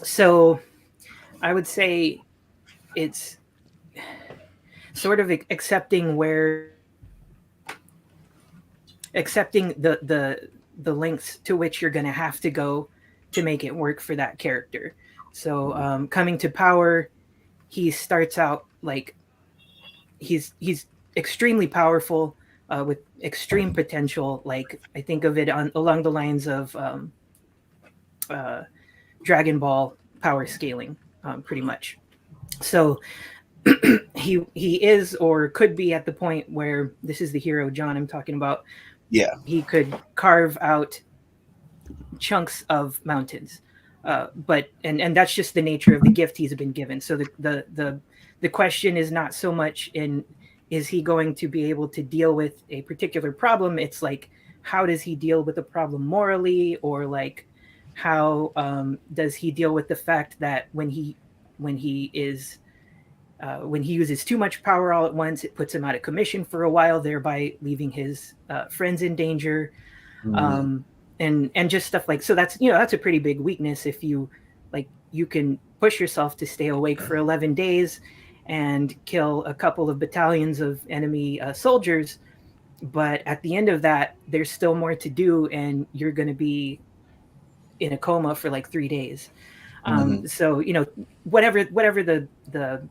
D: So I would say it's sort of accepting the lengths to which you're going to have to go to make it work for that character. So coming to power, he starts out like he's extremely powerful with extreme potential. Like I think of it along the lines of Dragon Ball power scaling, pretty much. So he is or could be at the point where this is the hero John I'm talking about.
C: Yeah.
D: He could carve out chunks of mountains. But that's just the nature of the gift he's been given. So the question is not so much in is he going to be able to deal with a particular problem? It's like, how does he deal with the problem morally, or like how does he deal with the fact that when he uses too much power all at once, it puts him out of commission for a while, thereby leaving his friends in danger. And just stuff like, so that's, that's a pretty big weakness. If you can push yourself to stay awake for 11 days and kill a couple of battalions of enemy soldiers, but at the end of that, there's still more to do, and you're going to be in a coma for like 3 days. So, whatever the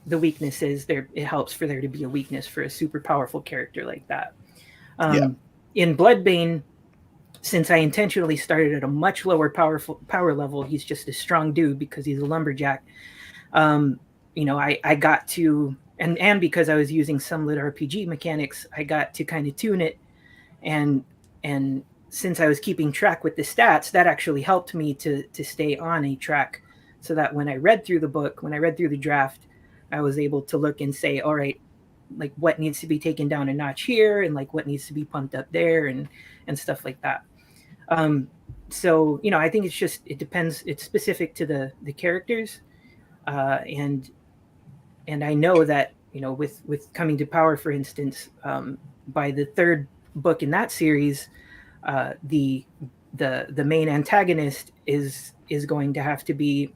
D: weakness is there, it helps for there to be a weakness for a super powerful character like that. In Bloodbane, since I intentionally started at a much lower power level, he's just a strong dude because he's a lumberjack. I got to, and because I was using some lit RPG mechanics, I got to kind of tune it. And since I was keeping track with the stats, that actually helped me to stay on a track, so that when I read through the book, when I read through the draft, I was able to look and say, all right, like what needs to be taken down a notch here, and like what needs to be pumped up there, and stuff like that. So, I think it depends. It's specific to the characters. And I know that, with Coming to Power, for instance, by the third book in that series, the main antagonist is going to have to be,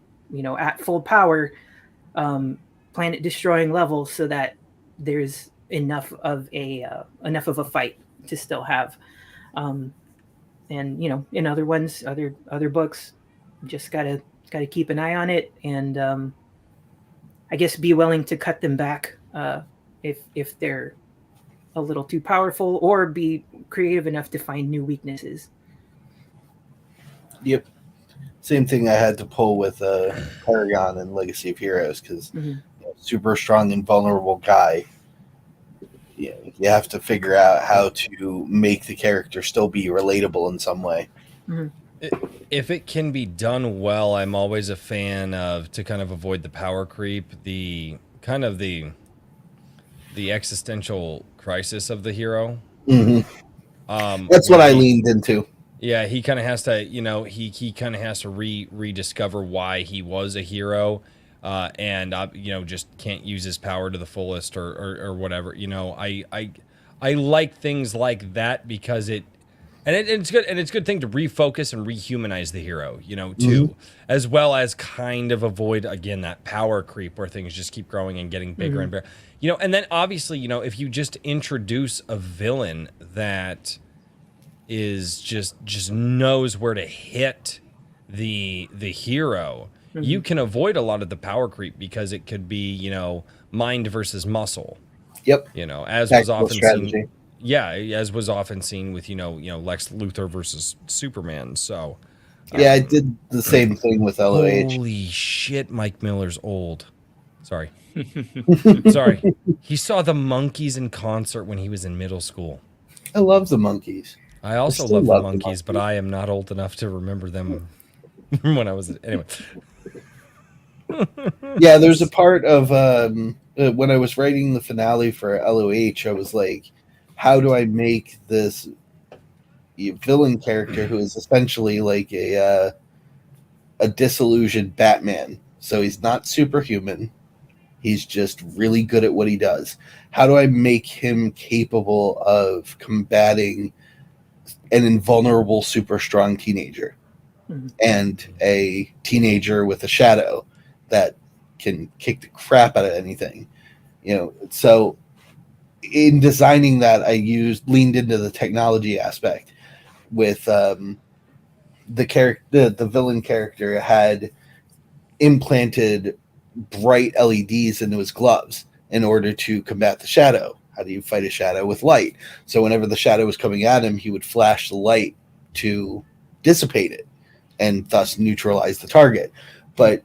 D: at full power, planet destroying level, so that there's enough of a fight to still have. And in other ones, other books, just gotta keep an eye on it, and I guess be willing to cut them back if they're a little too powerful, or be creative enough to find new weaknesses.
C: Yep. Same thing I had to pull with Paragon and Legacy of Heroes, because super strong and vulnerable guy. You have to figure out how to make the character still be relatable in some way.
A: If it can be done well, I'm always a fan of, to kind of avoid the power creep, the kind of the existential crisis of the hero.
C: That's what I leaned into.
A: Yeah, he kind of has to, he kind of has to rediscover why he was a hero. And just can't use his power to the fullest, or whatever. I like things like that, because it's good, and it's a good thing to refocus and rehumanize the hero, too, as well as kind of avoid, again, that power creep where things just keep growing and getting bigger and bigger. And then obviously, if you just introduce a villain that is just knows where to hit the hero, you can avoid a lot of the power creep, because it could be, mind versus muscle.
C: Yep.
A: As was often seen. Yeah, as was often seen with, Lex Luthor versus Superman. So.
C: Yeah, I did the same thing with LOH.
A: Holy shit, Mike Miller's old. Sorry. Sorry. He saw the Monkees in concert when he was in middle school.
C: I love the Monkees.
A: I also love the Monkees, but I am not old enough to remember them when I was... Anyway.
C: Yeah, there's a part of when I was writing the finale for LOH, I was like, how do I make this villain character who is essentially like a disillusioned Batman? So he's not superhuman. He's just really good at what he does. How do I make him capable of combating an invulnerable, super strong teenager and a teenager with a shadow that can kick the crap out of anything? So in designing that, I leaned into the technology aspect with the villain character had implanted bright LEDs into his gloves in order to combat the shadow. How do you fight a shadow? With light. So whenever the shadow was coming at him, he would flash the light to dissipate it and thus neutralize the target. But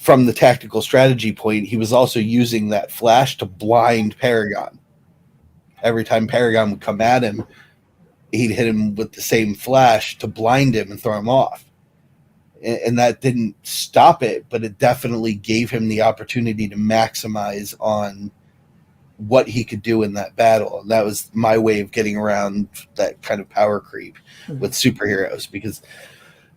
C: from the tactical strategy point, he was also using that flash to blind Paragon. Every time Paragon would come at him, he'd hit him with the same flash to blind him and throw him off. And that didn't stop it, but it definitely gave him the opportunity to maximize on what he could do in that battle. And that was my way of getting around that kind of power creep with superheroes, because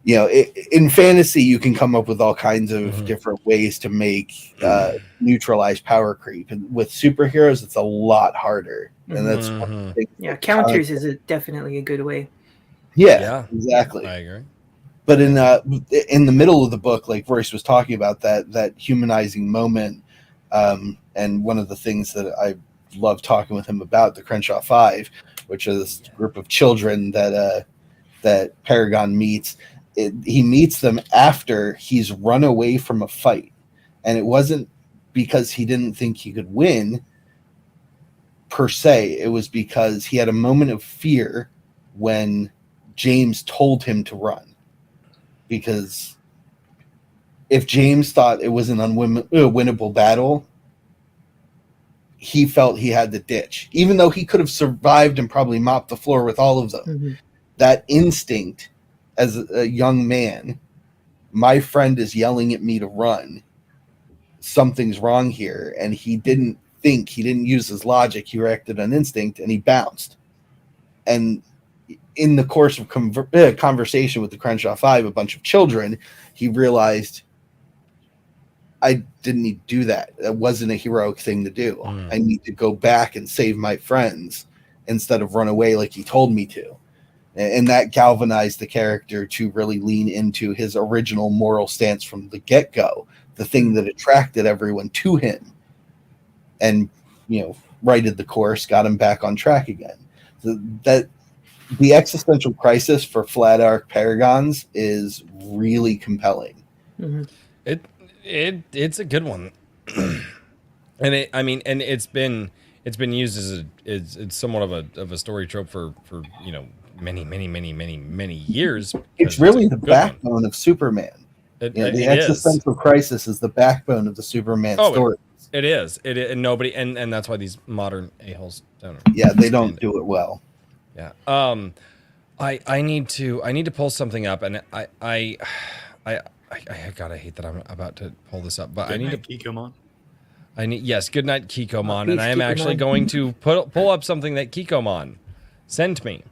C: in fantasy you can come up with all kinds of different ways to make neutralize power creep, and with superheroes it's a lot harder. And that's one of the things
D: counters is definitely a good way.
C: Yeah, exactly.
A: I agree.
C: But in the middle of the book, like Royce was talking about, that humanizing moment, and one of the things that I love talking with him about, the Crenshaw Five, which is this group of children that Paragon meets. He meets them after he's run away from a fight, and it wasn't because he didn't think he could win per se. It was because he had a moment of fear when James told him to run. Because if James thought it was an unwinnable battle, he felt he had to ditch. Even though he could have survived and probably mopped the floor with all of them. That instinct as a young man, my friend is yelling at me to run. Something's wrong here. And he didn't use his logic. He reacted on instinct and he bounced. And in the course of conversation with the Crenshaw Five, a bunch of children, he realized, I didn't need to do that. That wasn't a heroic thing to do. I need to go back and save my friends instead of run away like he told me to. And that galvanized the character to really lean into his original moral stance from the get-go, the thing that attracted everyone to him, and righted the course, got him back on track again. The existential crisis for flat arc Paragons is really compelling.
A: It's a good one, and it's been used as it's somewhat of a story trope for many years.
C: It's really the backbone of Superman. The existential crisis is the backbone of the Superman story.
A: It is, and nobody, and that's why these modern a-holes don't.
C: Yeah, they don't do it well.
A: Yeah. I need to pull something up, and I gotta hate that I'm about to pull this up, but I need to
B: Kikomon.
A: Good night Kikomon, and I am actually going to pull up something that Kikomon sent me,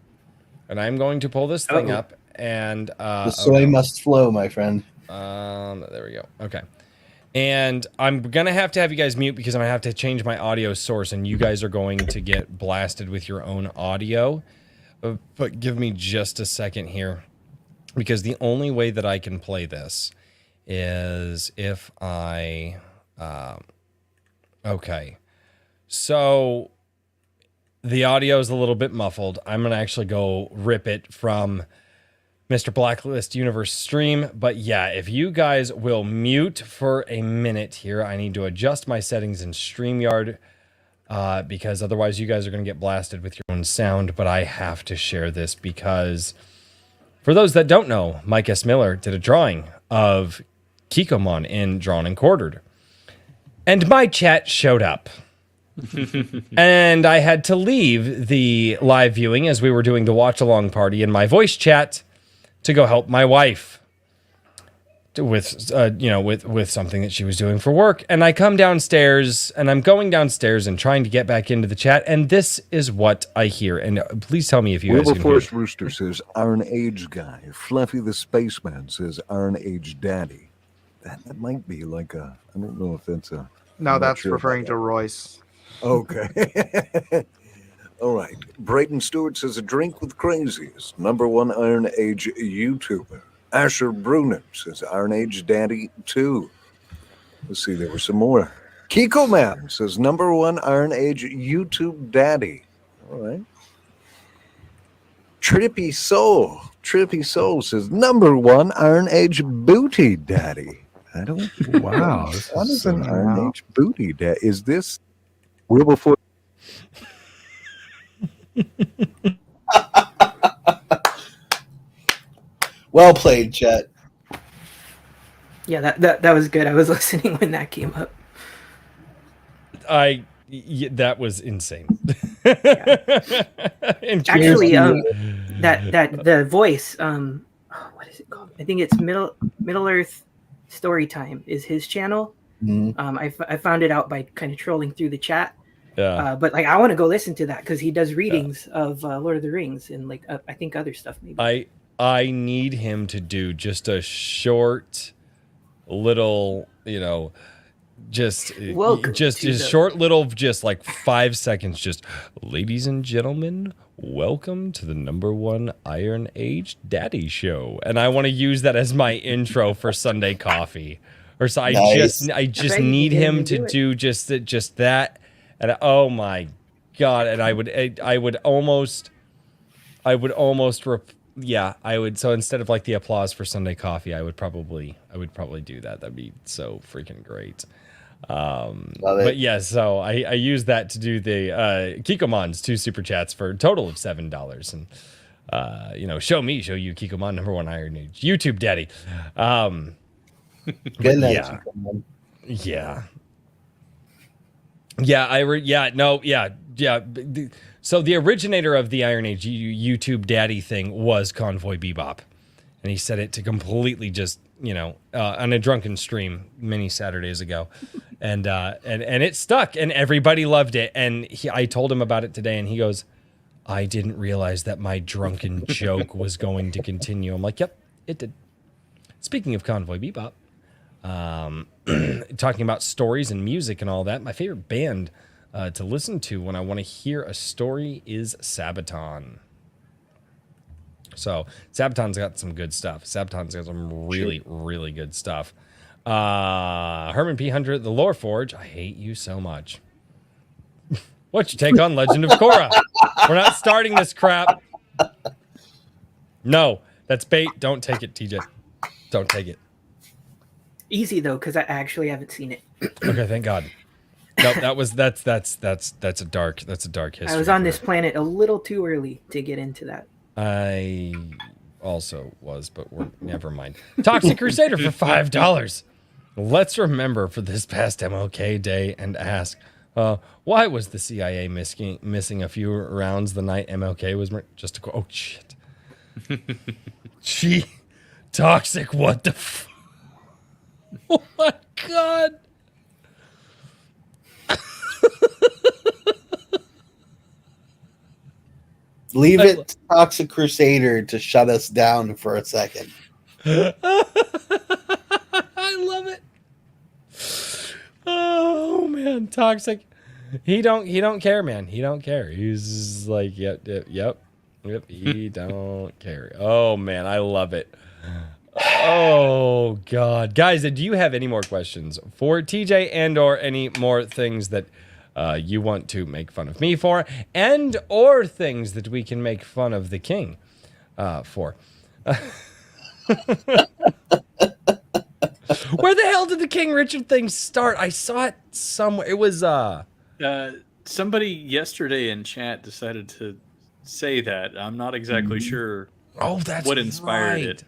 A: and I'm going to pull this thing up, and
C: the soy must flow, my friend.
A: There we go. Okay. And I'm going to have you guys mute because I'm going to have to change my audio source, and you guys are going to get blasted with your own audio. But give me just a second here, because the only way that I can play this is if I... okay. So the audio is a little bit muffled. I'm going to actually go rip it from Mr. Blacklist Universe stream. But yeah, if you guys will mute for a minute here, I need to adjust my settings in StreamYard, because otherwise you guys are going to get blasted with your own sound. But I have to share this because, for those that don't know, Mike S. Miller did a drawing of Kikomon in Drawn and Quartered. And my chat showed up. And I had to leave the live viewing as we were doing the watch-along party in my voice chat to go help my wife with something that she was doing for work. And I come downstairs, and I'm going downstairs and trying to get back into the chat, and this is what I hear. And please tell me if you guys can hear.
E: Wilberforce Rooster says Iron Age guy. Fluffy the Spaceman says Iron Age daddy. That might be like a, I don't know if that's a...
F: No, that's referring to Royce.
E: Okay. All right. Brayden Stewart says a drink with craziest. #1 Iron Age YouTuber. Asher Bruner says Iron Age Daddy 2. Let's see, there were some more. Kiko Man says #1 Iron Age YouTube Daddy. All right. Trippy Soul says #1 Iron Age Booty Daddy. I don't.
F: Wow.
E: What is an Iron Age Booty Daddy? Is this Wilberforce?
C: Well played, Chet.
D: Yeah, that was good. I was listening when that came up.
A: That was insane.
D: Actually, that the voice, what is it called? I think it's Middle Earth Storytime is his channel. I found it out by kind of trolling through the chat.
A: Yeah.
D: But like, I want to go listen to that because he does readings of Lord of the Rings and like I think other stuff maybe.
A: I need him to do just a short little, just a short little, just like 5 seconds, just, ladies and gentlemen, welcome to the #1 Iron Age Daddy Show. And I want to use that as my intro for Sunday Coffee. Or so
C: Nice.
A: I just need him to do just that. And oh my God. And I would almost, so instead of like the applause for Sunday Coffee, I would probably do that. That'd be so freaking great. But yeah, so I use that to do the Kikomon's 2 super chats for a total of $7. And show you Kikomon #1 Iron Age YouTube daddy.
C: Good night.
A: Yeah. So the originator of the Iron Age YouTube daddy thing was Convoy Bebop. And he said it to completely just, on a drunken stream many Saturdays ago. And it stuck and everybody loved it. And I told him about it today and he goes, I didn't realize that my drunken joke was going to continue. I'm like, yep, it did. Speaking of Convoy Bebop, talking about stories and music and all that, my favorite band to listen to when I want to hear a story is Sabaton. So Sabaton's got some good stuff. Sabaton's got some really, really good stuff. Herman P100, the Lore Forge. I hate you so much. What's your take on Legend of Korra? We're not starting this crap. No, that's bait. Don't take it, TJ. Don't take it.
D: Easy though, because I actually haven't seen it.
A: Okay, thank God. Nope, that's a dark history.
D: I was on this planet a little too early to get into that.
A: I also was, but never mind. Toxic Crusader for $5. Let's remember for this past MLK Day and ask, why was the CIA missing a few rounds the night MLK was just a oh shit. Gee, Toxic, what the oh my God.
C: Leave it to Toxic Crusader to shut us down for a second.
A: I love it. Oh man, Toxic. He don't care, man. He don't care. He's like, yep. He don't care. Oh man, I love it. Oh God, guys, do you have any more questions for TJ and or any more things that you want to make fun of me for, and or things that we can make fun of the king for? Where the hell did the King Richard thing start? I saw it somewhere. It was
B: somebody yesterday in chat decided to say that. I'm not exactly sure.
A: Oh, that's
B: what inspired it.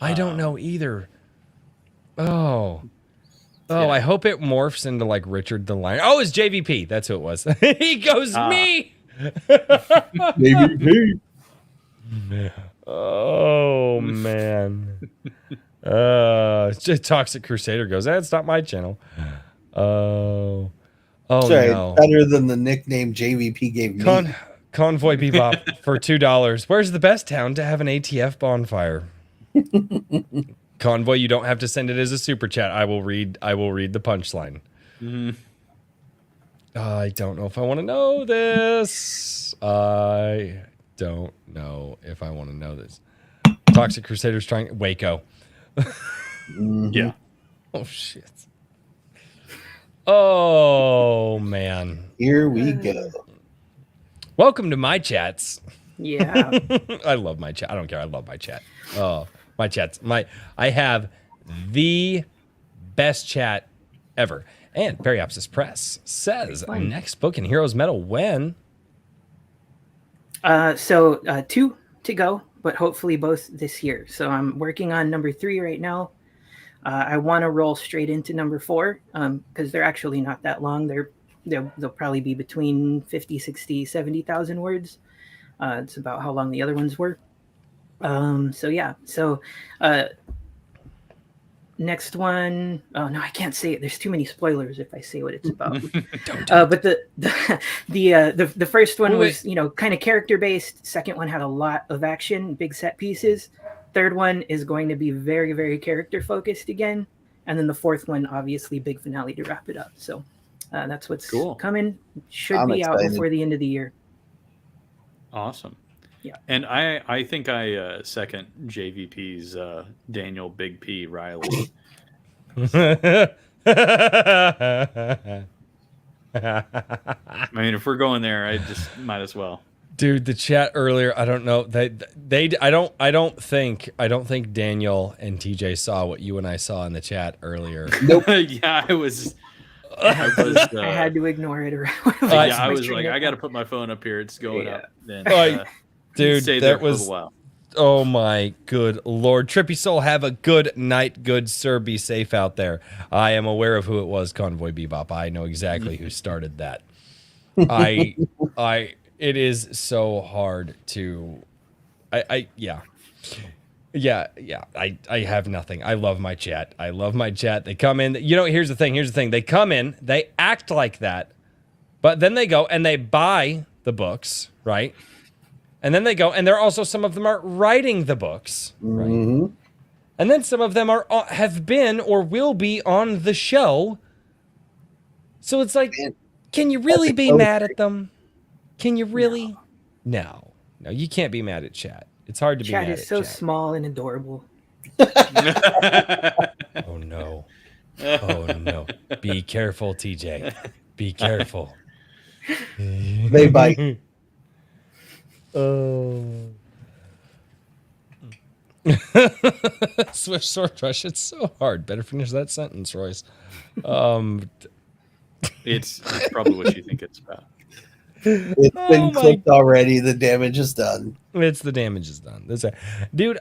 A: I don't know either. Oh, I hope it morphs into like Richard the Lion. Oh, it's JVP. That's who it was. He goes me.
C: JVP.
A: Oh man. Just Toxic Crusader goes, it's not my channel. Oh
C: sorry,
A: no.
C: Better than the nickname JVP gave me.
A: Convoy Bebop for $2. Where's the best town to have an ATF bonfire? Convoy, you don't have to send it as a super chat. I will read the punchline.
B: Mm-hmm.
A: I don't know if I want to know this. I don't know if I want to know this. Toxic Crusaders trying Waco.
C: Mm-hmm.
B: Yeah.
A: Oh shit. Oh man.
C: Here we go.
A: Welcome to my chats.
D: Yeah.
A: I love my chat. I don't care. I love my chat. Oh, my chats. I have the best chat ever. And Periapsis Press says next book in Heroes Metal when?
D: So 2 to go, but hopefully both this year. So I'm working on number 3 right now. I want to roll straight into number 4 because they're actually not that long. They'll probably be between 50, 60, 70,000 words. It's about how long the other ones were. So next one, oh no, I can't say it. There's too many spoilers if I say what it's about. But the first one was, kind of character based. Second one had a lot of action, big set pieces. Third one is going to be very, very character focused again. And then the fourth one, obviously, big finale to wrap it up. So that's what's coming. Should be out before the end of the year.
B: Awesome.
D: Yeah.
B: And I think I second JVP's Daniel Big P Riley. I mean, if we're going there, I just might as well.
A: Dude, the chat earlier, I don't know. I don't think Daniel and TJ saw what you and I saw in the chat earlier.
C: Nope.
B: Yeah, I
D: had to ignore it.
B: I was like, I got to put my phone up here. It's going up. Then,
A: dude,
B: that was. For a while.
A: Oh my good Lord. Trippy Soul, have a good night, good sir. Be safe out there. I am aware of who it was, Convoy Bebop. I know exactly who started that. It is so hard to, yeah. I have nothing. I love my chat. They come in. Here's the thing. They come in, they act like that, but then they go and they buy the books, right? And then they go, and some of them are writing the books, right? Mm-hmm. And then some of them have been or will be on the show. So it's like, can you really be mad at them? Can you really? No, you can't be mad at chat. It's hard to be mad at chat.
D: Chat is so small and adorable.
A: Oh no. Be careful, TJ. Be careful.
C: They bite.
A: Oh. Swift sword rush. It's so hard. Better finish that sentence, Royce.
B: It's probably what you think it's about.
C: It's been clicked already. The damage is done.
A: The damage is done. Dude,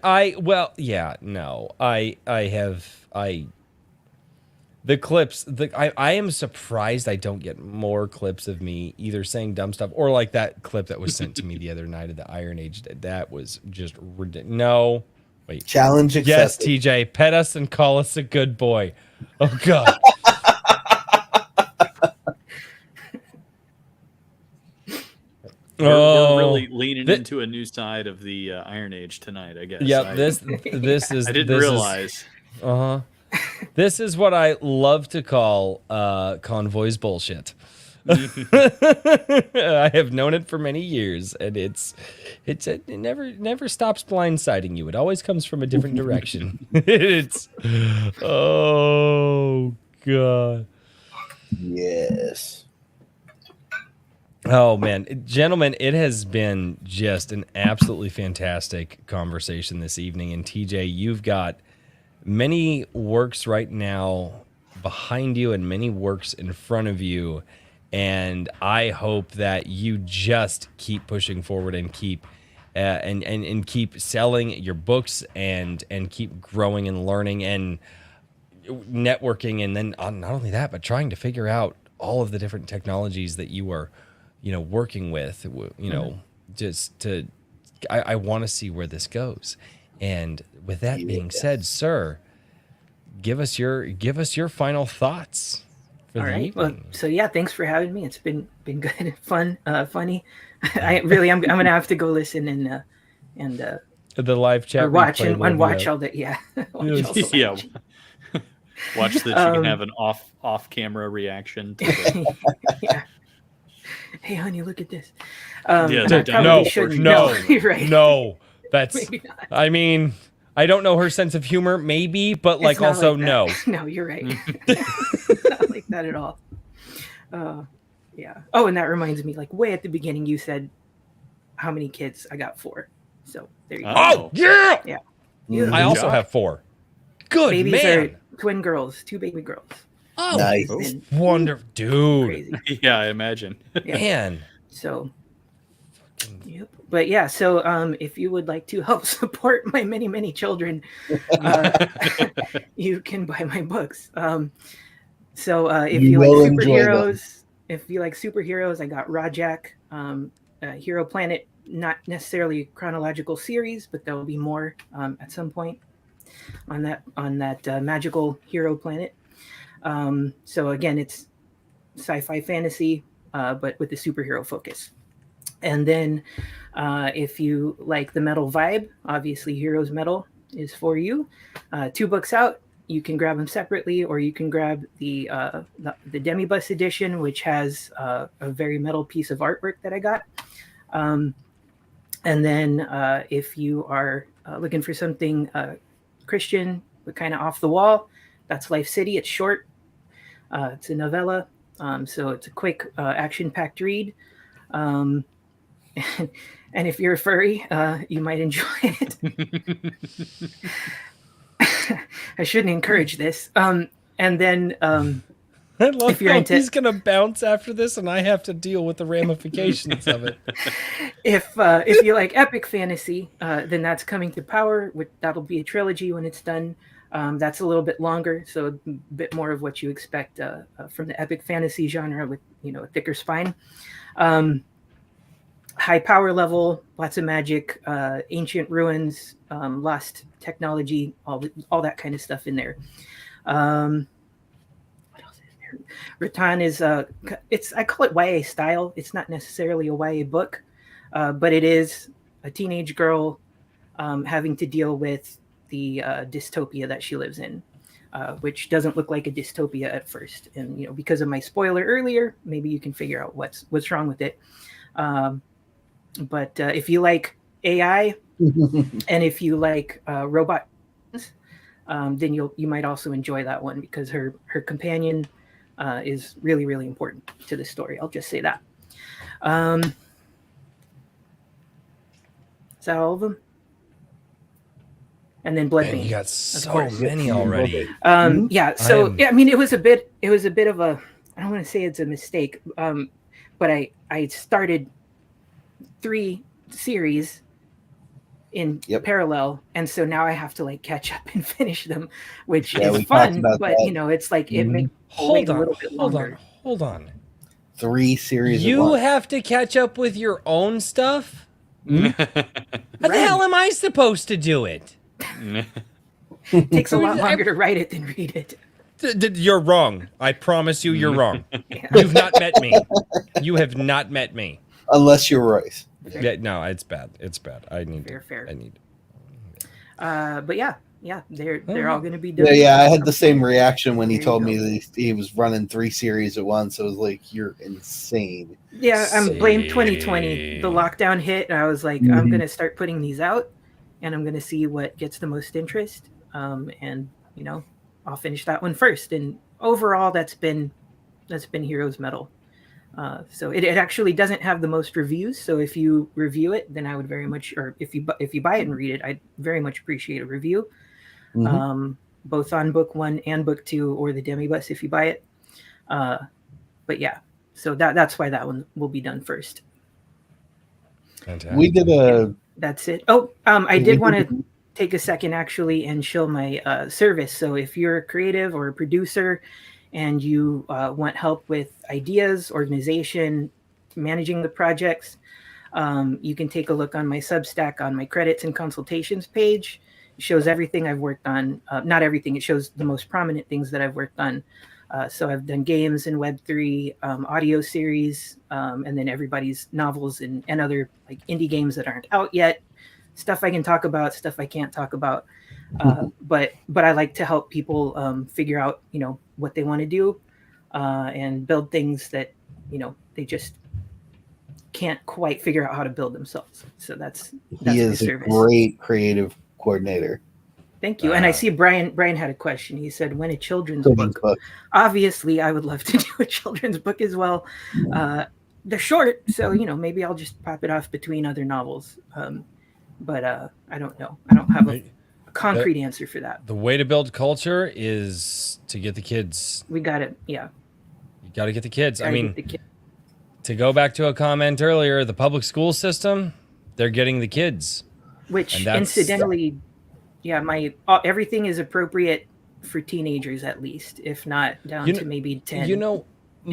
A: the clips, I am surprised I don't get more clips of me either saying dumb stuff or like that clip that was sent to me the other night of the Iron Age. That was just ridiculous. No. Wait.
C: Challenge accepted.
A: Yes, TJ, pet us and call us a good boy. Oh, God.
B: We're really leaning into a new side of the Iron Age tonight, I guess.
A: Yeah, this is.
B: I didn't realize.
A: This is what I love to call Convoy's bullshit. I have known it for many years, and it never stops blindsiding you. It always comes from a different direction. Oh God.
C: Yes.
A: Oh man, gentlemen, it has been just an absolutely fantastic conversation this evening. And TJ, you've got many works right now behind you and many works in front of you. And I hope that you just keep pushing forward and keep and keep selling your books and keep growing and learning and networking. And then not only that, but trying to figure out all of the different technologies that you are working with, just to, I want to see where this goes. And with that being said, sir, give us your final thoughts for the evening.
D: Well, so yeah, thanks for having me. It's been good and fun, funny. I'm going to have to go listen and
A: the live chat
D: or watch and watch all that. Yeah.
B: Yeah. Watch that you can have an off camera reaction to the...
D: Yeah. Hey, honey, look at this.
A: No,
D: right.
A: No, that's. I mean, I don't know her sense of humor, maybe, but like also
D: like
A: no.
D: No, you're right. Not like that at all. Yeah. Oh, and that reminds me, like way at the beginning, you said how many kids? I got 4. So there you go.
A: Oh yeah.
D: Yeah.
A: Mm-hmm. I also have 4. Good
D: babies
A: man.
D: Are twin girls, 2 baby girls.
A: Oh,
C: nice.
A: Wonderful, dude.
D: Crazy.
B: Yeah, I imagine.
D: Yeah.
A: Man.
D: So, yep. but yeah, so if you would like to help support my many children, you can buy my books. So if you like superheroes, I got Rajak, Hero Planet, not necessarily a chronological series, but there will be more at some point on that magical hero planet. So again, it's sci-fi fantasy, but with the superhero focus. And then if you like the metal vibe, obviously Heroes Metal is for you. 2 books out. You can grab them separately, or you can grab the Demibus edition, which has a very metal piece of artwork that I got. And then if you are looking for something Christian but kind of off the wall, that's Life City. It's short. It's a novella, so it's a quick action-packed read. And if you're a furry, you might enjoy it. I shouldn't encourage this. And then
A: I love
D: if you're
A: how
D: into,
A: he's gonna bounce after this, and I have to deal with the ramifications of it.
D: if you like epic fantasy, then that's Coming to Power. That'll be a trilogy when it's done. That's a little bit longer, so a bit more of what you expect from the epic fantasy genre, with a thicker spine. High power level, lots of magic, ancient ruins, lost technology, all that kind of stuff in there. What else is there? Rattan is I call it YA style. It's not necessarily a YA book, but it is a teenage girl having to deal with the dystopia that she lives in, which doesn't look like a dystopia at first. And because of my spoiler earlier, maybe you can figure out what's wrong with it. But if you like AI and if you like robot, then you might also enjoy that one, because her companion is really, really important to the story. I'll just say that. Is that all of them? And then Bloodbane.
A: Man, you got so many already.
D: Yeah. So I mean, it was a bit of a, I don't want to say it's a mistake, but I started 3 series in parallel, and so now I have to catch up and finish them, which is fun, but that. It's like it makes
A: hold
D: a little bit longer.
A: Hold on.
C: 3 series.
A: You have to catch up with your own stuff? How the hell am I supposed to do it?
D: It takes a lot longer to write it than read it.
A: You're wrong. I promise you, you're wrong. You've not met me. You have not met me.
C: Unless you're Royce.
A: Yeah, no, it's bad. It's bad. I need
D: fair.
A: I need.
D: But yeah, they're all going to be done.
C: Yeah. I had the same reaction when he told me that he was running 3 series at once. I was like, "You're insane."
D: Yeah, I'm blame 2020. The lockdown hit, and I was like, I'm going to start putting these out, and I'm going to see what gets the most interest. And I'll finish that one first. And overall, that's been Heroes Metal. So it actually doesn't have the most reviews. So if you review it, then I would very much, or if you buy it and read it, I'd very much appreciate a review, both on book 1 and book 2, or the Demibus if you buy it. But yeah, so that's why that one will be done first.
A: Fantastic.
C: We did
D: That's it. Oh, I did want to take a second actually and show my service. So if you're a creative or a producer, and you want help with ideas, organization, managing the projects, you can take a look on my Substack on my credits and consultations page. It shows everything I've worked on. Not everything. It shows the most prominent things that I've worked on. So I've done games in Web3, audio series, and then everybody's novels and other indie games that aren't out yet. Stuff I can talk about, stuff I can't talk about. But I like to help people figure out, what they want to do, and build things that, they just can't quite figure out how to build themselves. So that's
C: he is a great creative coordinator.
D: Thank you. And I see Brian had a question. He said, when a children's book? Obviously, I would love to do a children's book as well. They're short, so, maybe I'll just pop it off between other novels. But I don't know. I don't have a concrete answer for that.
A: The way to build culture is to get the kids.
D: We got it. Yeah.
A: You got to get the kids. I mean, to go back to a comment earlier, the public school system, they're getting the kids.
D: Which incidentally, yeah, my everything is appropriate for teenagers at least, if not down to maybe 10.
A: You know,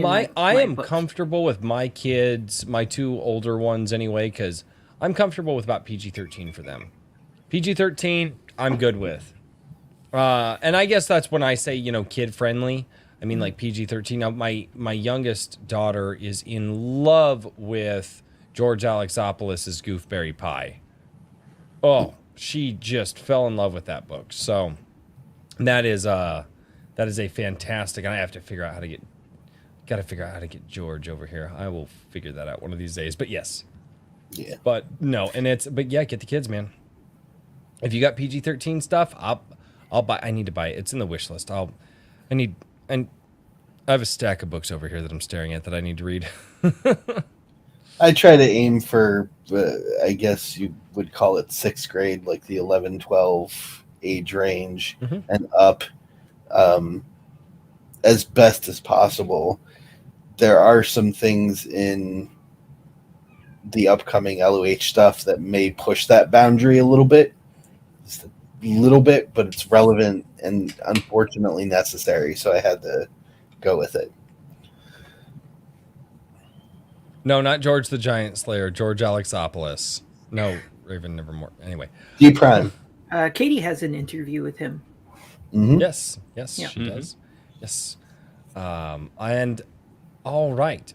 A: I am comfortable with my kids, my 2 older ones anyway, because I'm comfortable with about PG-13 for them. PG-13, I'm good with. And I guess that's when I say, kid friendly. I mean, like PG-13. Now, my youngest daughter is in love with George Alexopoulos' Gooseberry Pie. Oh, she just fell in love with that book. So that is a fantastic. And I have to figure out how to get George over here. I will figure that out one of these days. But yes,
C: yeah.
A: But no, but yeah, get the kids, man. If you got PG-13 stuff, I'll buy. I need to buy it. It's in the wish list. I have a stack of books over here that I'm staring at that I need to read.
C: I try to aim for, I guess you would call it 6th grade, like the 11, 12 age range and up, as best as possible. There are some things in the upcoming LOH stuff that may push that boundary a little bit. Just a little bit, but it's relevant and unfortunately necessary, so I had to go with it.
A: No, not George the Giant Slayer. George Alexopoulos. No, Raven Nevermore. Anyway.
C: D Prime.
D: Katie has an interview with him.
C: Mm-hmm.
A: Yes, she does. Yes. And all right.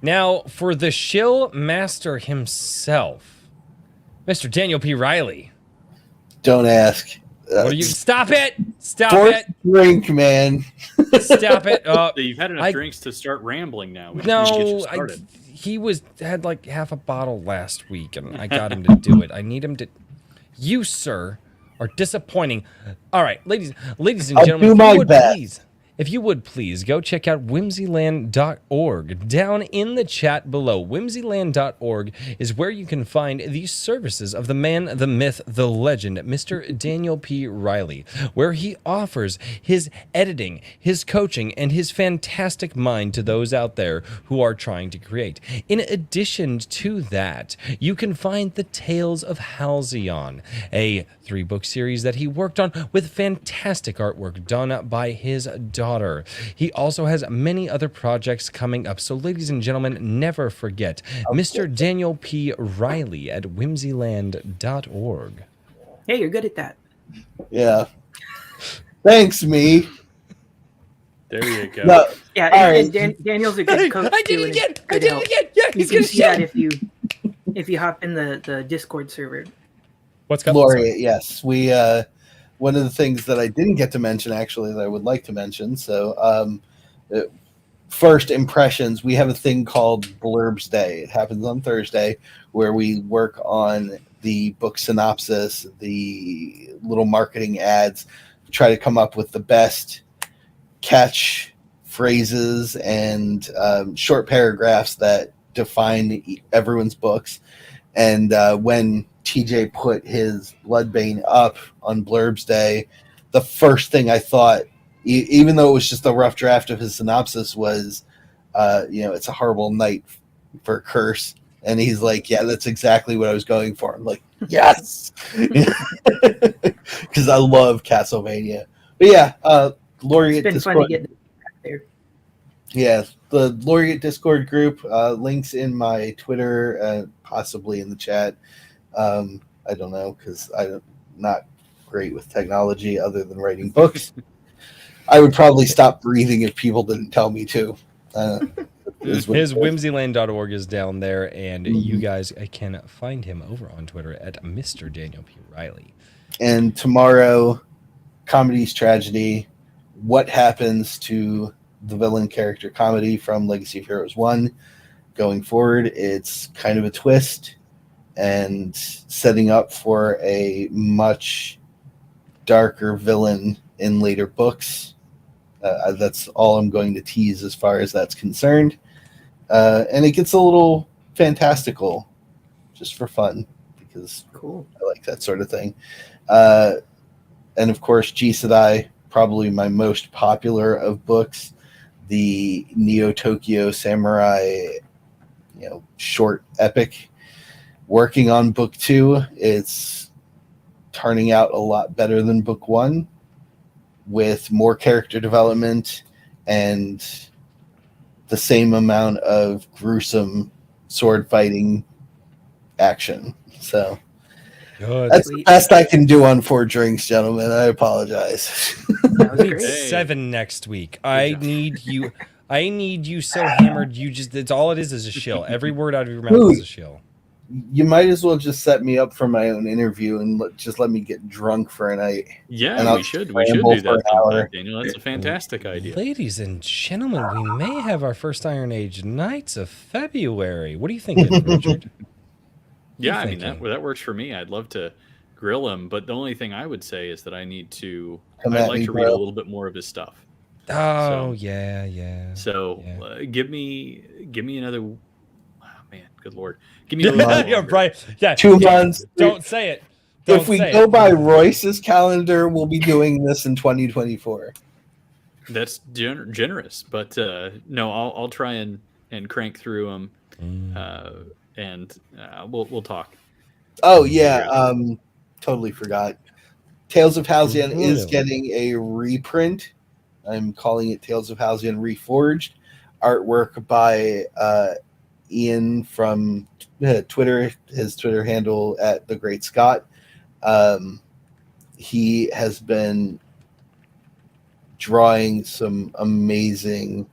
A: Now, for the shill master himself, Mr. Daniel P. Riley.
C: Don't ask.
A: What are you? Stop it! Stop
C: Fourth
A: it!
C: Drink, man.
A: Stop it!
B: So you've had enough drinks to start rambling now.
A: He had like half a bottle last week, and I got him to do it. I need him to. You, sir, are disappointing. All right, ladies and gentlemen, if you would please go check out whimsyland.org down in the chat below. Whimsyland.org is where you can find the services of the man, the myth, the legend, Mr. Daniel P. Riley, where he offers his editing, his coaching, and his fantastic mind to those out there who are trying to create. In addition to that, you can find the Tales of Halcyon, a 3-book series that he worked on with fantastic artwork done by his daughter. He also has many other projects coming up. So, ladies and gentlemen, never forget Mr. Daniel P. Riley at whimsyland.org.
D: Hey, you're good at that.
C: Yeah. Thanks, me.
B: There you go.
C: No,
D: yeah, and Daniel's a good coach.
A: I did it again. Yeah,
D: you can see that if you hop in the Discord server.
A: What's coming?
C: Laureate, yes. We one of the things that I didn't get to mention, actually, that I would like to mention. So, first impressions, we have a thing called Blurbs Day. It happens on Thursday, where we work on the book synopsis, the little marketing ads, try to come up with the best catch phrases and short paragraphs that define everyone's books. And when TJ put his Bloodbane up on Blurbs Day, the first thing I thought, even though it was just a rough draft of his synopsis, was, it's a horrible night for Curse. And he's like, yeah, that's exactly what I was going for. I'm like, yes! Because I love Castlevania. But yeah, Laureate
D: It's been
C: Discord.
D: fun to get back there.
C: Yeah, the Laureate Discord group, links in my Twitter, possibly in the chat. I don't know, because I'm not great with technology other than writing books. I would probably stop breathing if people didn't tell me to.
A: His whimsyland.org is down there, and you guys can find him over on Twitter at Mr. Daniel P. Riley.
C: And tomorrow, Comedy's Tragedy. What happens to the villain character Comedy from Legacy of Heroes 1 going forward? It's kind of a twist and setting up for a much darker villain in later books. That's all I'm going to tease as far as that's concerned. And it gets a little fantastical just for fun, because
D: Cool.
C: I like that sort of thing. And of course, G Sedai, probably my most popular of books, the Neo Tokyo Samurai, short epic, working on book 2. It's turning out a lot better than book 1, with more character development and the same amount of gruesome sword fighting action. So that's the best I can do on 4 drinks, gentlemen. I apologize.
D: That was
A: We need
D: great.
A: 7 next week. I need you. I need you so hammered. You just, it's all it is a shill. Every word out of your mouth is a shill.
C: You might as well just set me up for my own interview and just let me get drunk for a night.
B: Yeah, we should do that sometime, Daniel. That's a fantastic idea.
A: Ladies and gentlemen, we may have our first Iron Age Nights of February. What are you thinking, Richard?
B: Yeah, I mean, that works for me. I'd love to grill him, but the only thing I would say is that I'd like to read a little bit more of his stuff.
A: Oh, yeah.
B: So give me another. Oh, man, good Lord. Give me a little
A: yeah, Brian. Yeah,
C: 2 months.
A: Don't say it.
C: If we go by Royce's calendar, we'll be doing this in 2024.
B: That's generous, but no, I'll try and crank through them, and we'll talk.
C: Oh yeah, totally forgot. Tales of Halcyon is getting a reprint. I'm calling it Tales of Halcyon Reforged. Artwork by Ian from Twitter, his Twitter handle at The Great Scott. He has been drawing some amazing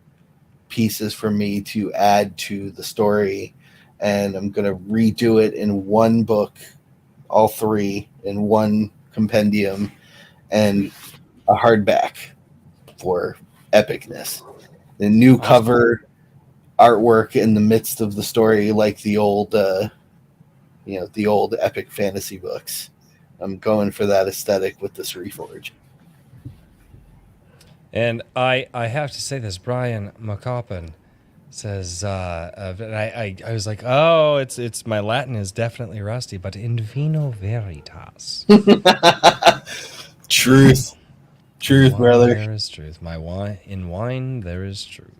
C: pieces for me to add to the story, and I'm going to redo it in one book, all 3 in one compendium, and a hardback for epicness. The new cover artwork in the midst of the story, like the old epic fantasy books. I'm going for that aesthetic with this Reforge.
A: And I have to say this, Brian McCoppin says, I was like, oh, it's my Latin is definitely rusty, but in vino veritas.
C: Truth, brother.
A: There is truth. In wine there is truth.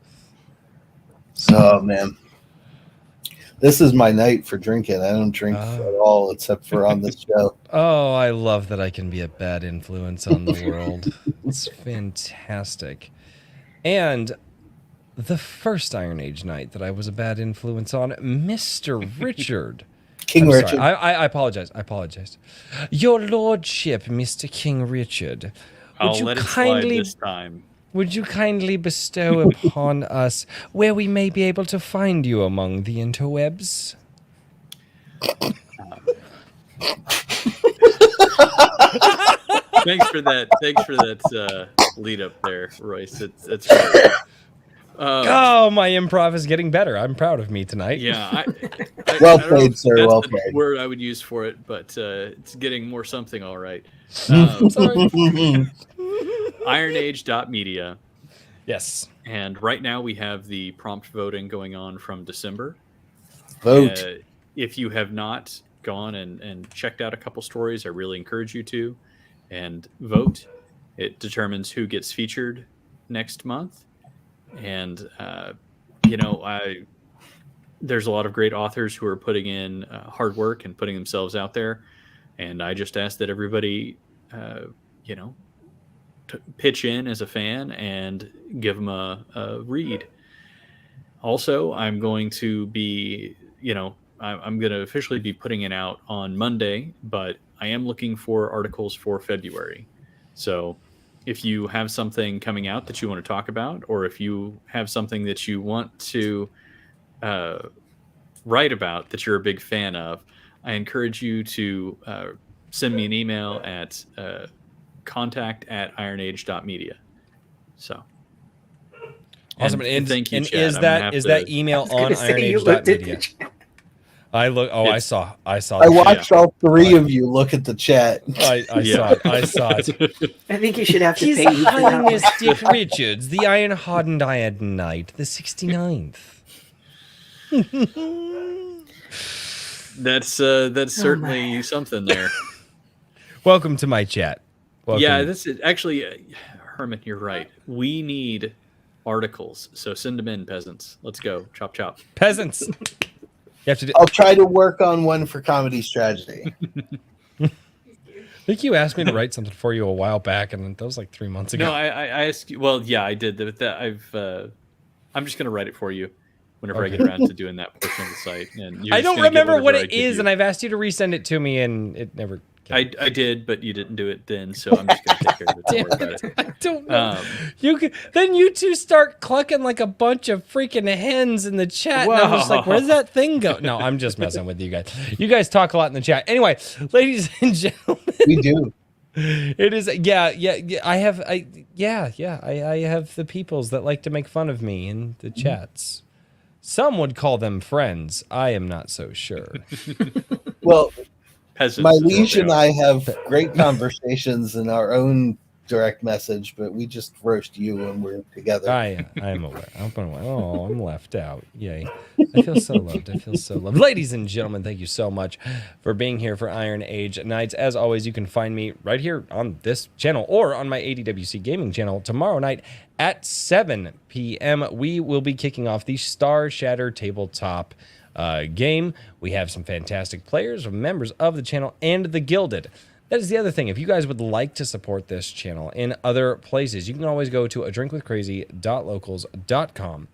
C: Oh man, this is my night for drinking. I don't drink at all except for on this show.
A: Oh, I love that I can be a bad influence on the world. It's fantastic. And the first Iron Age night that I was a bad influence on, Mr. Richard.
C: King Richard.
A: I apologize. Your lordship, Mr. King Richard.
B: I'll let it slide this time.
A: Would you kindly bestow upon us where we may be able to find you among the interwebs?
B: Thanks for that lead up there, Royce. It's great.
A: My improv is getting better. I'm proud of me tonight.
B: Yeah.
C: Well played, sir. Well played.
B: That's the word I would use for it, but it's getting more something all right.
A: Sorry.
B: IronAge.media.
A: Yes.
B: And right now we have the prompt voting going on from December.
C: Vote.
B: If you have not gone and checked out a couple stories, I really encourage you to. And vote. It determines who gets featured next month. And, there's a lot of great authors who are putting in hard work and putting themselves out there. And I just ask that everybody, pitch in as a fan and give them a read. Also, I'm going to be, I'm going to officially be putting it out on Monday, but I am looking for articles for February. So if you have something coming out that you want to talk about, or if you have something that you want to write about that you're a big fan of, I encourage you to send me an email at contact@ironage.media. So
A: awesome. And
B: thank you,
A: and
B: Chad.
A: is that email on ironage.media? I saw.
C: I watched all 3 of you look at the chat.
A: I saw it.
D: I think you should have to
A: His
D: pay you for that one.
A: Highness Dick Richards, the Iron-Hardened Iron Knight, the 69th.
B: That's certainly something there.
A: Welcome to my chat. Welcome.
B: Yeah, this is actually, Herman, you're right. We need articles, so send them in, peasants. Let's go. Chop, chop.
A: Peasants. You have to do.
C: I'll try to work on one for Comedy Strategy.
A: I think you asked me to write something for you a while back, and that was like 3 months ago.
B: No, I asked you. Well, yeah, I did. I'm just gonna write it for you whenever I get around to doing that portion of the site. And
A: I don't remember what it is, and I've asked you to resend it to me, and it never.
B: I did, but you didn't do it then, so I'm just gonna take care of it. Don't worry about it.
A: I don't know. Then you two start clucking like a bunch of freaking hens in the chat, and I'm just like, where does that thing go? No, I'm just messing with you guys. You guys talk a lot in the chat. Anyway, ladies and gentlemen,
C: We do.
A: it is I have the peoples that like to make fun of me in the chats. Some would call them friends. I am not so sure.
C: Well,
B: Peasants
C: my
B: is what
C: liege
B: they
C: and
B: are.
C: I have great conversations in our own direct message, but we just roast you when we're together.
A: I'm aware. Oh, I'm left out. Yay. I feel so loved. Ladies and gentlemen, thank you so much for being here for Iron Age Nights. As always, you can find me right here on this channel or on my ADWC gaming channel tomorrow night at 7 p.m. We will be kicking off the Star Shatter tabletop game. We have some fantastic players, members of the channel, and the Gilded. That is the other thing. If you guys would like to support this channel in other places, you can always go to adrinkwithcrazy.locals.com,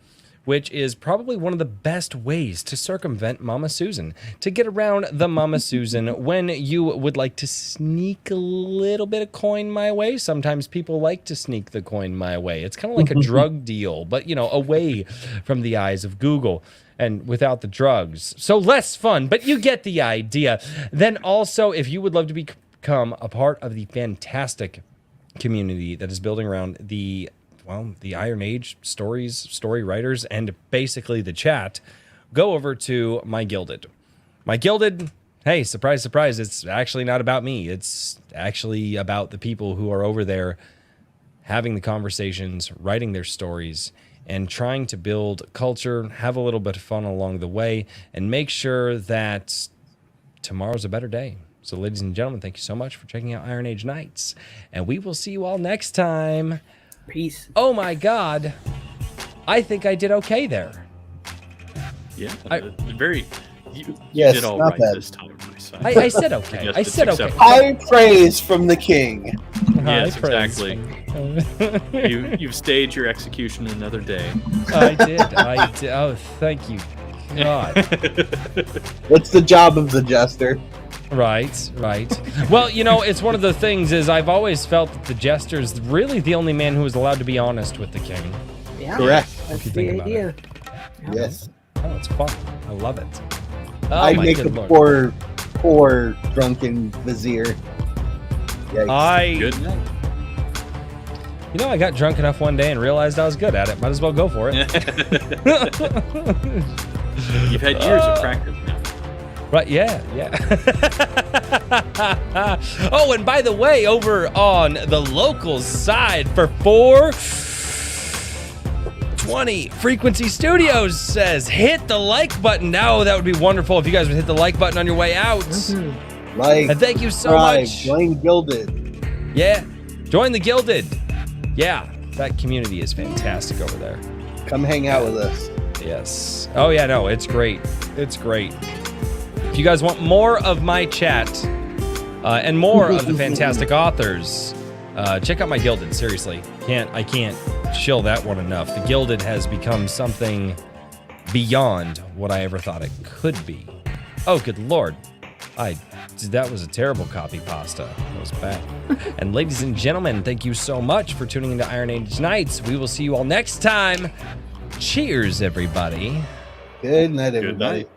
A: which is probably one of the best ways to circumvent Mama Susan, to get around the Mama Susan when you would like to sneak a little bit of coin my way. Sometimes people like to sneak the coin my way. It's kind of like a drug deal, but, away from the eyes of Google and without the drugs. So less fun, but you get the idea. Then also, if you would love to become a part of the fantastic community that is building around the Iron Age story writers, and basically the chat, go over to My Gilded. My Gilded, hey, surprise, surprise, it's actually not about me. It's actually about the people who are over there having the conversations, writing their stories, and trying to build culture, have a little bit of fun along the way, and make sure that tomorrow's a better day. So, ladies and gentlemen, thank you so much for checking out Iron Age Nights, and we will see you all next time.
D: Peace.
A: Oh my God, I think I did okay there.
B: Yeah, You
C: Yes,
B: did all
C: not
B: right
C: bad.
B: this time.
A: I said okay.
B: Yes,
A: I
B: it's
A: said okay.
B: acceptable.
C: High praise from the king.
B: Yes,
A: High praise.
B: exactly. You've staged your execution another day.
A: I did. Oh, thank you, God.
C: What's the job of the jester?
A: Right. Well, it's one of the things is I've always felt that the jester's really the only man who is allowed to be honest with the king.
D: Yeah.
C: Correct.
D: That's
A: you
D: the
A: think about
D: idea.
C: Yes.
A: Oh, it's fun. I love it. Oh,
C: I
A: my
C: make a
A: good Lord.
C: poor drunken vizier. Yikes.
B: Good.
A: I got drunk enough one day and realized I was good at it. Might as well go for it.
B: You've had years of practice now.
A: Right, yeah. Oh, and by the way, over on the locals side for 420, Frequency Studios says, hit the like button. Now, that would be wonderful if you guys would hit the like button on your way out.
C: Like,
A: And thank you so
C: subscribe,
A: much.
C: join Gilded.
A: Yeah, join the Gilded. Yeah, that community is fantastic over there.
C: Come hang out with us.
A: Yes. Oh, yeah, no, it's great. It's great. If you guys want more of my chat and more of the fantastic authors, check out My Gilded. Seriously, I can't shill that one enough. The Gilded has become something beyond what I ever thought it could be. Oh, good Lord. That was a terrible copy pasta. That was bad. And ladies and gentlemen, thank you so much for tuning into Iron Age Nights. We will see you all next time. Cheers, everybody.
C: Good night,
B: Good
C: everybody.
B: night.